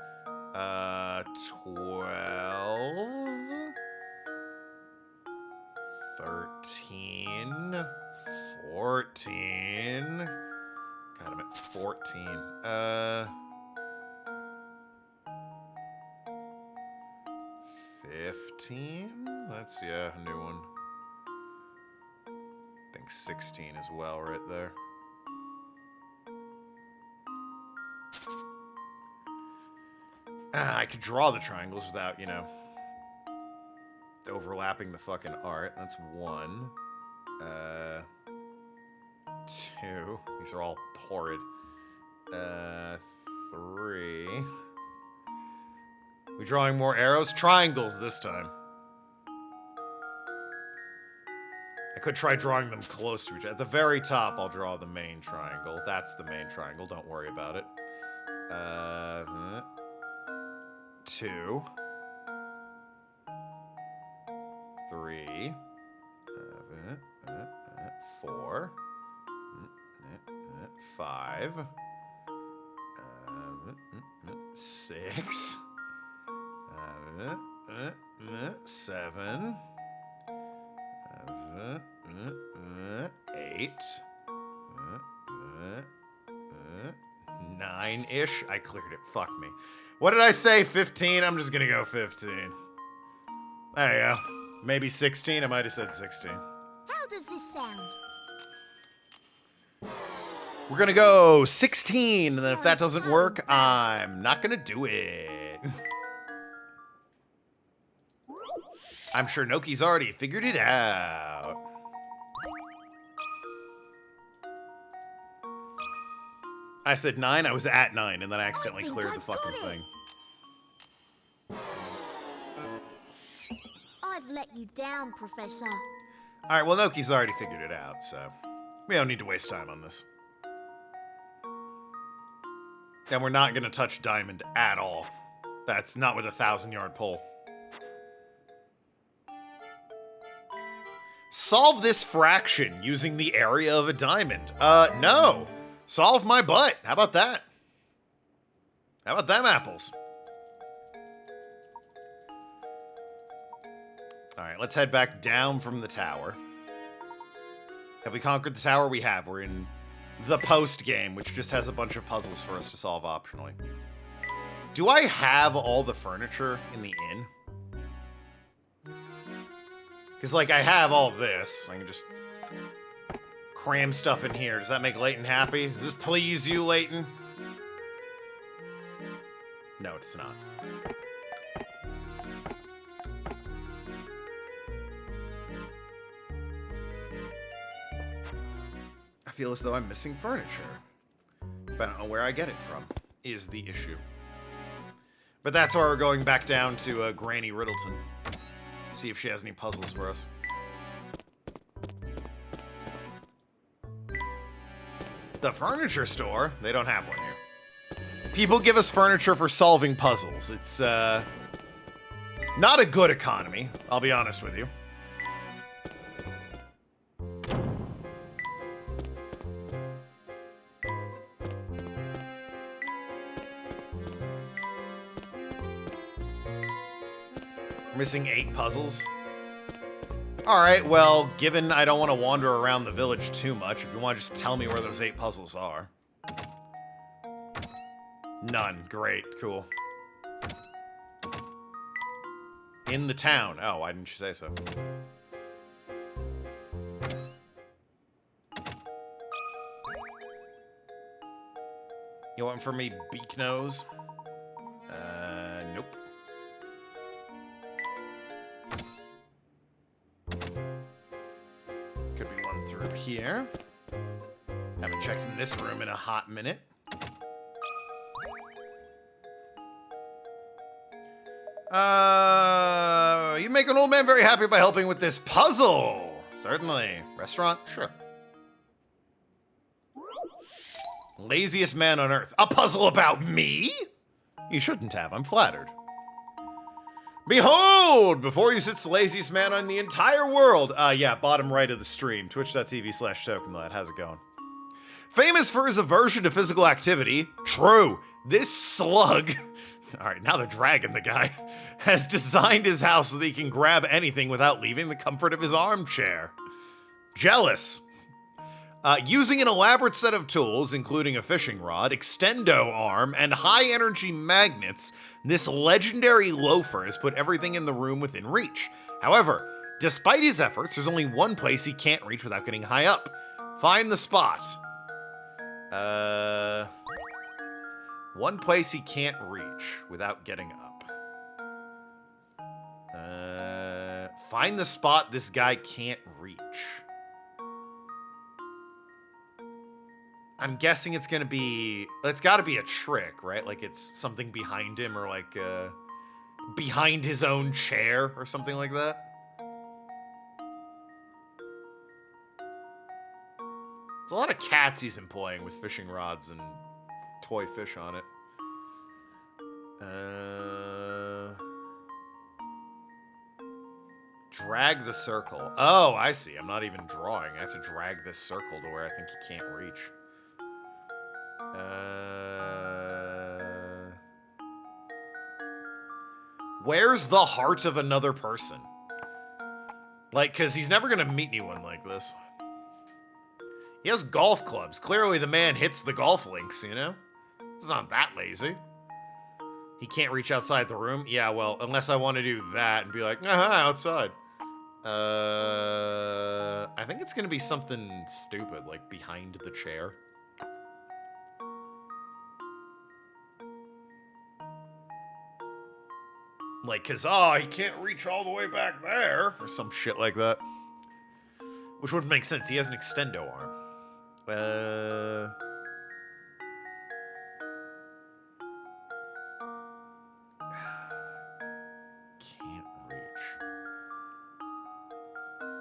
Speaker 1: 12. 13. 14. God, I'm at 14. 15? That's, yeah, a new one. I think 16 as well, right there. I could draw the triangles without, you know, overlapping the fucking art. That's 1. 2. These are all horrid. 3. We drawing more arrows? Triangles this time. I could try drawing them close to each other. At the very top, I'll draw the main triangle. That's the main triangle. Don't worry about it. 2. 3. 4. 5. 6. 7. 8. 9. 9-ish. I cleared it. Fuck me. What did I say? 15? I'm just gonna go 15. There you go. Maybe 16? I might have said 16.
Speaker 2: How does this sound?
Speaker 1: We're gonna go 16, and then if that doesn't work, I'm not gonna do it. I'm sure Noki's already figured it out. I said 9, I was at 9, and then I accidentally cleared the fucking thing.
Speaker 2: I've let you down, Professor.
Speaker 1: Alright, well, Noki's already figured it out, so we don't need to waste time on this. And we're not going to touch Diamond at all. That's not with a 1,000-yard pole. Solve this fraction using the area of a diamond. No. Solve my butt. How about that? How about them apples? Alright, let's head back down from the tower. Have we conquered the tower? We have. We're in the post game, which just has a bunch of puzzles for us to solve optionally. Do I have all the furniture in the inn? Because, like, I have all this. I can just cram stuff in here. Does that make Layton happy? Does this please you, Layton? No, it's not. I feel as though I'm missing furniture. But I don't know where I get it from, is the issue. But that's why we're going back down to Granny Riddleton. See if she has any puzzles for us. The furniture store? They don't have one here. People give us furniture for solving puzzles. It's, not a good economy, I'll be honest with you. Missing 8 puzzles. Alright, well, given I don't want to wander around the village too much, if you want to just tell me where those 8 puzzles are. None. Great. Cool. In the town. Oh, why didn't you say so? You want for me, beak nose? Nope. Could be one through here. Haven't checked in this room in a hot minute. You make an old man very happy by helping with this puzzle. Certainly. Restaurant? Sure. Laziest man on earth. A puzzle about me? You shouldn't have. I'm flattered. Behold! Before you sits the laziest man on the entire world. Yeah, bottom right of the stream. Twitch.tv/Tokenlad. How's it going? Famous for his aversion to physical activity. True. This slug... Alright, now they're dragging the guy. Has designed his house so that he can grab anything without leaving the comfort of his armchair. Jealous. Using an elaborate set of tools, including a fishing rod, extendo arm, and high-energy magnets, this legendary loafer has put everything in the room within reach. However, despite his efforts, there's only one place he can't reach without getting high up. Find the spot. One place he can't reach without getting up. Find the spot this guy can't reach. I'm guessing it's gonna be... It's gotta be a trick, right? Like it's something behind him or like, behind his own chair or something like that. There's a lot of cats he's employing with fishing rods and toy fish on it. Drag the circle. Oh, I see. I'm not even drawing. I have to drag this circle to where I think he can't reach. Where's the heart of another person? Like, because he's never going to meet anyone like this. He has golf clubs. Clearly the man hits the golf links, you know? It's not that lazy. He can't reach outside the room? Yeah, well, unless I want to do that and be like, outside. I think it's gonna be something stupid, like behind the chair. Like, cause, he can't reach all the way back there. Or some shit like that. Which would make sense. He has an extendo arm. Can't reach.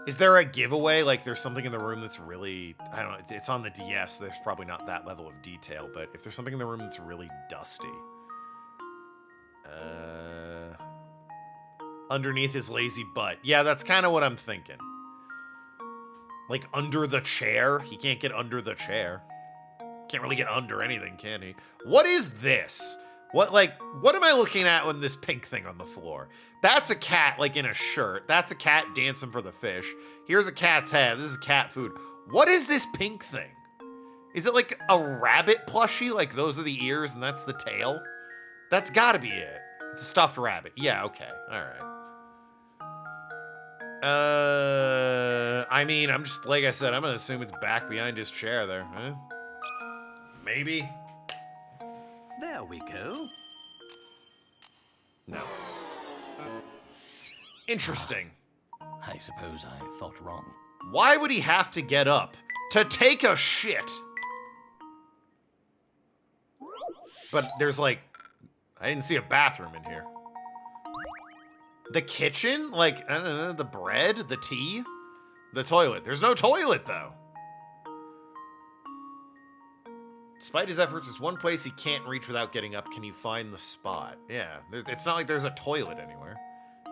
Speaker 1: Is there a giveaway? Like, there's something in the room that's really... I don't know. It's on the DS. There's probably not that level of detail. But if there's something in the room that's really dusty... underneath his lazy butt. Yeah, that's kind of what I'm thinking. Like, under the chair? He can't get under the chair. Can't really get under anything, can he? What is this? What am I looking at with this pink thing on the floor? That's a cat, like, in a shirt. That's a cat dancing for the fish. Here's a cat's head. This is cat food. What is this pink thing? Is it like a rabbit plushie? Like, those are the ears and that's the tail? That's gotta be it. It's a stuffed rabbit. Yeah, okay. All right. I mean, I'm just, like I said, I'm gonna assume it's back behind his chair there. Huh? Maybe.
Speaker 3: There we go.
Speaker 1: No. Interesting.
Speaker 3: I suppose I thought wrong.
Speaker 1: Why would he have to get up? To take a shit! But there's like... I didn't see a bathroom in here. The kitchen? Like, I don't know, the bread? The tea? The toilet. There's no toilet, though. Despite his efforts, there's one place he can't reach without getting up. Can you find the spot? Yeah, it's not like there's a toilet anywhere.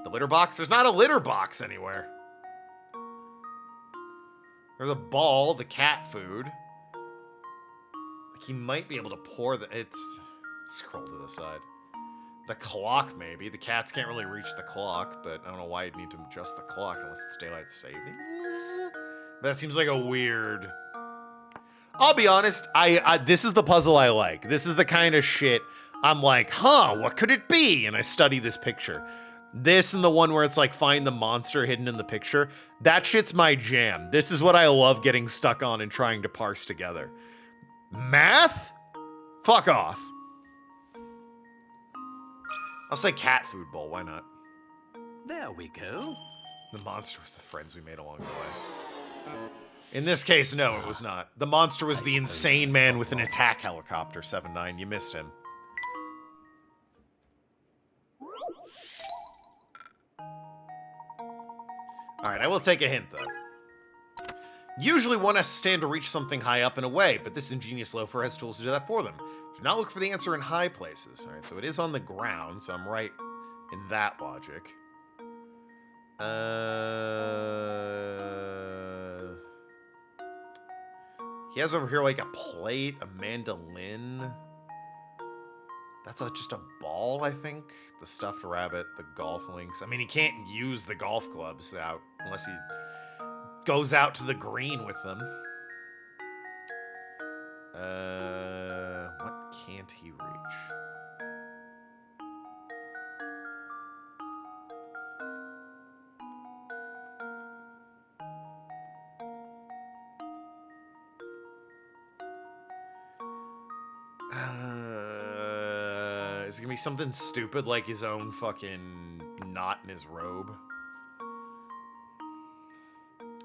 Speaker 1: The litter box? There's not a litter box anywhere. There's a ball, the cat food. Like, he might be able to pour the... Scroll to the side. The clock, maybe. The cats can't really reach the clock, but I don't know why you'd need to adjust the clock unless it's daylight savings. But that seems like a weird... I'll be honest, this is the puzzle I like. This is the kind of shit I'm like, what could it be? And I study this picture. This and the one where it's like, find the monster hidden in the picture. That shit's my jam. This is what I love getting stuck on and trying to parse together. Math? Fuck off. I'll say cat food bowl, why not?
Speaker 3: There we go.
Speaker 1: The monster was the friends we made along the way. In this case, no, it was not. The monster was the insane man with an attack helicopter, 7-9. You missed him. Alright, I will take a hint, though. Usually one has to stand to reach something high up and away, but this ingenious loafer has tools to do that for them. Do not look for the answer in high places. Alright, so it is on the ground, so I'm right in that logic. He has over here like a plate, a mandolin. That's just a ball, I think. The stuffed rabbit, the golf links. I mean, he can't use the golf clubs out unless he goes out to the green with them. What can't he reach? Is it gonna be something stupid like his own fucking knot in his robe?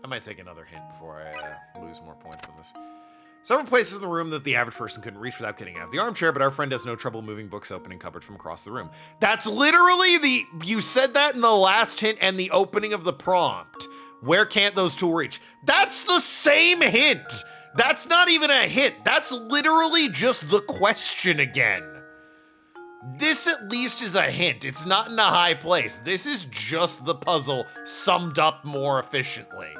Speaker 1: I might take another hint before I lose more points on this. Several places in the room that the average person couldn't reach without getting out of the armchair, but our friend has no trouble moving books open and cupboards from across the room. That's literally you said that in the last hint and the opening of the prompt. Where can't those two reach? That's the same hint. That's not even a hint. That's literally just the question again. This at least is a hint. It's not in a high place. This is just the puzzle summed up more efficiently.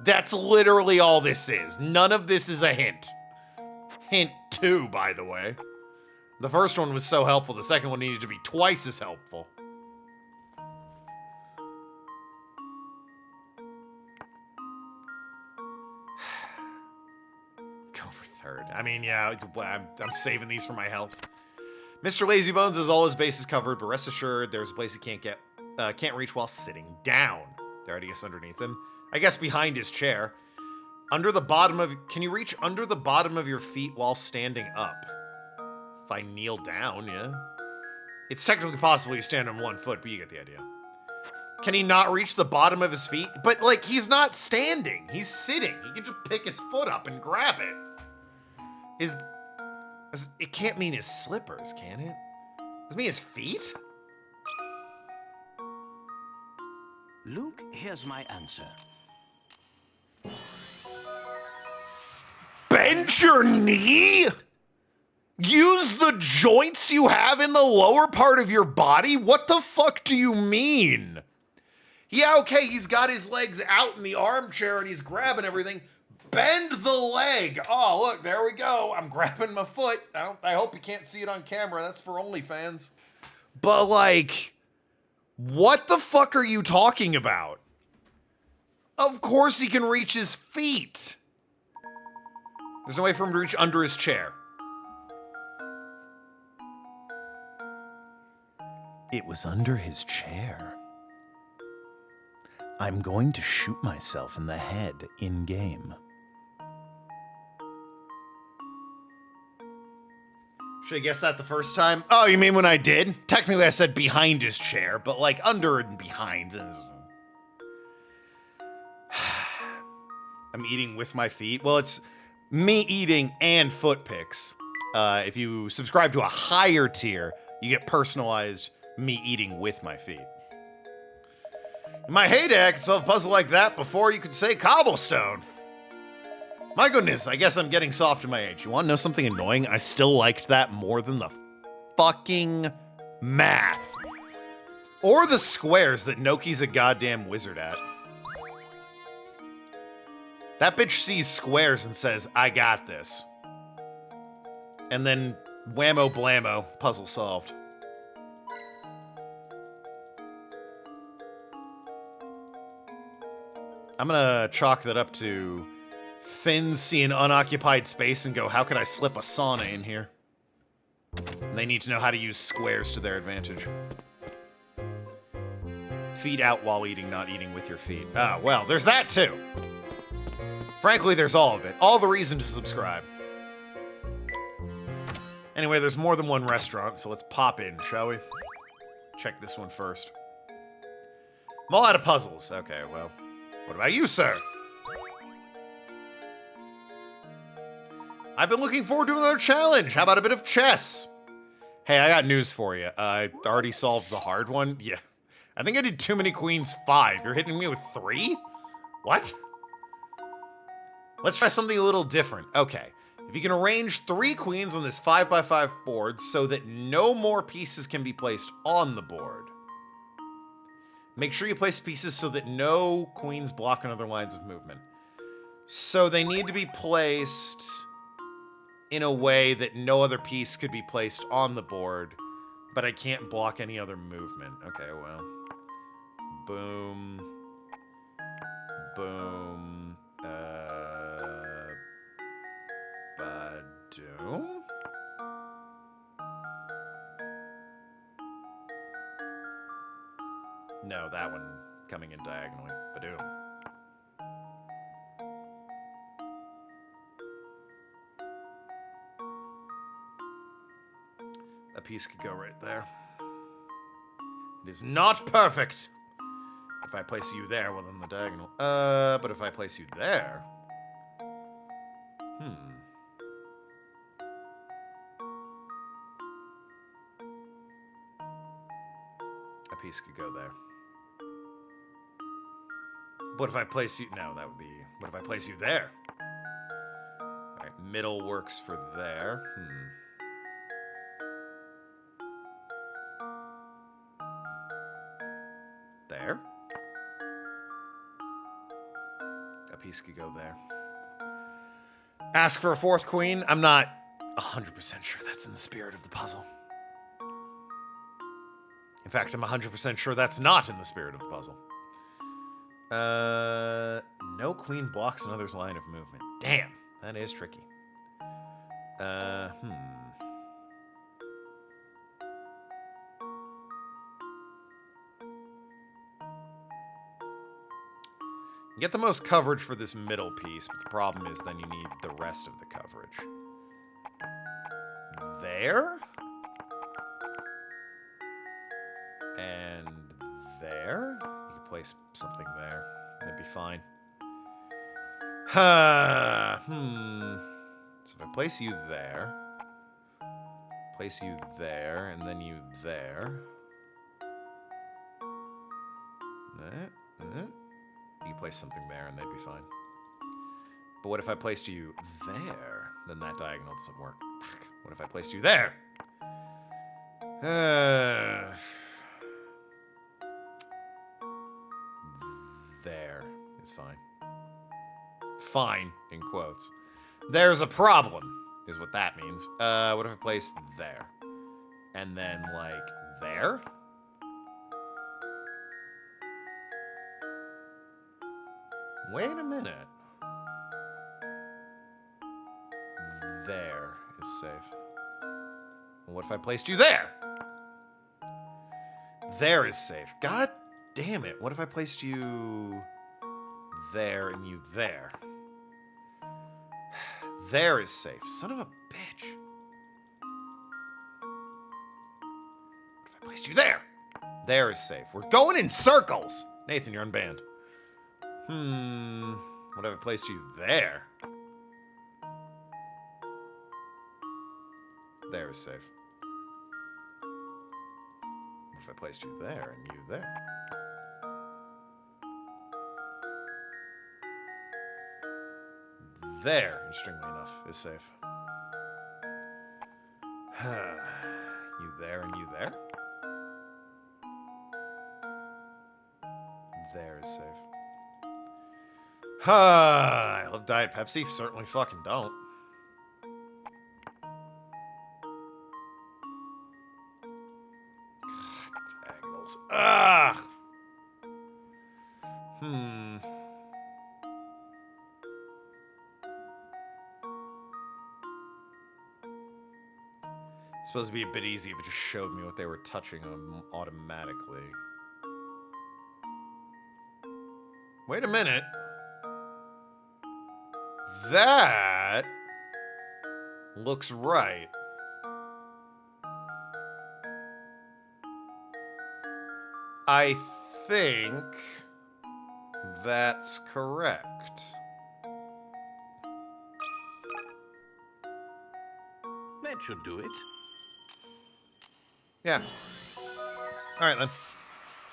Speaker 1: That's literally all this is. None of this is a hint. Hint 2, by the way. The first one was so helpful, the second one needed to be twice as helpful. Go for third. I mean, yeah, I'm saving these for my health. Mr. Lazybones has all his bases covered, but rest assured, there's a place he can't reach while sitting down. There, I guess underneath him. I guess behind his chair. Under the bottom of... Can you reach under the bottom of your feet while standing up? If I kneel down, yeah. It's technically possible you stand on one foot, but you get the idea. Can he not reach the bottom of his feet? But, like, he's not standing. He's sitting. He can just pick his foot up and grab it. It can't mean his slippers, can it? Does it mean his feet?
Speaker 5: Luke, here's my answer.
Speaker 1: Bend your knee? Use the joints you have in the lower part of your body? What the fuck do you mean? Yeah, okay, he's got his legs out in the armchair and he's grabbing everything. Bend the leg. Oh, look, there we go. I'm grabbing my foot. I hope you can't see it on camera. That's for OnlyFans. But, like, what the fuck are you talking about? Of course he can reach his feet. There's no way for him to reach under his chair. It was under his chair. I'm going to shoot myself in the head in-game. Should I guess that the first time? Oh, you mean when I did? Technically I said behind his chair, but like under and behind. I'm eating with my feet. Well, it's me eating and foot pics. If you subscribe to a higher tier, you get personalized me eating with my feet. In my heyday, I could solve a puzzle like that before you could say cobblestone. My goodness, I guess I'm getting soft in my age. You want to know something annoying? I still liked that more than the fucking math. Or the squares that Noki's a goddamn wizard at. That bitch sees squares and says, I got this. And then whammo blammo, puzzle solved. I'm gonna chalk that up to Finns see an unoccupied space and go, how could I slip a sauna in here? And they need to know how to use squares to their advantage. Feet out while eating, not eating with your feet. Ah, well, there's that too. Frankly, there's all of it. All the reason to subscribe. Anyway, there's more than one restaurant, so let's pop in, shall we? Check this one first. I'm all out of puzzles. Okay, well, what about you, sir? I've been looking forward to another challenge. How about a bit of chess? Hey, I got news for you. I already solved the hard one. Yeah. I think I did too many queens 5. You're hitting me with 3? What? Let's try something a little different. Okay. If you can arrange 3 queens on this 5x5 board so that no more pieces can be placed on the board. Make sure you place pieces so that no queens block another lines of movement. So they need to be placed in a way that no other piece could be placed on the board, but I can't block any other movement. Okay, well. Boom. Boom. Badoom? No, that one coming in diagonally. Badoom. A piece could go right there. It is not perfect. If I place you there, well then the diagonal. But if I place you there... A piece could go there. What if I place you... No, that would be... What if I place you there? Alright, middle works for there. There. A piece could go there. Ask for a 4th queen. I'm not 100% sure that's in the spirit of the puzzle. In fact, I'm 100% sure that's not in the spirit of the puzzle. No queen blocks another's line of movement. Damn, that is tricky. A You get the most coverage for this middle piece, but the problem is then you need the rest of the coverage. There? And there? You could place something there. That'd be fine. So if I place you there, and then you there. You place something there, and they'd be fine. But what if I placed you there? Then that diagonal doesn't work. What if I placed you there? There is fine. Fine, in quotes. There's a problem, is what that means. What if I placed there? And then, like, there? Wait a minute. There is safe. What if I placed you there? There is safe. God damn it. What if I placed you there and you there? There is safe. Son of a bitch. What if I placed you there? There is safe. We're going in circles. Nathan, you're unbanned. What if I placed you there? There is safe. What if I placed you there and you there? There, interestingly enough, is safe. You there and you there? There is safe. I love Diet Pepsi. Certainly fucking don't. God, diagonals. It's supposed to be a bit easy if it just showed me what they were touching on automatically. Wait a minute. That looks right. I think that's correct.
Speaker 5: That should do it.
Speaker 1: Yeah. All right, then.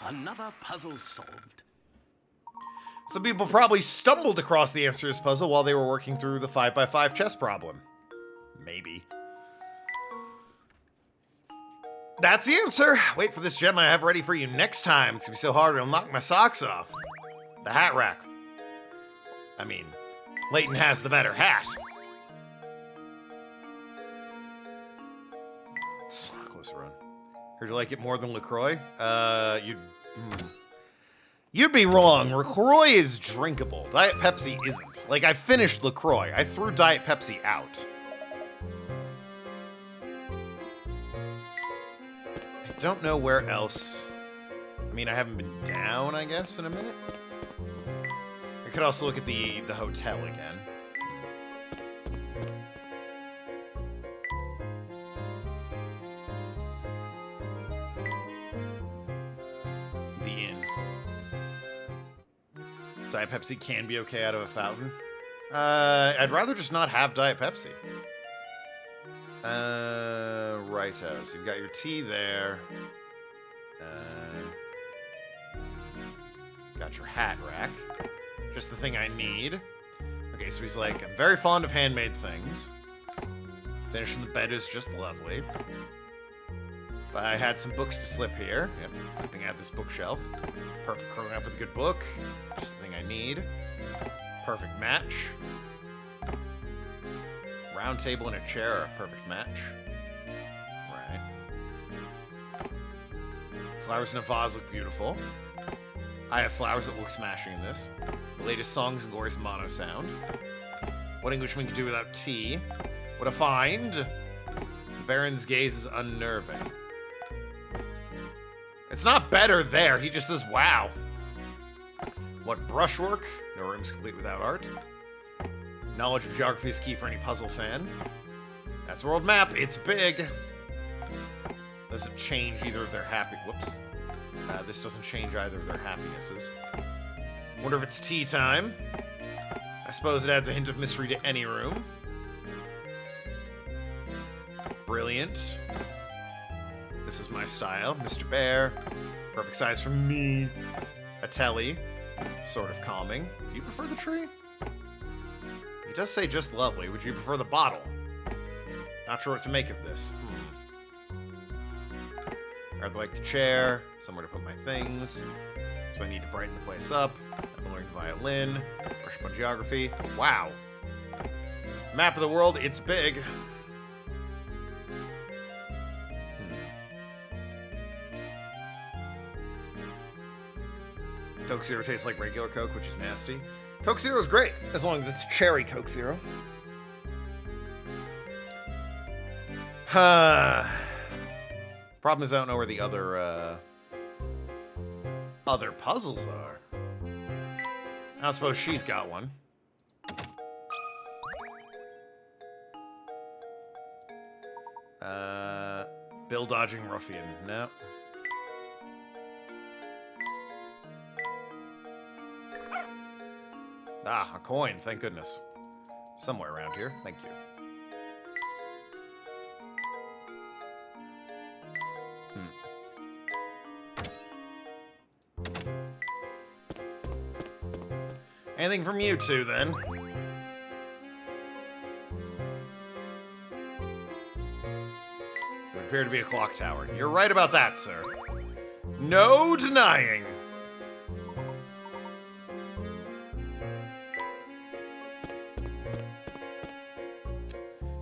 Speaker 5: Another puzzle solved.
Speaker 1: Some people probably stumbled across the answer to this puzzle while they were working through the 5x5 chess problem. Maybe. That's the answer. Wait for this gem I have ready for you next time. It's gonna be so hard it'll knock my socks off. The hat rack. I mean, Layton has the better hat. Close run. Heard you like it more than LaCroix? You'd be wrong. LaCroix is drinkable. Diet Pepsi isn't. Like, I finished LaCroix. I threw Diet Pepsi out. I don't know where else. I mean, I haven't been down, I guess, in a minute. I could also look at the hotel again. Diet Pepsi can be okay out of a fountain. I'd rather just not have Diet Pepsi. Righto. So you've got your tea there. Got your hat rack. Just the thing I need. Okay, so he's like, I'm very fond of handmade things. Finishing the bed is just lovely. But I had some books to slip here. Yep, good thing I have this bookshelf. Perfect curling up with a good book. Just the thing I need. Perfect match. Round table and a chair are a perfect match. Right. Flowers in a vase look beautiful. I have flowers that look smashing in this. The latest songs in glorious mono sound. What Englishman could do without tea? What a find! The Baron's gaze is unnerving. It's not better there, he just says, wow. What brushwork? No room's complete without art. Knowledge of geography is key for any puzzle fan. That's world map. It's big. Doesn't change either of their happy. Whoops. This doesn't change either of their happinesses. Wonder if it's tea time. I suppose it adds a hint of mystery to any room. Brilliant. This is my style. Mr. Bear. Perfect size for me. A telly. Sort of calming. Do you prefer the tree? It does say just lovely. Would you prefer the bottle? Not sure what to make of this. I'd like the chair. Somewhere to put my things. So I need to brighten the place up. I'm learning the violin. Brush up on geography. Wow. Map of the world. It's big. Coke Zero tastes like regular Coke, which is nasty. Coke Zero is great, as long as it's cherry Coke Zero. Problem is I don't know where the other puzzles are. I don't suppose she's got one. Bill dodging ruffian. No. Ah, a coin, thank goodness. Somewhere around here, thank you. Anything from you two, then? Would appear to be a clock tower. You're right about that, sir. No denying.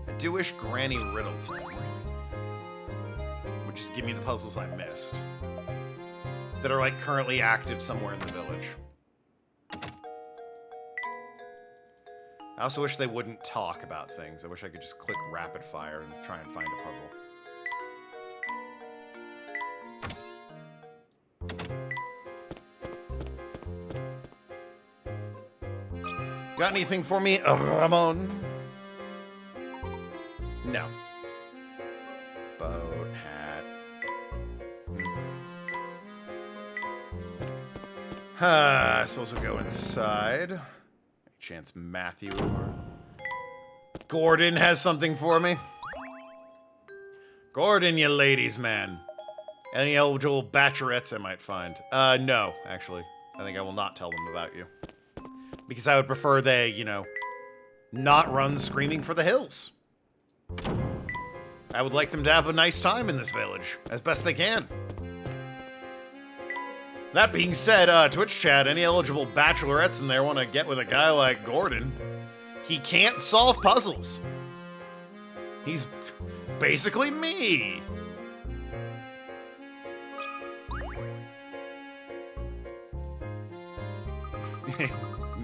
Speaker 1: I do wish Granny Riddleton would just give me the puzzles I missed that are, like, currently active somewhere in the village. I also wish they wouldn't talk about things. I wish I could just click rapid fire and try and find a puzzle. Got anything for me, Ramon? No. Boat, hat. I suppose we'll go inside. Chance Matthew or Gordon has something for me. Gordon, you ladies' man. Any eligible bachelorettes I might find? No, actually. I think I will not tell them about you. Because I would prefer they, you know, not run screaming for the hills. I would like them to have a nice time in this village, as best they can. That being said, Twitch chat, any eligible bachelorettes in there want to get with a guy like Gordon? He can't solve puzzles. He's basically me.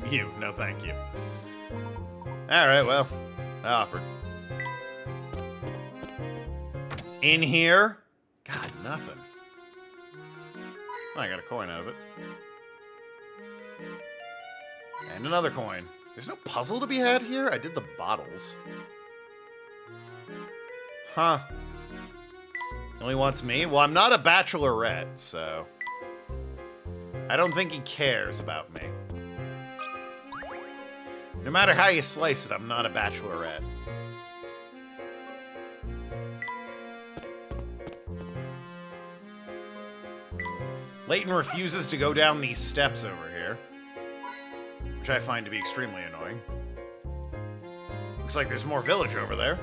Speaker 1: You, no thank you. Alright, well, I offered. In here? God, nothing. Oh, I got a coin out of it. And another coin. There's no puzzle to be had here? I did the bottles. Huh. Only wants me? Well, I'm not a bachelorette, so... I don't think he cares about me. No matter how you slice it, I'm not a bachelorette. Layton refuses to go down these steps over here, which I find to be extremely annoying. Looks like there's more village over there.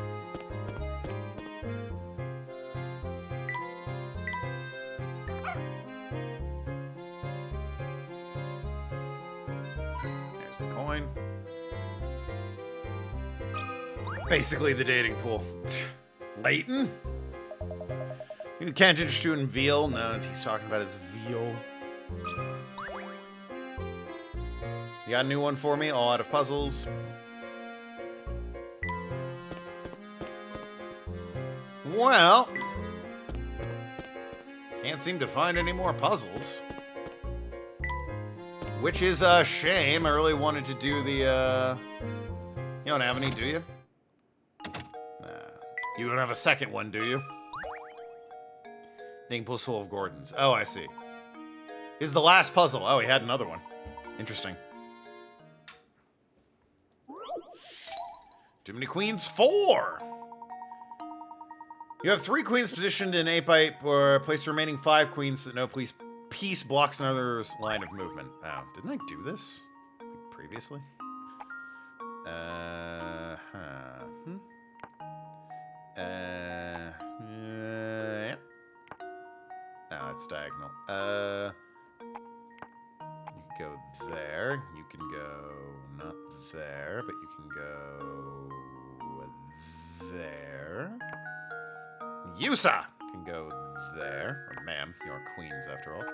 Speaker 1: There's the coin. Basically the dating pool. Layton? You can't interest you in veal? No, he's talking about his veal. You got a new one for me? All out of puzzles. Well, can't seem to find any more puzzles. Which is a shame. I really wanted to do the, You don't have any, do you? Nah. You don't have a second one, do you? Ding pool's full of Gordons. Oh, I see. This is the last puzzle. Oh, he had another one. Interesting. Too many queens? 4! You have 3 queens positioned in 8x8, or place the remaining 5 queens so that no piece blocks another's line of movement. Oh, didn't I do this previously? Yeah. No, it's diagonal. You can go there. You can go not there, but you can go there. Yusa can go there. Or ma'am, you are queens after all.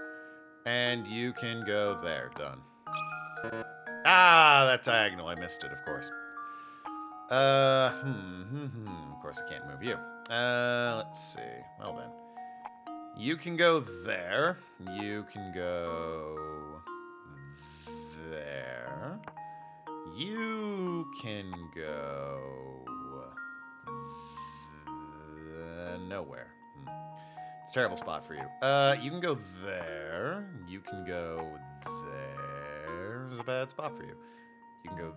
Speaker 1: And you can go there. Done. Ah, that diagonal. I missed it, of course. Of course I can't move you. Let's see. Well then. You can go there. You can go there. You can go nowhere. It's a terrible spot for you. You can go there. You can go there. This is a bad spot for you. You can go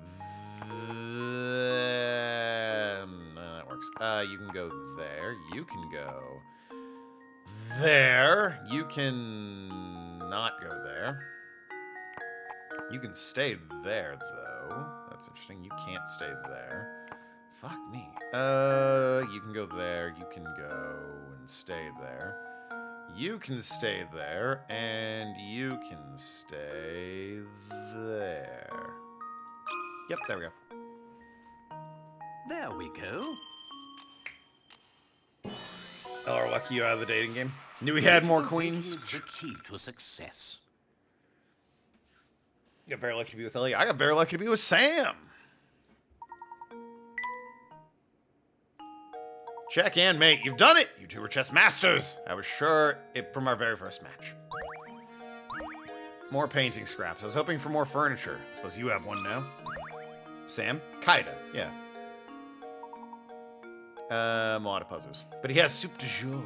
Speaker 1: there. No, that works. You can go there. You can go there. You can not go there. You can stay there, though. That's interesting. You can't stay there. Fuck me. You can go there. You can go and stay there. You can stay there, and you can stay there. Yep, there we go.
Speaker 5: There we go.
Speaker 1: Oh, are lucky you out of the dating game? Knew we had more queens.
Speaker 5: Is the key to success.
Speaker 1: Got very lucky to be with Ellie. I got very lucky to be with Sam. Check and mate, you've done it! You two were chess masters! I was sure it from our very first match. More painting scraps. I was hoping for more furniture. I suppose you have one now. Sam? Kaida, yeah. A lot of puzzles. But he has soup du jour.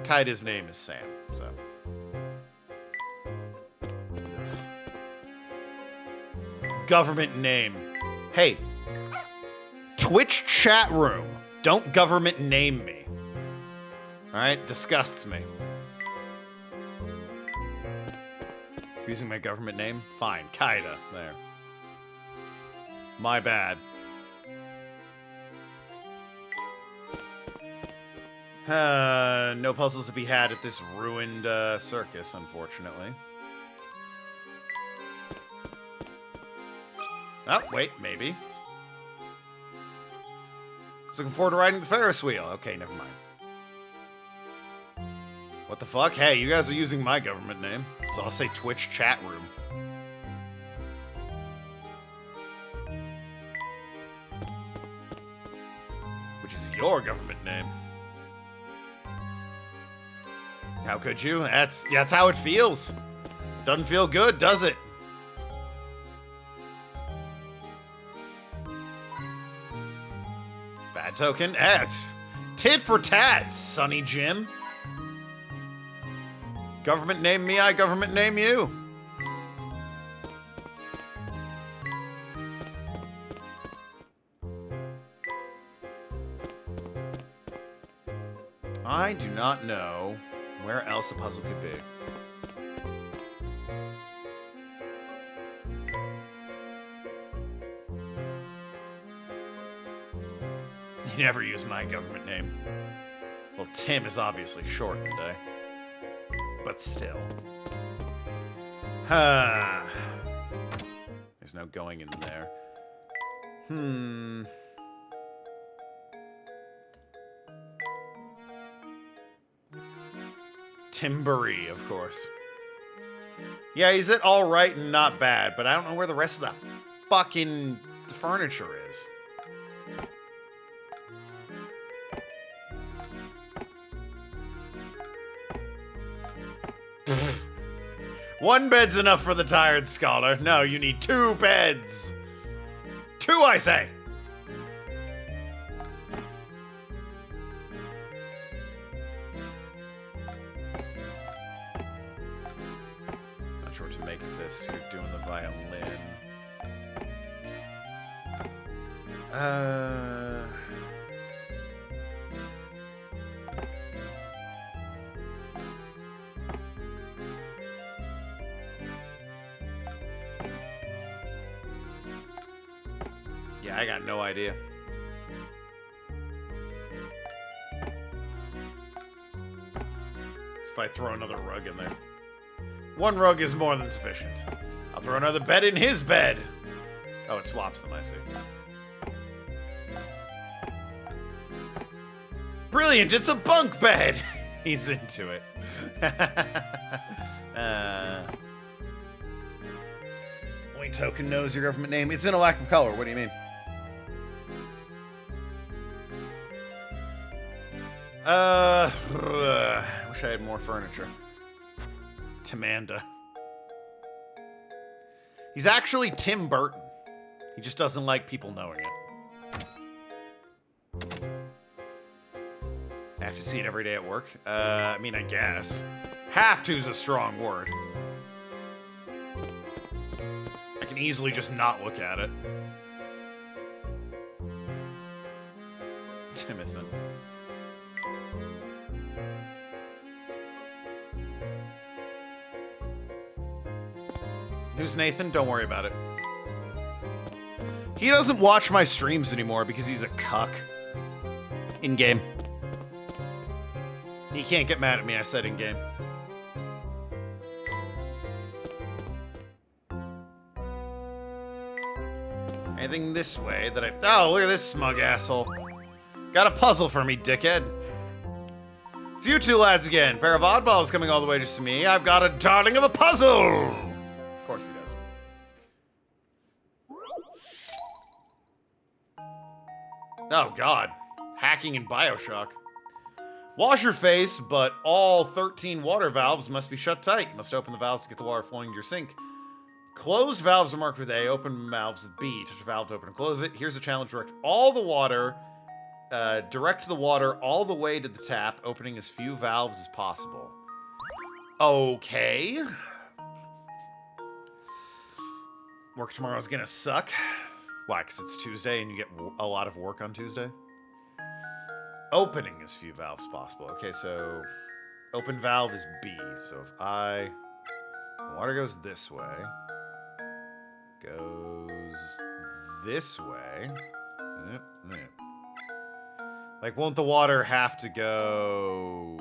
Speaker 1: Kaida's name is Sam, so. Government name. Hey. Twitch chat room. Don't government name me. Alright? Disgusts me. Using my government name? Fine. Kaida. There. My bad. No puzzles to be had at this ruined circus, unfortunately. Oh, wait, maybe. I was looking forward to riding the Ferris wheel. Okay, never mind. What the fuck? Hey, you guys are using my government name, so I'll say Twitch chat room. Which is your government name. How could you? That's how it feels. Doesn't feel good, does it? Bad token. Tit for tat, Sonny Jim. Government name me, I government name you. I do not know where else a puzzle could be. You never use my government name. Well, Tim is obviously shortened, eh? But still. There's no going in there. Timbury, of course. Yeah, he's at all right and not bad, but I don't know where the rest of the fucking furniture is. One bed's enough for the tired scholar. No, you need 2 beds. 2, I say. Not sure what to make of this. You're doing the violin. Yeah, I got no idea. If I throw another rug in there. 1 rug is more than sufficient. I'll throw another bed in his bed. Oh, it swaps them, I see. Brilliant, it's a bunk bed! He's into it. Only token knows your government name. It's in a lack of color. What do you mean? Wish I had more furniture. Timanda. He's actually Tim Burton. He just doesn't like people knowing it. I have to see it every day at work. I mean, I guess. Have to's a strong word. I can easily just not look at it. Timothy. Who's Nathan? Don't worry about it. He doesn't watch my streams anymore because he's a cuck. In-game. He can't get mad at me, I said in-game. Anything this way that I... Oh, look at this smug asshole. Got a puzzle for me, dickhead. It's you 2 lads again. Pair of oddballs coming all the way just to me. I've got a darling of a puzzle! Of course he does. Oh, God. Hacking in Bioshock. Wash your face, but all 13 water valves must be shut tight. You must open the valves to get the water flowing into your sink. Closed valves are marked with A, open valves with B. Touch a valve to open and close it. Here's a challenge. Direct the water all the way to the tap, opening as few valves as possible. Okay. Work tomorrow is gonna suck. Why? Because it's Tuesday and you get a lot of work on Tuesday? Opening as few valves possible. Okay, so open valve is B. So if the water goes this way, goes this way. Like, won't the water have to go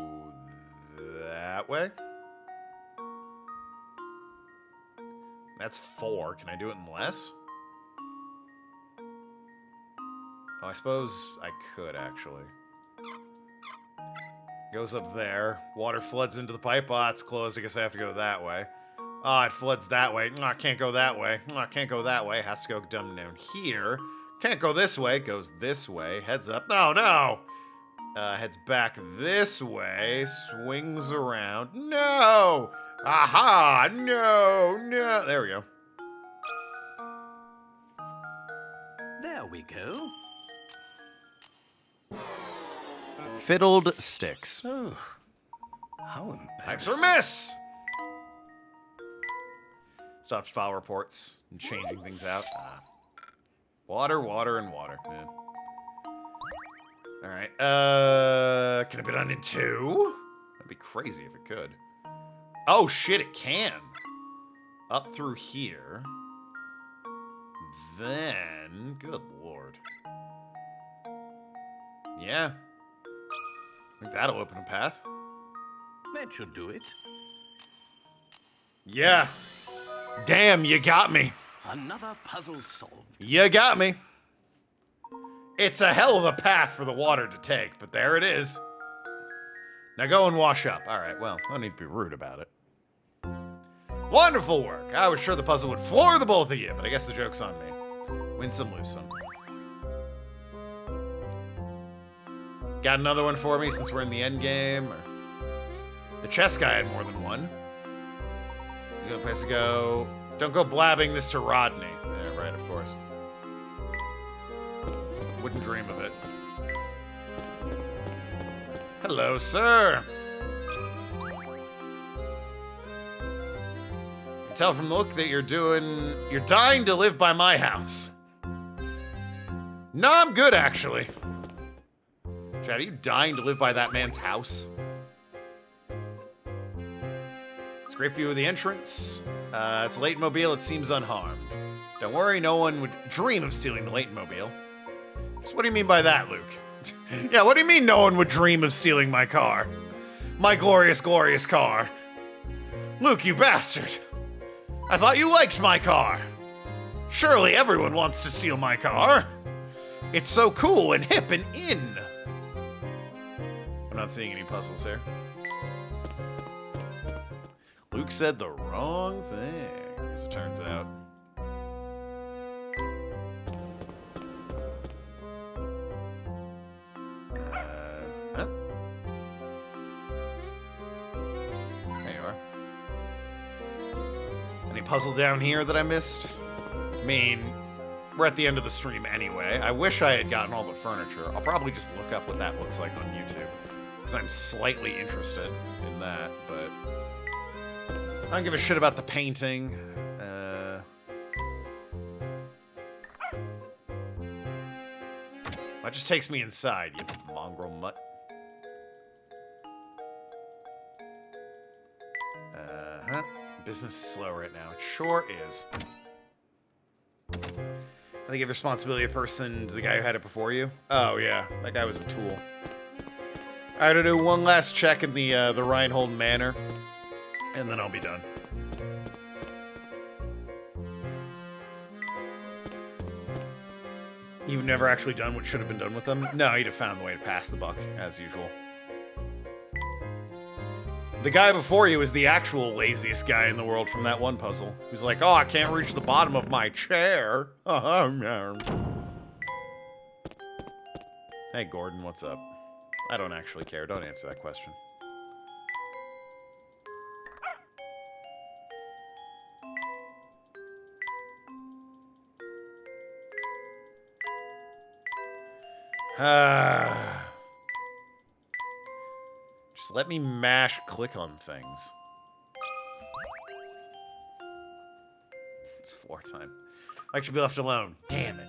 Speaker 1: that way? That's 4. Can I do it in less? Oh, I suppose I could, actually. Goes up there. Water floods into the pipe. Oh, it's closed. I guess I have to go that way. Oh, it floods that way. No, I can't go that way. No, I can't go that way. Has to go down here. Can't go this way. Goes this way. Heads up. No, no! Heads back this way. Swings around. No! Aha! No, no. There we go.
Speaker 5: There we go.
Speaker 1: Fiddled sticks.
Speaker 5: Oh, how
Speaker 1: Pipes
Speaker 5: embarrassing.
Speaker 1: are miss! Stopped file reports and changing things out. Water, water, and water. Yeah. Alright, can it be done in 2? That'd be crazy if it could. Oh shit, it can! Up through here. Then, good lord. Yeah. I think that'll open a path.
Speaker 5: That should do it.
Speaker 1: Yeah. Damn, you got me.
Speaker 5: Another puzzle solved.
Speaker 1: You got me. It's a hell of a path for the water to take, but there it is. Now go and wash up. All right, well, no need to be rude about it. Wonderful work. I was sure the puzzle would floor the both of you, but I guess the joke's on me. Win some, lose some. Got another one for me since we're in the end game? Or... The chess guy had more than one. There's no place to go. Don't go blabbing this to Rodney. Yeah, right, of course. Wouldn't dream of it. Hello, sir. I can tell from the look that you're dying to live by my house. No, I'm good, actually. Chad, are you dying to live by that man's house? It's a great view of the entrance. It's a Layton mobile. It seems unharmed. Don't worry, no one would dream of stealing the Layton mobile. So what do you mean by that, Luke? Yeah, what do you mean no one would dream of stealing my car? My glorious, glorious car. Luke, you bastard. I thought you liked my car. Surely everyone wants to steal my car. It's so cool and hip and in. I'm not seeing any puzzles here. Luke said the wrong thing, as it turns out. Huh? There you are. Any puzzle down here that I missed? I mean, we're at the end of the stream anyway. I wish I had gotten all the furniture. I'll probably just look up what that looks like on YouTube, because I'm slightly interested in that, but I don't give a shit about the painting. That just takes me inside, you mongrel mutt. Business is slow right now. It sure is. I think give responsibility a person to the guy who had it before you. Oh yeah, that guy was a tool. Alright, I'll do one last check in the Reinhold Manor, and then I'll be done. You've never actually done what should have been done with them? No, you'd have found the way to pass the buck, as usual. The guy before you is the actual laziest guy in the world from that one puzzle. He's like, oh, I can't reach the bottom of my chair. Hey, Gordon, what's up? I don't actually care. Don't answer that question. Just let me click on things. It's floor time. I should be left alone. Damn it.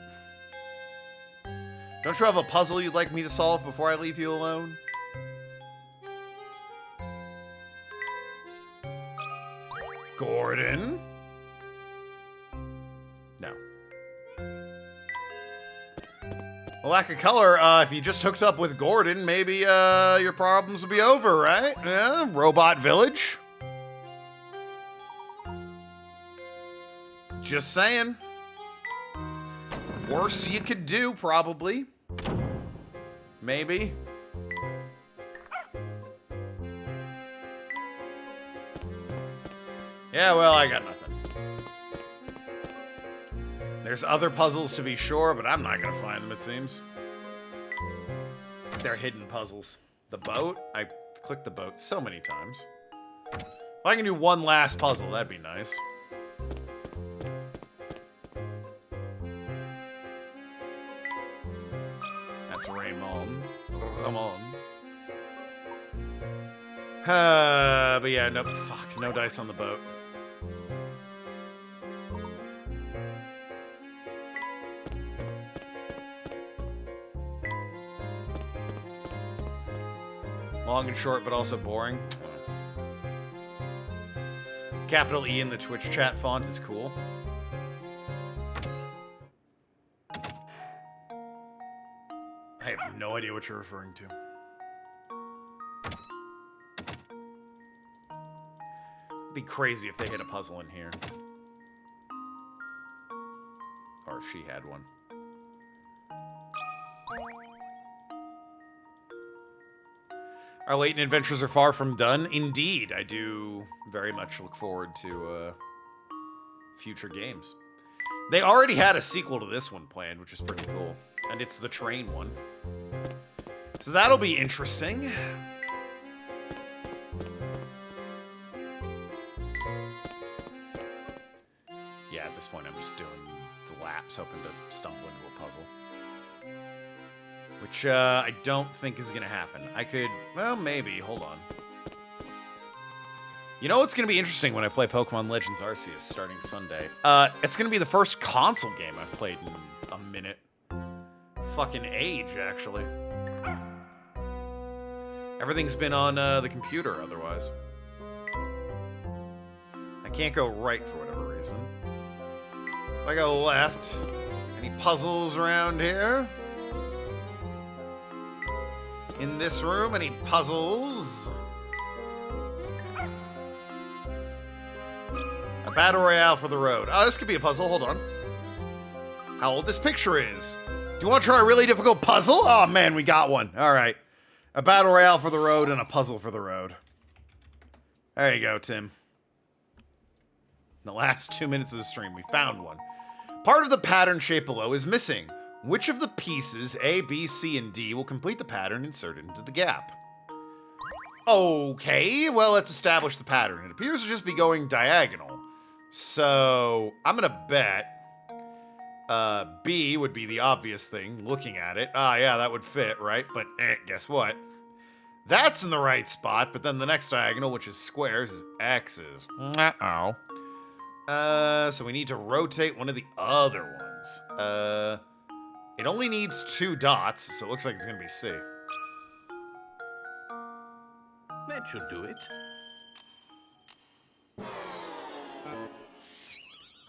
Speaker 1: Don't you have a puzzle you'd like me to solve before I leave you alone? Gordon? No. A lack of color, if you just hooked up with Gordon, maybe, your problems would be over, right? Yeah, Robot Village. Just saying. Worse you could do, probably. Maybe. Yeah, well, I got nothing. There's other puzzles to be sure, but I'm not gonna find them, it seems. They're hidden puzzles. The boat? I clicked the boat so many times. If I can do one last puzzle, that'd be nice. That's Raymond. Come on. But yeah, no, fuck, no dice on the boat. Long and short, but also boring. Capital E in the Twitch chat font is cool. I have no idea what you're referring to. It'd be crazy if they hit a puzzle in here. Or if she had one. Our Layton adventures are far from done. Indeed, I do very much look forward to future games. They already had a sequel to this one planned, which is pretty cool. And it's the train one. So that'll be interesting. yeah, at this point I'm just doing the laps, hoping to stumble into a puzzle. Which, I don't think is gonna happen. I could, well, maybe, hold on. You know what's gonna be interesting when I play Pokemon Legends Arceus starting Sunday? It's gonna be the first console game I've played in a minute. Fucking age, actually. Everything's been on, the computer, otherwise. I can't go right for whatever reason. If I go left, any puzzles around here? In this room, any puzzles? A battle royale for the road. Oh, this could be a puzzle. Hold on. How old this picture is. Do you want to try a really difficult puzzle? Oh, man, we got one. All right. A battle royale for the road and a puzzle for the road. There you go, Tim. In the last 2 minutes of the stream, we found one. Part of the pattern shape below is missing. Which of the pieces, A, B, C, and D, will complete the pattern inserted into the gap? Okay, well, let's establish the pattern. It appears to just be going diagonal. So, I'm gonna bet B would be the obvious thing, looking at it. Ah, yeah, that would fit, right? But guess what? That's in the right spot, but then the next diagonal, which is squares, is X's. Uh-oh. So we need to rotate one of the other ones. It only needs 2 dots, so it looks like it's gonna be C.
Speaker 5: That should do it.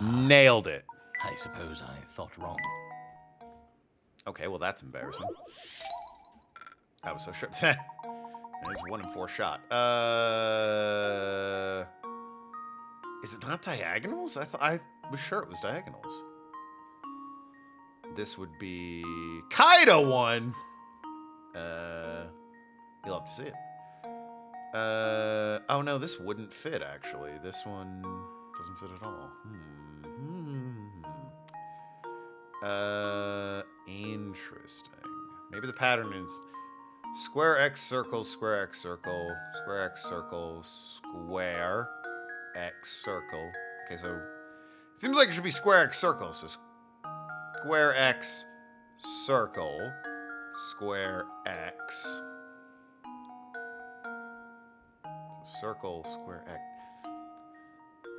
Speaker 1: Nailed it.
Speaker 5: I suppose I thought wrong.
Speaker 1: Okay, well that's embarrassing. I was so sure. There's 1 in 4 shot. Is it not diagonals? I was sure it was diagonals. This would be Kaido one. You'll have to see it. Oh no, this wouldn't fit actually. This one doesn't fit at all. Interesting. Maybe the pattern is square X circle, square X circle, square X circle, square X circle. Okay, so it seems like it should be square X circle. So square X circle, square X. So circle, square X.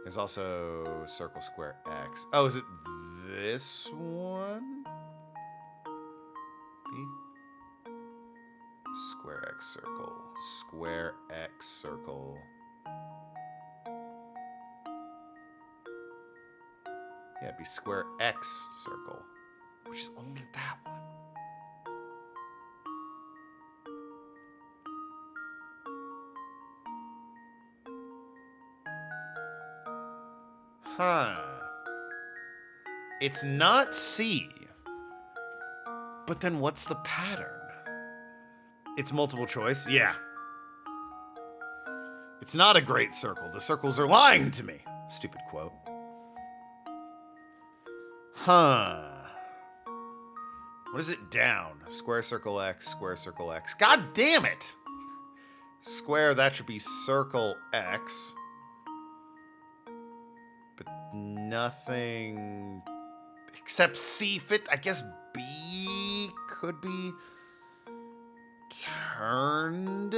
Speaker 1: There's also circle, square X. Oh, is it this one? B? Square X circle, square X circle. Yeah, it'd be square X circle, which is only that one. Huh. It's not C. But then what's the pattern? It's multiple choice? Yeah. It's not a great circle. The circles are lying to me. Stupid quote. Huh. What is it down? Square circle X, square circle X. God damn it! Square, that should be circle X. But nothing except C fit. I guess B could be turned.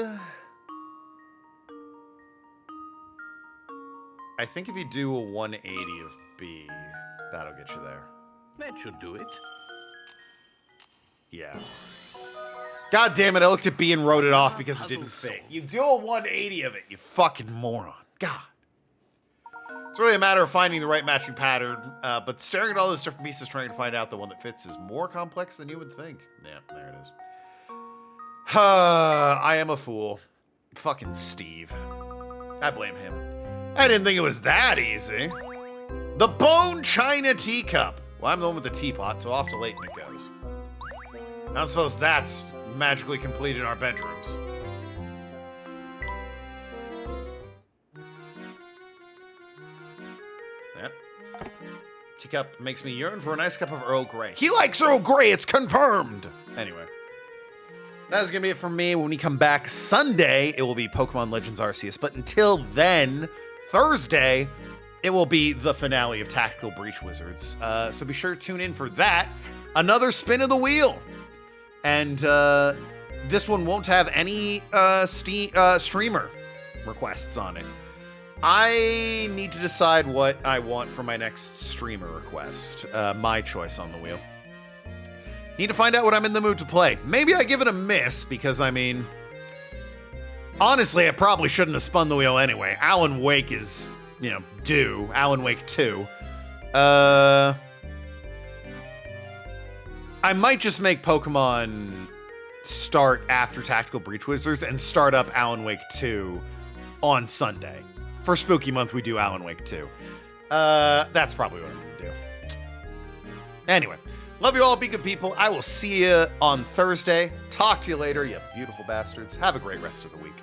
Speaker 1: I think if you do a 180 of B, that'll get you there.
Speaker 5: That should do it.
Speaker 1: Yeah. God damn it, I looked at B and wrote it off because it didn't fit. You do a 180 of it, you fucking moron. God. It's really a matter of finding the right matching pattern, but staring at all those different pieces trying to find out the one that fits is more complex than you would think. Yeah, there it is. I am a fool. Fucking Steve. I blame him. I didn't think it was that easy. The bone china teacup. Well, I'm the one with the teapot, so off to Layton it goes. I don't suppose that's magically complete in our bedrooms. Yep. Teacup makes me yearn for a nice cup of Earl Grey. He likes Earl Grey, it's confirmed! Anyway. That's gonna be it from me. When we come back Sunday, it will be Pokemon Legends Arceus. But until then, Thursday, it will be the finale of Tactical Breach Wizards. So be sure to tune in for that. Another spin of the wheel. And this one won't have any streamer requests on it. I need to decide what I want for my next streamer request. My choice on the wheel. Need to find out what I'm in the mood to play. Maybe I give it a miss because, I mean, honestly, I probably shouldn't have spun the wheel anyway. Alan Wake is, due. Alan Wake 2. I might just make Pokemon start after Tactical Breach Wizards and start up Alan Wake 2 on Sunday. For Spooky Month, we do Alan Wake 2. That's probably what I'm going to do. Anyway, love you all, be good people. I will see you on Thursday. Talk to you later, you beautiful bastards. Have a great rest of the week.